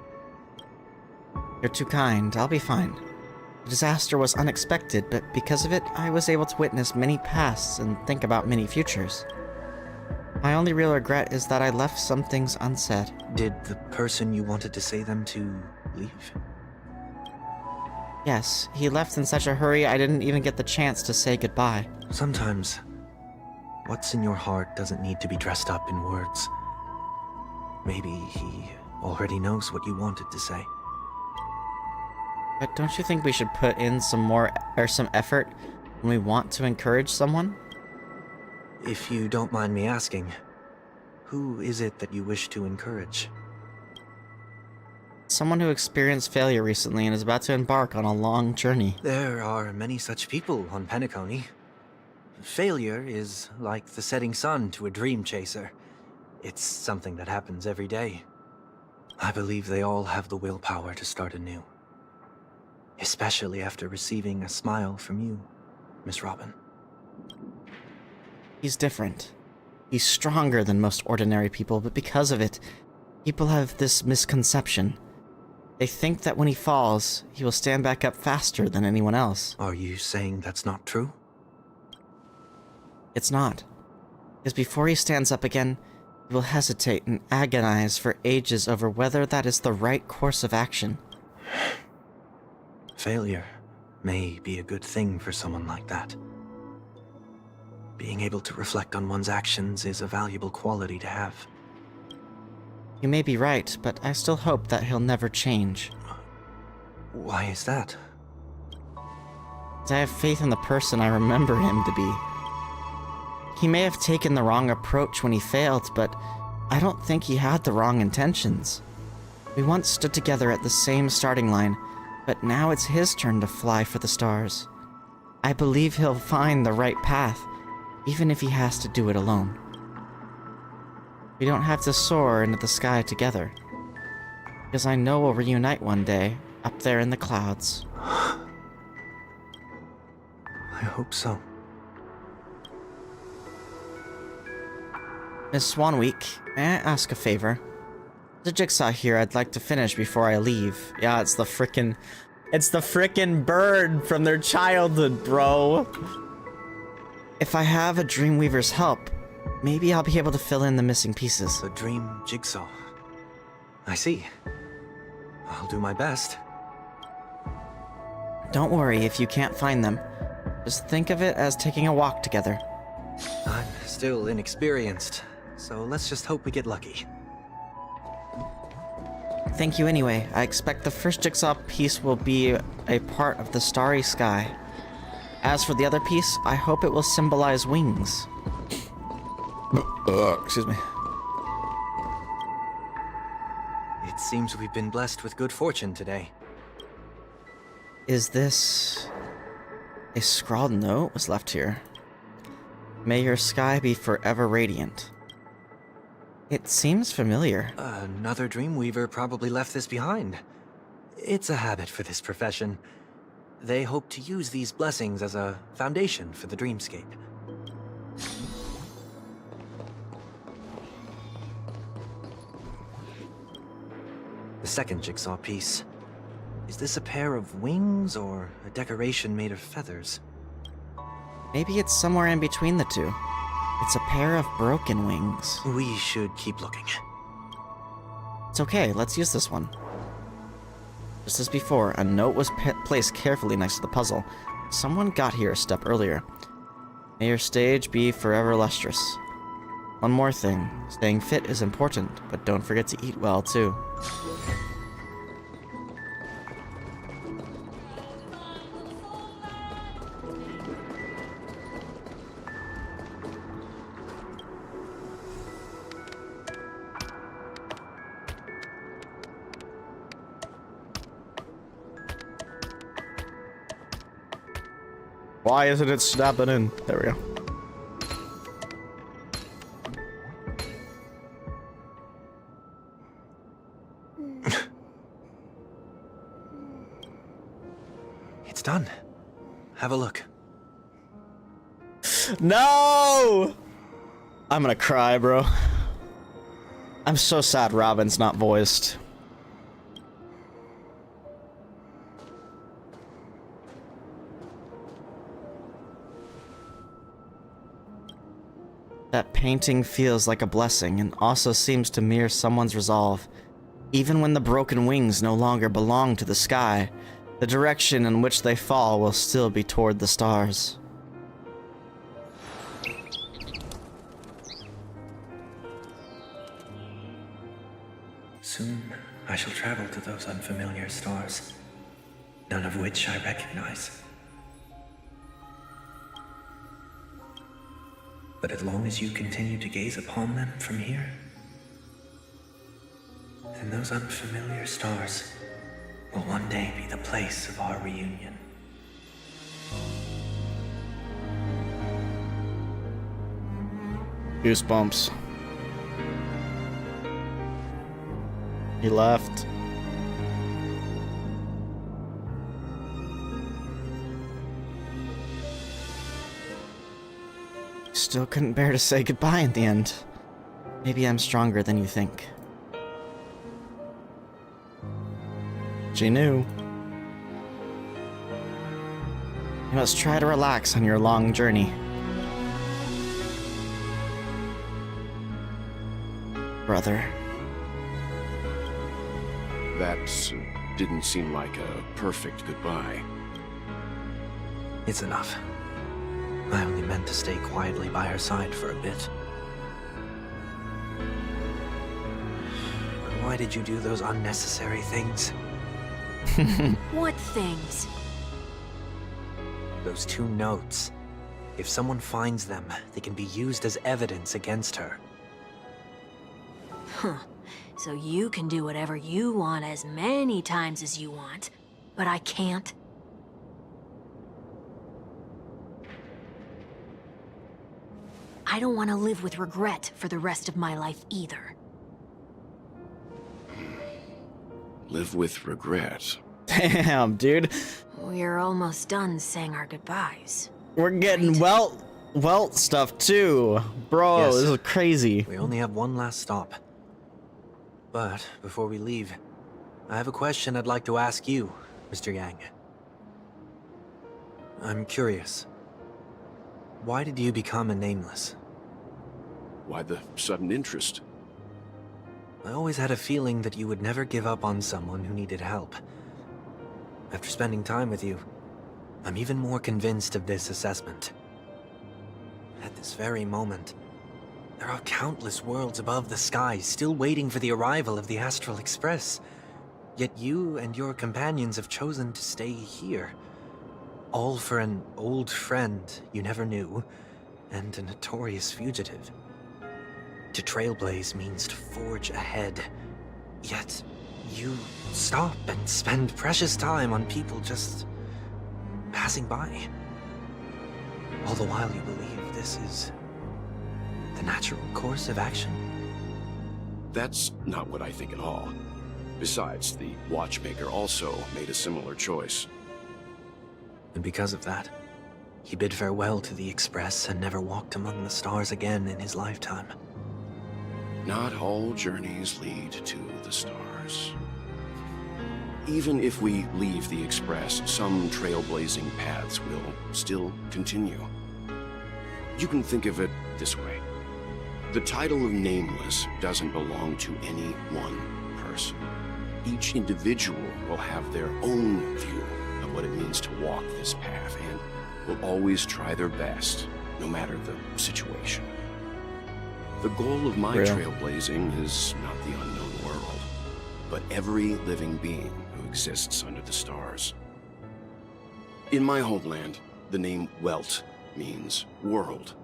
You're too kind. I'll be fine. The disaster was unexpected, but because of it, I was able to witness many pasts and think about many futures. My only real regret is that I left some things unsaid. Did the person you wanted to say them to leave? Yes, he left in such a hurry I didn't even get the chance to say goodbye. Sometimes, what's in your heart doesn't need to be dressed up in words. Maybe he already knows what you wanted to say. But don't you think we should put in some effort when we want to encourage someone? If you don't mind me asking, who is it that you wish to encourage? Someone who experienced failure recently and is about to embark on a long journey. There are many such people on Penacony. Failure is like the setting sun to a dream chaser. It's something that happens every day. I believe they all have the willpower to start anew. Especially after receiving a smile from you, Miss Robin. He's different. He's stronger than most ordinary people, but because of it, people have this misconception. They think that when he falls, he will stand back up faster than anyone else. Are you saying that's not true? It's not. Because before he stands up again, he will hesitate and agonize for ages over whether that is the right course of action. Failure may be a good thing for someone like that. Being able to reflect on one's actions is a valuable quality to have. You may be right, but I still hope that he'll never change. Why is that? I have faith in the person I remember him to be. He may have taken the wrong approach when he failed, but I don't think he had the wrong intentions. We once stood together at the same starting line, but now it's his turn to fly for the stars. I believe he'll find the right path, even if he has to do it alone. We don't have to soar into the sky together, because I know we'll reunite one day, up there in the clouds. I hope so. Miss Swanweek, may I ask a favor? There's a jigsaw here I'd like to finish before I leave. Yeah, it's the frickin' bird from their childhood, bro. If I have a Dreamweaver's help, maybe I'll be able to fill in the missing pieces. A dream jigsaw. I see. I'll do my best. Don't worry if you can't find them. Just think of it as taking a walk together. I'm still inexperienced, so let's just hope we get lucky. Thank you anyway. I expect the first jigsaw piece will be a part of the starry sky. As for the other piece, I hope it will symbolize wings. Excuse me. It seems we've been blessed with good fortune today. Is this... a scrawled note was left here. May your sky be forever radiant. It seems familiar. Another Dreamweaver probably left this behind. It's a habit for this profession. They hope to use these blessings as a foundation for the dreamscape. The second jigsaw piece. Is this a pair of wings or a decoration made of feathers? Maybe it's somewhere in between the two. It's a pair of broken wings. We should keep looking. It's okay, let's use this one. Just as before, a note was placed carefully next to the puzzle. Someone got here a step earlier. May your stage be forever lustrous. One more thing. Staying fit is important, but don't forget to eat well, too. Why isn't it snapping in? There we go. It's done. Have a look. No! I'm gonna cry, bro. I'm so sad Robin's not voiced. That painting feels like a blessing and also seems to mirror someone's resolve. Even when the broken wings no longer belong to the sky, the direction in which they fall will still be toward the stars. Soon, I shall travel to those unfamiliar stars, none of which I recognize. But as long as you continue to gaze upon them from here, then those unfamiliar stars will one day be the place of our reunion. Goosebumps. He left. Still couldn't bear to say goodbye in the end. Maybe I'm stronger than you think. She knew. You must try to relax on your long journey. Brother. That didn't seem like a perfect goodbye. It's enough. I only meant to stay quietly by her side for a bit. But why did you do those unnecessary things? What things? Those 2 notes. If someone finds them, they can be used as evidence against her. Huh. So you can do whatever you want as many times as you want, but I can't? I don't want to live with regret for the rest of my life either. Live with regret. Damn, dude. We're almost done saying our goodbyes. We're getting welt stuff too. Bro, Yes. This is crazy. We only have one last stop. But before we leave, I have a question I'd like to ask you, Mr. Yang. I'm curious. Why did you become a nameless? Why the sudden interest? I always had a feeling that you would never give up on someone who needed help. After spending time with you, I'm even more convinced of this assessment. At this very moment, there are countless worlds above the sky still waiting for the arrival of the Astral Express. Yet you and your companions have chosen to stay here. All for an old friend you never knew, and a notorious fugitive. To trailblaze means to forge ahead. Yet, you stop and spend precious time on people just passing by. All the while you believe this is the natural course of action. That's not what I think at all. Besides, the watchmaker also made a similar choice. And because of that, he bid farewell to the Express and never walked among the stars again in his lifetime. Not all journeys lead to the stars. Even if we leave the Express, some trailblazing paths will still continue. You can think of it this way. The title of Nameless doesn't belong to any one person. Each individual will have their own view of what it means to walk this path and will always try their best, no matter the situation. The goal of my trailblazing is not the unknown world, but every living being who exists under the stars. In my homeland, the name Welt means world.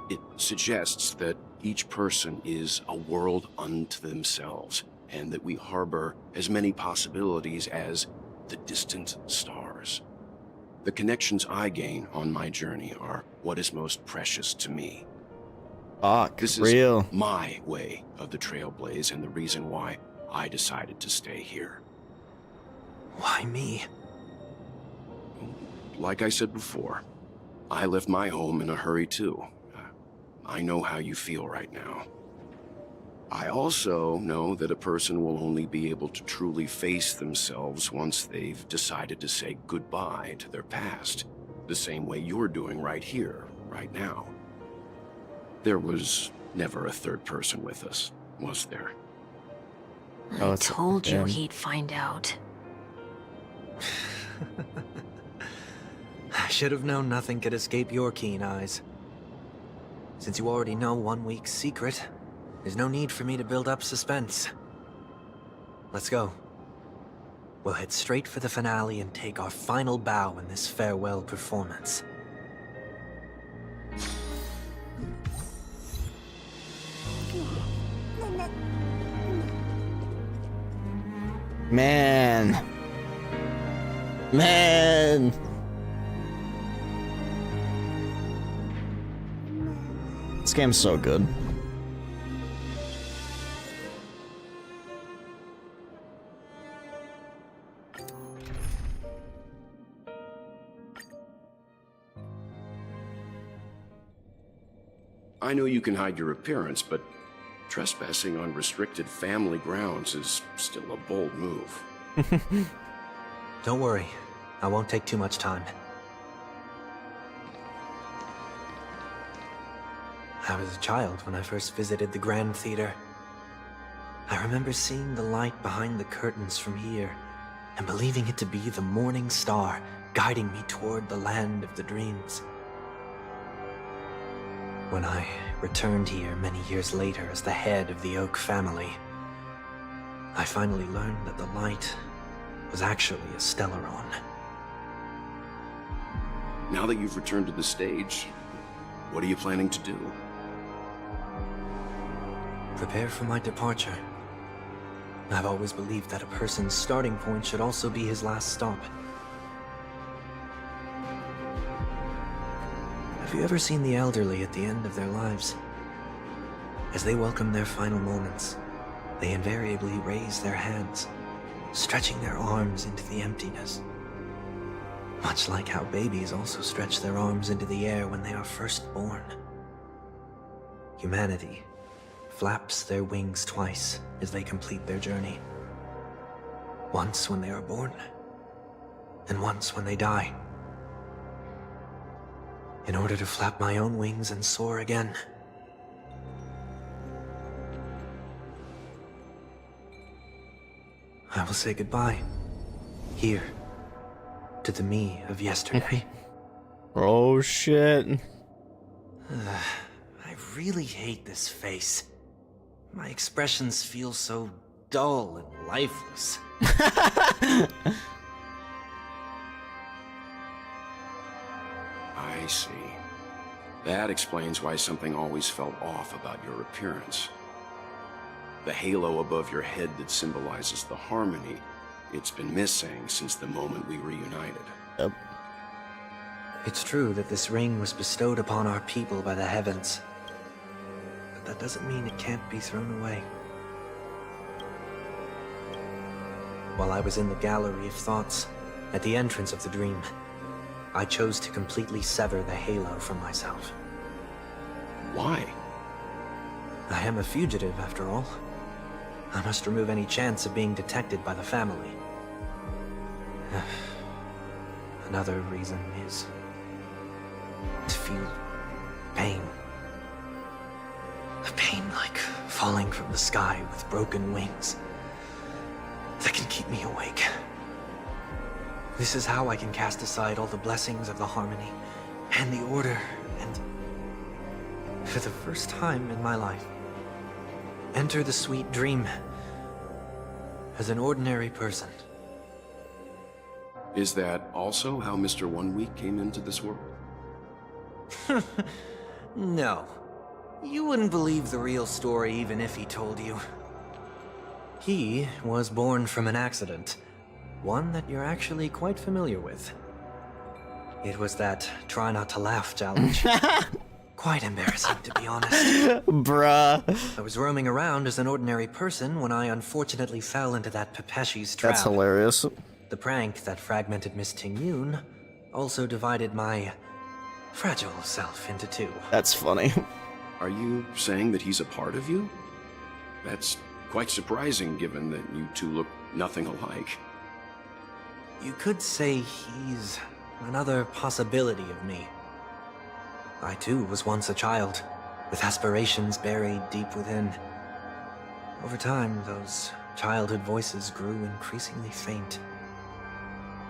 It suggests that each person is a world unto themselves, and that we harbor as many possibilities as the distant stars. The connections I gain on my journey are what is most precious to me. This is my way of the Trailblaze and the reason why I decided to stay here. Why me? Like I said before, I left my home in a hurry too. I know how you feel right now. I also know that a person will only be able to truly face themselves once they've decided to say goodbye to their past, the same way you're doing right here, right now. There was never a third person with us, was there? I told you he'd find out. I should have known nothing could escape your keen eyes. Since you already know 1 week's secret, there's no need for me to build up suspense. Let's go. We'll head straight for the finale and take our final bow in this farewell performance. Man. This game's so good. I know you can hide your appearance, but trespassing on restricted family grounds is still a bold move. Don't worry, I won't take too much time. I was a child when I first visited the Grand Theater. I remember seeing the light behind the curtains from here, and believing it to be the morning star guiding me toward the land of the dreams. When I returned here many years later as the head of the Oak family, I finally learned that the light was actually a Stellaron. Now that you've returned to the stage, what are you planning to do? Prepare for my departure. I've always believed that a person's starting point should also be his last stop. Have you ever seen the elderly at the end of their lives? As they welcome their final moments, they invariably raise their hands, stretching their arms into the emptiness. Much like how babies also stretch their arms into the air when they are first born. Humanity flaps their wings twice as they complete their journey. Once when they are born, and once when they die. In order to flap my own wings and soar again. I will say goodbye. Here. To the me of yesterday. Oh shit. I really hate this face. My expressions feel so dull and lifeless. I see. That explains why something always felt off about your appearance. The halo above your head that symbolizes the harmony, it's been missing since the moment we reunited. Yep. It's true that this ring was bestowed upon our people by the heavens. But that doesn't mean it can't be thrown away. While I was in the gallery of thoughts, at the entrance of the dream, I chose to completely sever the halo from myself. Why? I am a fugitive, after all. I must remove any chance of being detected by the family. Another reason is to feel Pain. A pain like falling from the sky with broken wings that can keep me awake. This is how I can cast aside all the blessings of the harmony and the order and, for the first time in my life, enter the sweet dream as an ordinary person. Is that also how Mr. 1 Week came into this world? No. You wouldn't believe the real story even if he told you. He was born from an accident. One that you're actually quite familiar with. It was that try not to laugh challenge. Quite embarrassing, to be honest. Bruh. I was roaming around as an ordinary person when I unfortunately fell into that Pepeshi's trap. That's hilarious. The prank that fragmented Miss Ting-Yun also divided my fragile self into two. That's funny. Are you saying that he's a part of you? That's quite surprising given that you two look nothing alike. You could say he's another possibility of me. I too was once a child, with aspirations buried deep within. Over time, those childhood voices grew increasingly faint.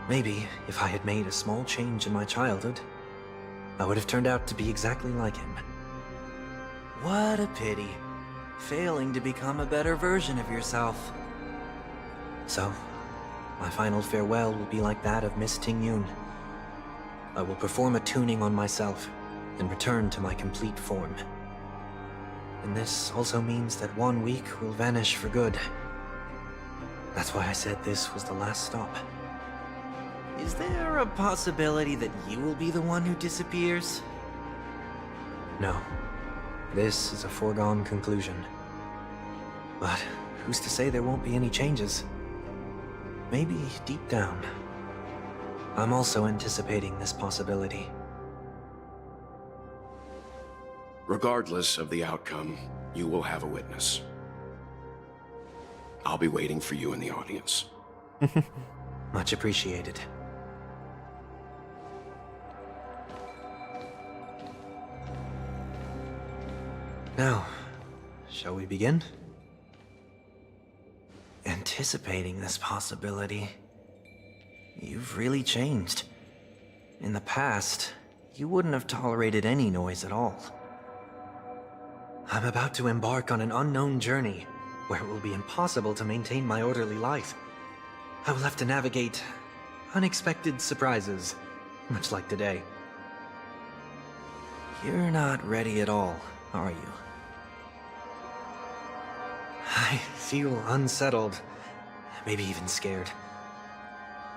Maybe if I had made a small change in my childhood, I would have turned out to be exactly like him. What a pity, failing to become a better version of yourself. So, my final farewell will be like that of Miss Ting-Yun. I will perform a tuning on myself and return to my complete form. And this also means that 1 week will vanish for good. That's why I said this was the last stop. Is there a possibility that you will be the one who disappears? No. This is a foregone conclusion. But who's to say there won't be any changes? Maybe deep down, I'm also anticipating this possibility. Regardless of the outcome, you will have a witness. I'll be waiting for you in the audience. Much appreciated. Now, shall we begin? Anticipating this possibility, you've really changed. In the past, you wouldn't have tolerated any noise at all. I'm about to embark on an unknown journey where it will be impossible to maintain my orderly life. I will have to navigate unexpected surprises, much like today. You're not ready at all, are you? I feel unsettled, maybe even scared.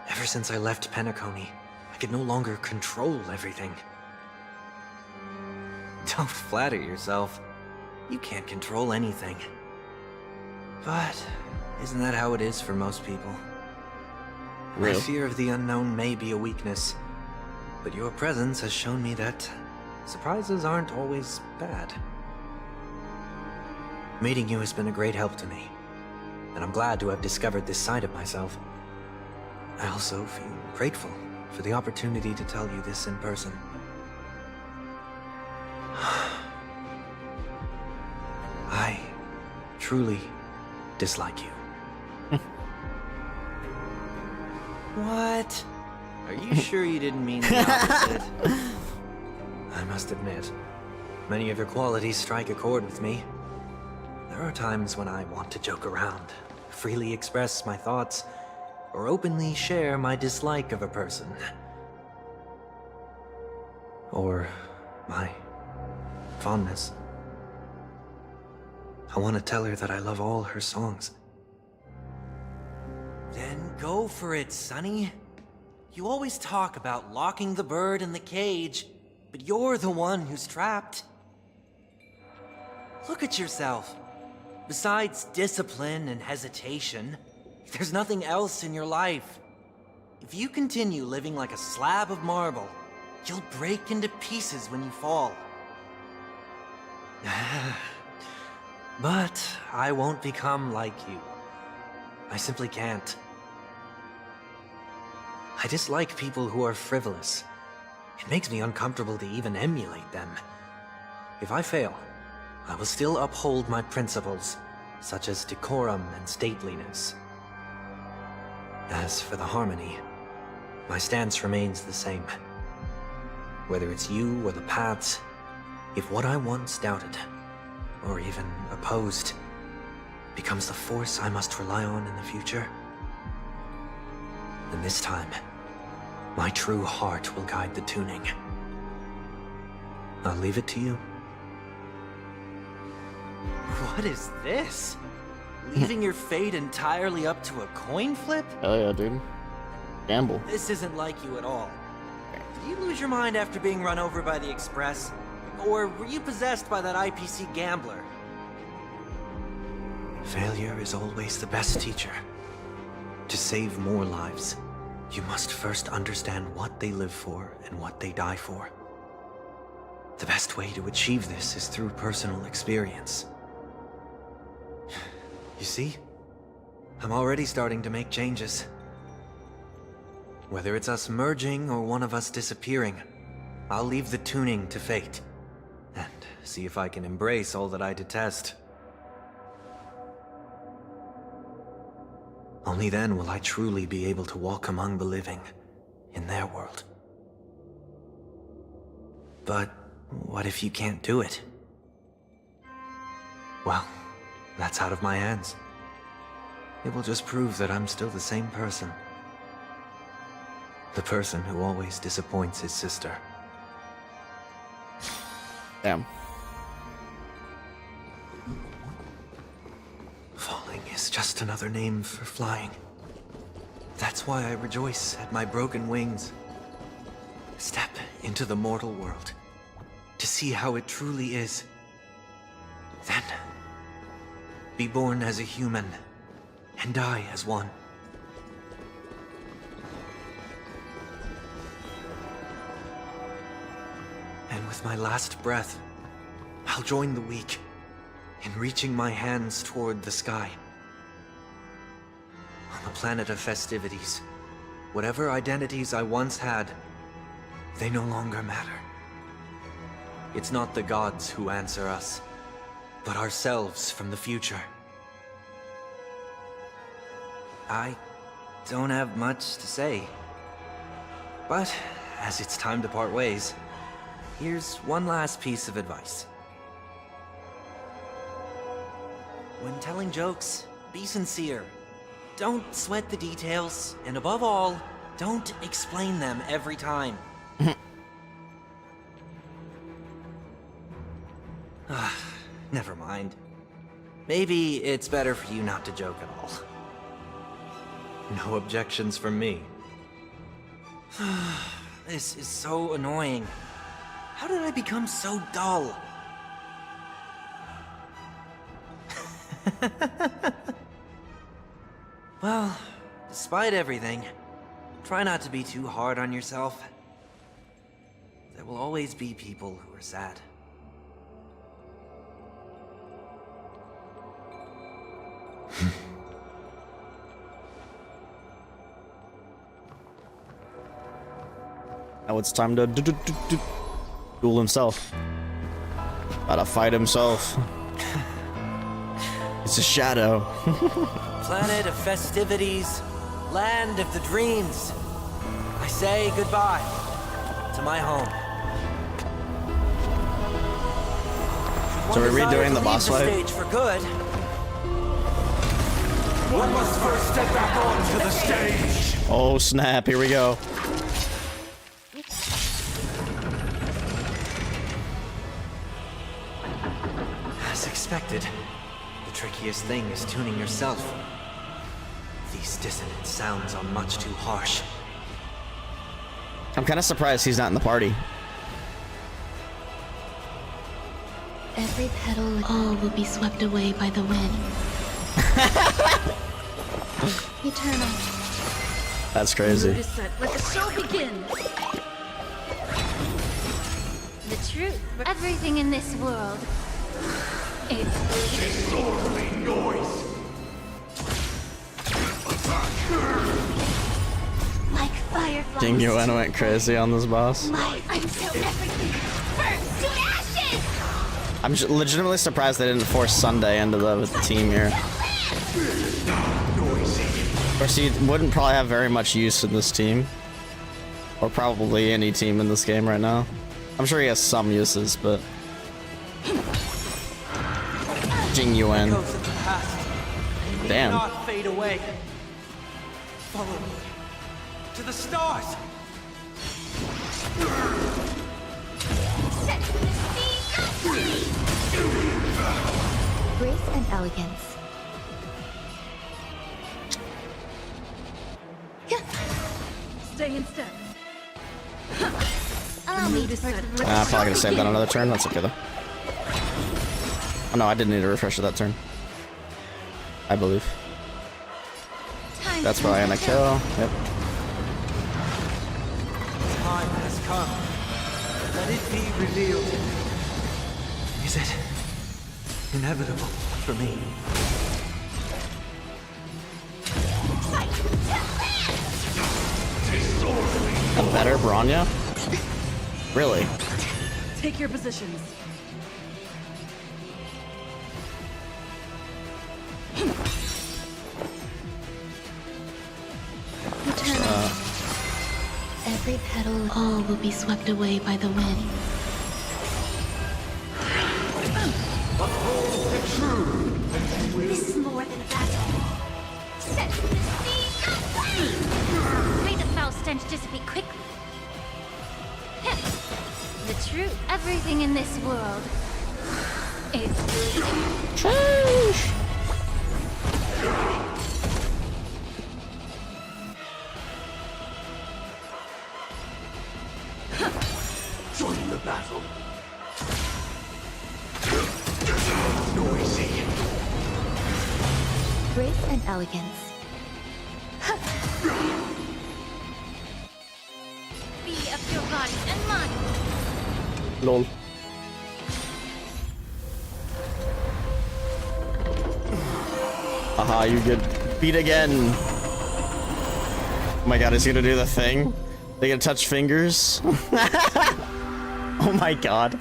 Ever since I left Penacony, I could no longer control everything. Don't flatter yourself. You can't control anything. But isn't that how it is for most people? My fear of the unknown may be a weakness, but your presence has shown me that surprises aren't always bad. Meeting you has been a great help to me, and I'm glad to have discovered this side of myself. I also feel grateful for the opportunity to tell you this in person. I truly dislike you. What? Are you sure you didn't mean the opposite? I must admit, many of your qualities strike a chord with me. There are times when I want to joke around, freely express my thoughts, or openly share my dislike of a person. Or my fondness. I want to tell her that I love all her songs. Then go for it, Sonny. You always talk about locking the bird in the cage, but you're the one who's trapped. Look at yourself. Besides discipline and hesitation, there's nothing else in your life. If you continue living like a slab of marble, you'll break into pieces when you fall. But I won't become like you. I simply can't. I dislike people who are frivolous. It makes me uncomfortable to even emulate them. If I fail, I will still uphold my principles, such as decorum and stateliness. As for the harmony, my stance remains the same. Whether it's you or the paths, if what I once doubted, or even opposed, becomes the force I must rely on in the future, then this time, my true heart will guide the tuning. I'll leave it to you. What is this? Leaving your fate entirely up to a coin flip? Hell yeah, dude. Gamble. This isn't like you at all. Did you lose your mind after being run over by the Express? Or were you possessed by that IPC gambler? Failure is always the best teacher. To save more lives, you must first understand what they live for and what they die for. The best way to achieve this is through personal experience. You see? I'm already starting to make changes. Whether it's us merging or one of us disappearing, I'll leave the tuning to fate. And see if I can embrace all that I detest. Only then will I truly be able to walk among the living, in their world. But what if you can't do it? Well, that's out of my hands. It will just prove that I'm still the same person. The person who always disappoints his sister. Damn. Falling is just another name for flying. That's why I rejoice at my broken wings. Step into the mortal world to see how it truly is. Then, be born as a human and die as one. And with my last breath, I'll join the weak in reaching my hands toward the sky. On the planet of festivities, whatever identities I once had, they no longer matter. It's not the gods who answer us, but ourselves from the future. I don't have much to say, but as it's time to part ways, here's one last piece of advice. When telling jokes, be sincere. Don't sweat the details, and above all, don't explain them every time. Never mind. Maybe it's better for you not to joke at all. No objections from me. This is so annoying. How did I become so dull? Well, despite everything, try not to be too hard on yourself. There will always be people who are sad. Now it's time to duel himself. Gotta fight himself. It's a shadow. Planet of festivities, land of the dreams. I say goodbye to my home. So we're redoing the boss fight? Stage for good. One must first step back onto the stage. Oh snap, here we go. As expected, the trickiest thing is tuning yourself. These dissonant sounds are much too harsh. I'm kind of surprised he's not in the party. Every petal, all will be swept away by the wind. Eternal. That's crazy. Mood is set. Let the show begin. The truth for everything in this world. It's Disorderly noise. like fireflies. Dingyuan went crazy on this boss. Life until everything burns to ashes. I'm legitimately surprised they didn't force Sunday into the team here. Of course, he wouldn't probably have very much use in this team. Or probably any team in this game right now. I'm sure he has some uses, but... Jing Yuan. Echoes of the past. They Damn. will not fade away. Follow me to the stars. Grace and elegance. Stay in step. Allow me to I'm probably gonna save that another turn. That's okay though. Oh no, I didn't need a refresher that turn. I believe. That's where I am a kill. Yep. Time has come. Let it be revealed. Is it inevitable for me? A better Bronya? Really? Take your positions. Every petal, all will be swept away by the wind. This is more than a battle. Set to the sea! May the foul stench dissipate quickly. The truth, everything in this world is trash. Join the battle. Noisy. grace and elegance. Be of your body and mind. Lol. Aha, you get beat again. Oh my god, is he gonna do the thing? They gonna touch fingers? Oh my god.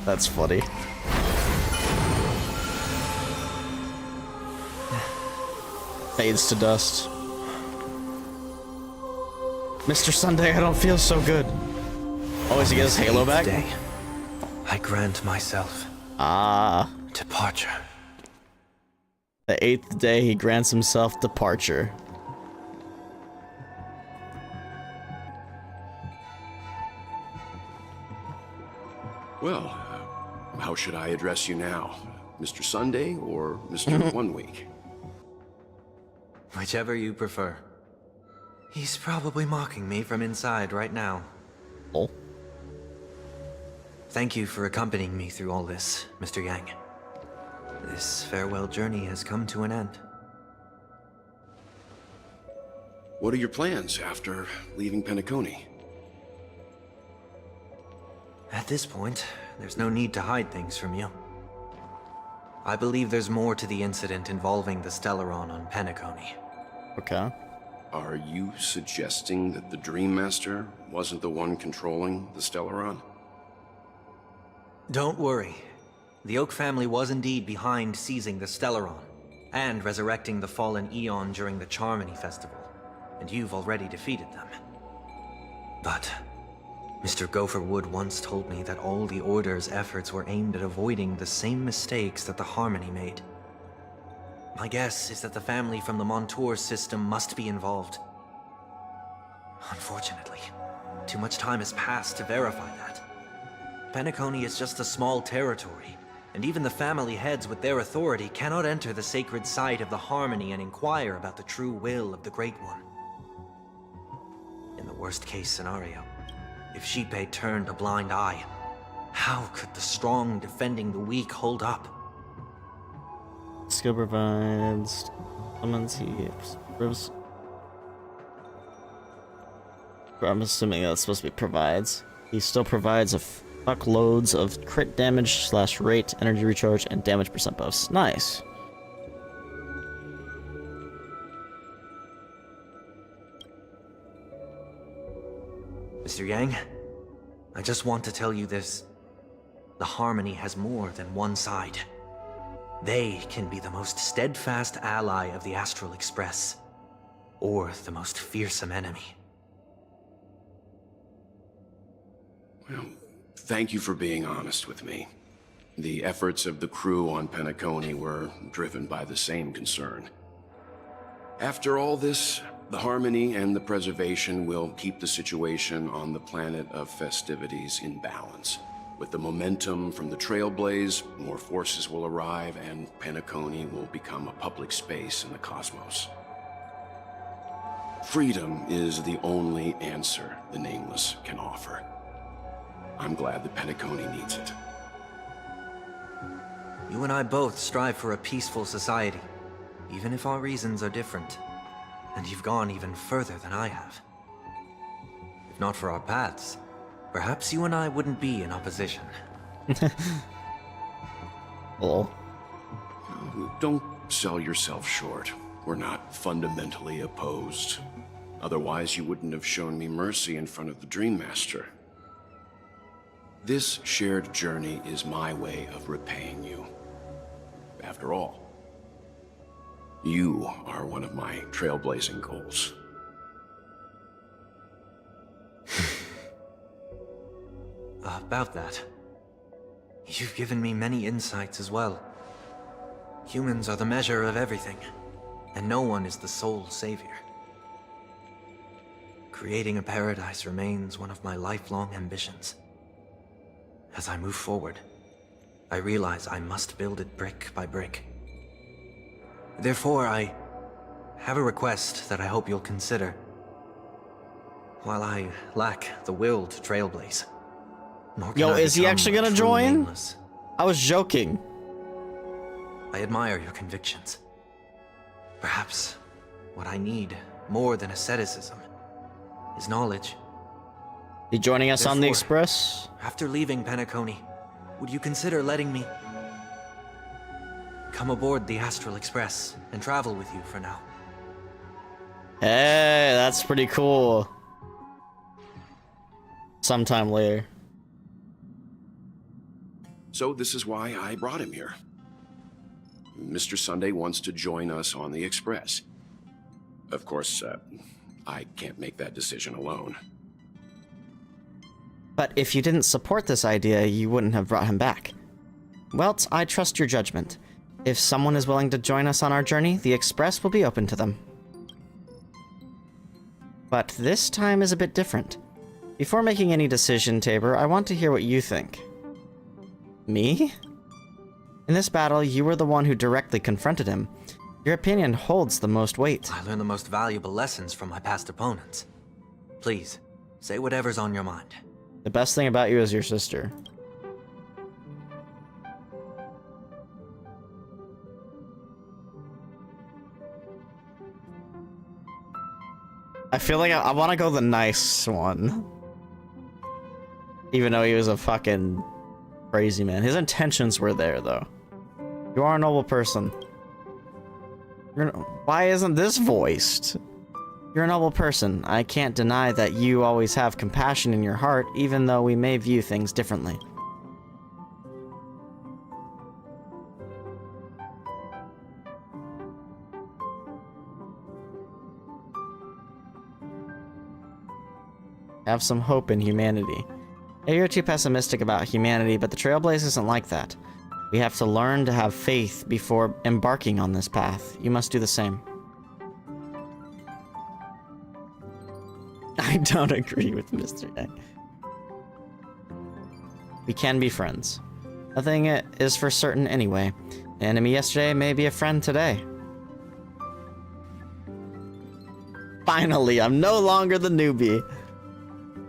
That's funny. Fades to dust. Mr. Sunday, I don't feel so good. Oh, is he get his halo back? Day, I grant myself departure. The 8th day, he grants himself departure. Well, how should I address you now? Mr. Sunday or Mr. 1 Week? Whichever you prefer. He's probably mocking me from inside right now. Oh. Thank you for accompanying me through all this, Mr. Yang. This farewell journey has come to an end. What are your plans after leaving Penacony? At this point, there's no need to hide things from you. I believe there's more to the incident involving the Stellaron on Penacony. Okay. Are you suggesting that the Dream Master wasn't the one controlling the Stellaron? Don't worry. The Oak family was indeed behind seizing the Stellaron, and resurrecting the fallen Eon during the Charmony Festival, and you've already defeated them. But Mr. Gopherwood once told me that all the Order's efforts were aimed at avoiding the same mistakes that the Harmony made. My guess is that the family from the Montour system must be involved. Unfortunately, too much time has passed to verify that. Penacony is just a small territory, and even the family heads with their authority cannot enter the sacred site of the Harmony and inquire about the true will of the Great One. In the worst-case scenario, if Xipe turned a blind eye, how could the strong defending the weak hold up? Skill provides summons heaps. I'm assuming that's supposed to be provides. He still provides a fuckloads of crit damage / rate, energy recharge, and damage percent buffs. Nice. Mr. Yang, I just want to tell you this. The Harmony has more than one side. They can be the most steadfast ally of the Astral Express, or the most fearsome enemy. Well, thank you for being honest with me. The efforts of the crew on Penacony were driven by the same concern. After all this, the Harmony and the Preservation will keep the situation on the planet of festivities in balance. With the momentum from the Trailblaze, more forces will arrive and Penacony will become a public space in the cosmos. Freedom is the only answer the Nameless can offer. I'm glad that Penacony needs it. You and I both strive for a peaceful society, even if our reasons are different. And you've gone even further than I have. If not for our paths, perhaps you and I wouldn't be in opposition. Oh. Don't sell yourself short. We're not fundamentally opposed. Otherwise, you wouldn't have shown me mercy in front of the Dream Master. This shared journey is my way of repaying you. After all, you are one of my trailblazing goals. About that, you've given me many insights as well. Humans are the measure of everything, and no one is the sole savior. Creating a paradise remains one of my lifelong ambitions. As I move forward, I realize I must build it brick by brick. Therefore, I have a request that I hope you'll consider. While I lack the will to trailblaze, nor can Yo, I is he become actually a gonna true join? Nameless. I was joking. I admire your convictions. Perhaps what I need more than asceticism is knowledge. You joining us on the Therefore, Express? After leaving Penacony, would you consider letting me come aboard the Astral Express and travel with you for now? Hey, that's pretty cool. Sometime later. So this is why I brought him here. Mr. Sunday wants to join us on the Express. Of course, I can't make that decision alone. But if you didn't support this idea, you wouldn't have brought him back. Welts, I trust your judgment. If someone is willing to join us on our journey, the Express will be open to them. But this time is a bit different. Before making any decision, Tabor, I want to hear what you think. Me? In this battle, you were the one who directly confronted him. Your opinion holds the most weight. I learned the most valuable lessons from my past opponents. Please, say whatever's on your mind. The best thing about you is your sister. I feel like I want to go the nice one. Even though he was a fucking crazy man. His intentions were there, though. You are a noble person. Why isn't this voiced? You're a noble person. I can't deny that you always have compassion in your heart, even though we may view things differently. Have some hope in humanity. Yeah, you're too pessimistic about humanity, but the Trailblaze isn't like that. We have to learn to have faith before embarking on this path. You must do the same. I don't agree with Mr. A. We can be friends. Nothing is for certain anyway. An enemy yesterday may be a friend today. Finally, I'm no longer the newbie.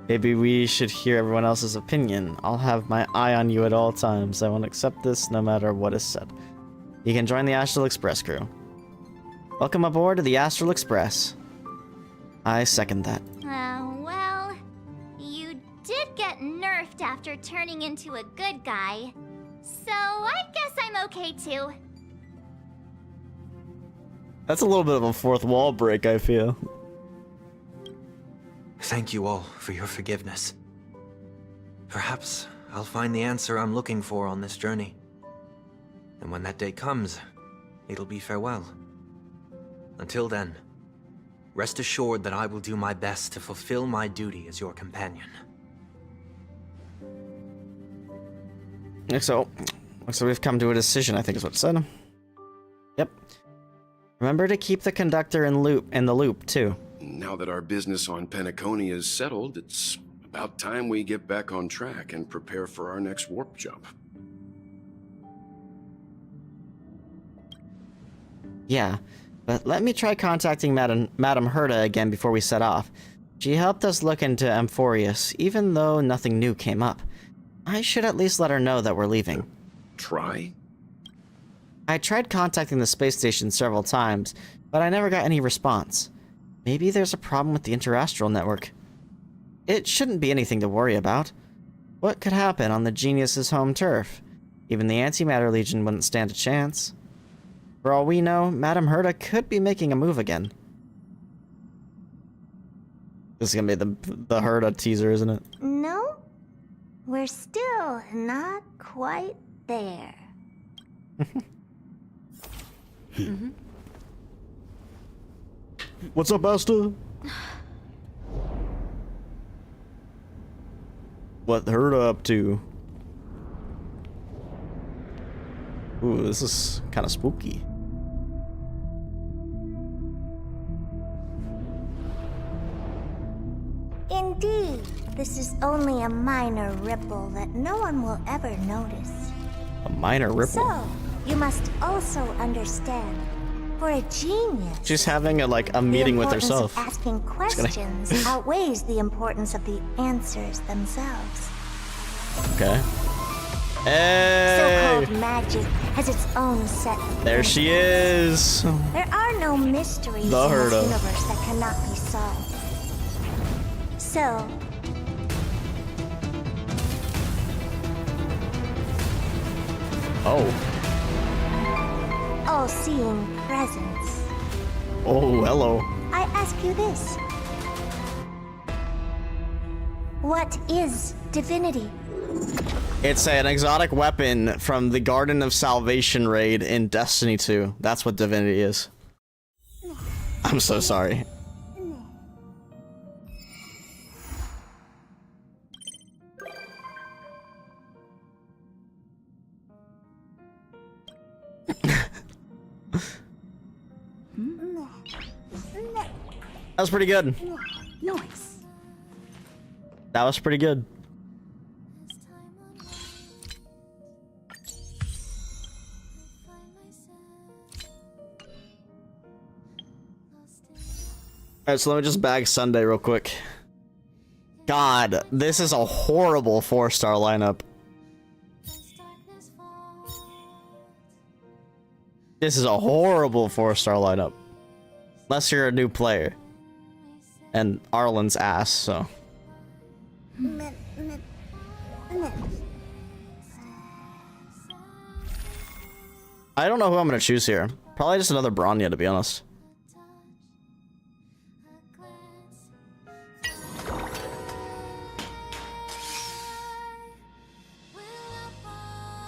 Maybe we should hear everyone else's opinion. I'll have my eye on you at all times. I won't accept this no matter what is said. You can join the Astral Express crew. Welcome aboard to the Astral Express. I second that. Well, you did get nerfed after turning into a good guy. So I guess I'm okay too. That's a little bit of a fourth wall break, I feel. Thank you all for your forgiveness. Perhaps I'll find the answer I'm looking for on this journey. And when that day comes, it'll be farewell. Until then, rest assured that I will do my best to fulfill my duty as your companion. So we've come to a decision, I think is what it said. Yep. Remember to keep the conductor in the loop, too. Now that our business on Penacony is settled, it's about time we get back on track and prepare for our next warp jump. Yeah, but let me try contacting Madame Herta again before we set off. She helped us look into Amphorius, even though nothing new came up. I should at least let her know that we're leaving. Try? I tried contacting the space station several times, but I never got any response. Maybe there's a problem with the interastral network. It shouldn't be anything to worry about. What could happen on the Genius's home turf? Even the Antimatter Legion wouldn't stand a chance. For all we know, Madame Herta could be making a move again. This is gonna be the Herta teaser, isn't it? No, we're still not quite there. What's up, Asta? What Herta up to? Ooh, this is kind of spooky. Indeed, this is only a minor ripple that no one will ever notice. A minor ripple? So, you must also understand, for a genius, She's having a meeting with herself. the importance of asking questions outweighs the importance of the answers themselves. Okay. Hey! So-called magic has its own set of There she is! There are no mysteries in The this Herta. universe that cannot be solved. So, Oh. all-seeing presence. Oh, hello. I ask you this. What is divinity? It's an exotic weapon from the Garden of Salvation raid in Destiny 2. That's what divinity is. I'm so sorry. That was pretty good. Nice. That was pretty good. Alright, so let me just bag Sunday real quick. God, this is a horrible 4-star lineup. This is a horrible 4-star lineup. Unless you're a new player. And Arlen's ass, so. I don't know who I'm gonna choose here. Probably just another Bronya, to be honest.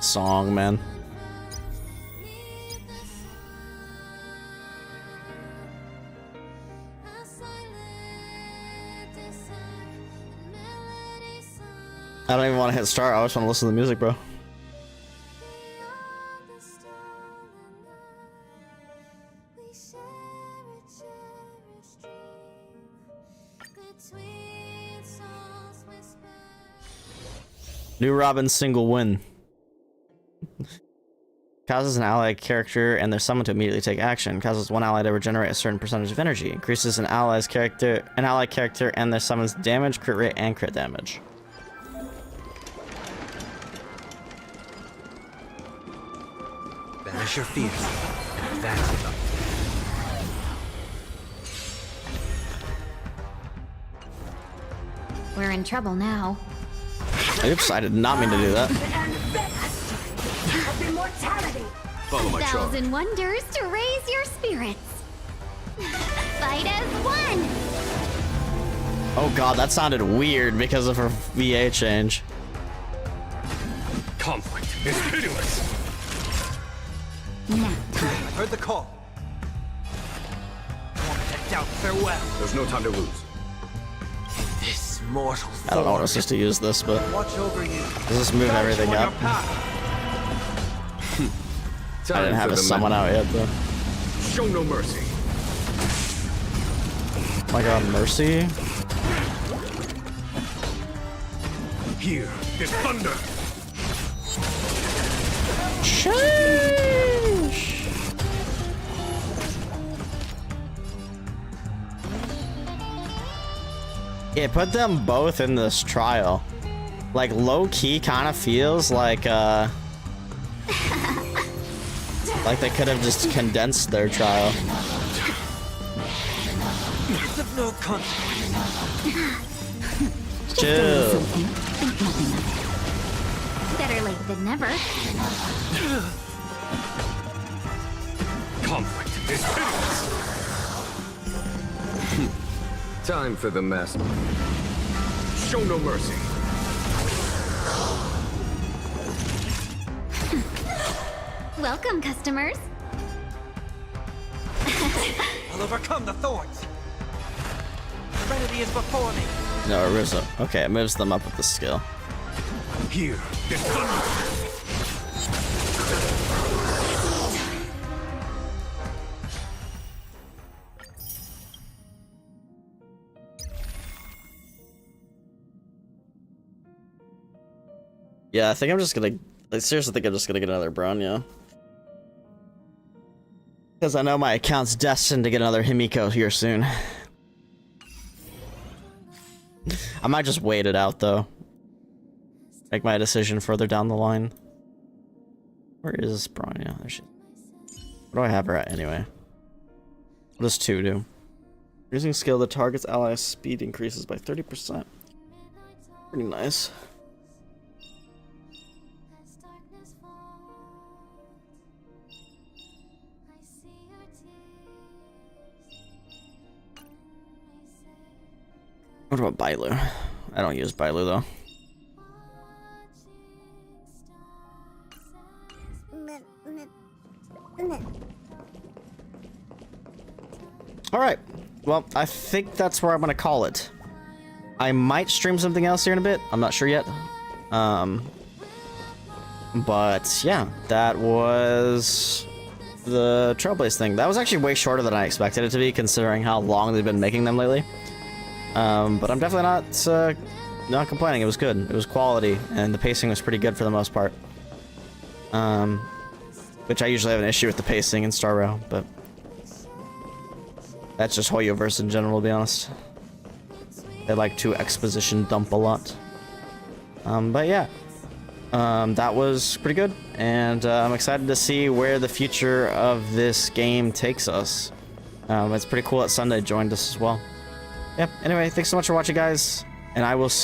Song, man. I don't even want to hit start. I just want to listen to the music, bro. New Robin single win. Causes an ally character and their summon to immediately take action. Causes one ally to regenerate a certain percentage of energy. Increases an ally character and their summon's damage, crit rate, and crit damage. Banish your fears and advance with them. We're in trouble now. Oops, I did not mean to do that. Follow my charge. 1,000 wonders to raise your spirits. Fight as one. Oh god, that sounded weird because of her VA change. Conflict is pitiless. I heard the call. I want to head out. Farewell. There's no time to lose. This mortal I don't know what I was supposed to use this, but watch over you. does this move everything up? I didn't have a summon out yet, though. Show no mercy. Oh my god, mercy. Here is thunder. Sheesh. Yeah, put them both in this trial. Like, low-key kind of feels like they could have just condensed their trial. It's of no consequence. Chill. Think nothing of it. Better late than never. Conflict is pitiless. Time for the mess. Show no mercy. Welcome, customers. I'll overcome the thorns. Serenity is before me. No, it moves up. Okay, it moves them up with the skill. Here is thunder. Yeah, I think I'm just gonna... I seriously think I'm just gonna get another Bronya. Because I know my account's destined to get another Himiko here soon. I might just wait it out, though. Make my decision further down the line. Where is Bronya? There she is. What do I have her at, anyway? What does 2 do? Using skill, the target's ally's speed increases by 30%. Pretty nice. What about Bailu? I don't use Bailu though. Alright, well, I think that's where I'm gonna call it. I might stream something else here in a bit, I'm not sure yet. But yeah, that was the Trailblaze thing. That was actually way shorter than I expected it to be, considering how long they've been making them lately. But I'm definitely not complaining. It was good. It was quality, and the pacing was pretty good for the most part. Which I usually have an issue with the pacing in Star Rail, but that's just Hoyoverse in general, to be honest. They like to exposition dump a lot. But yeah, that was pretty good, and I'm excited to see where the future of this game takes us. It's pretty cool that Sunday joined us as well. Yeah, anyway, thanks so much for watching, guys, and I will see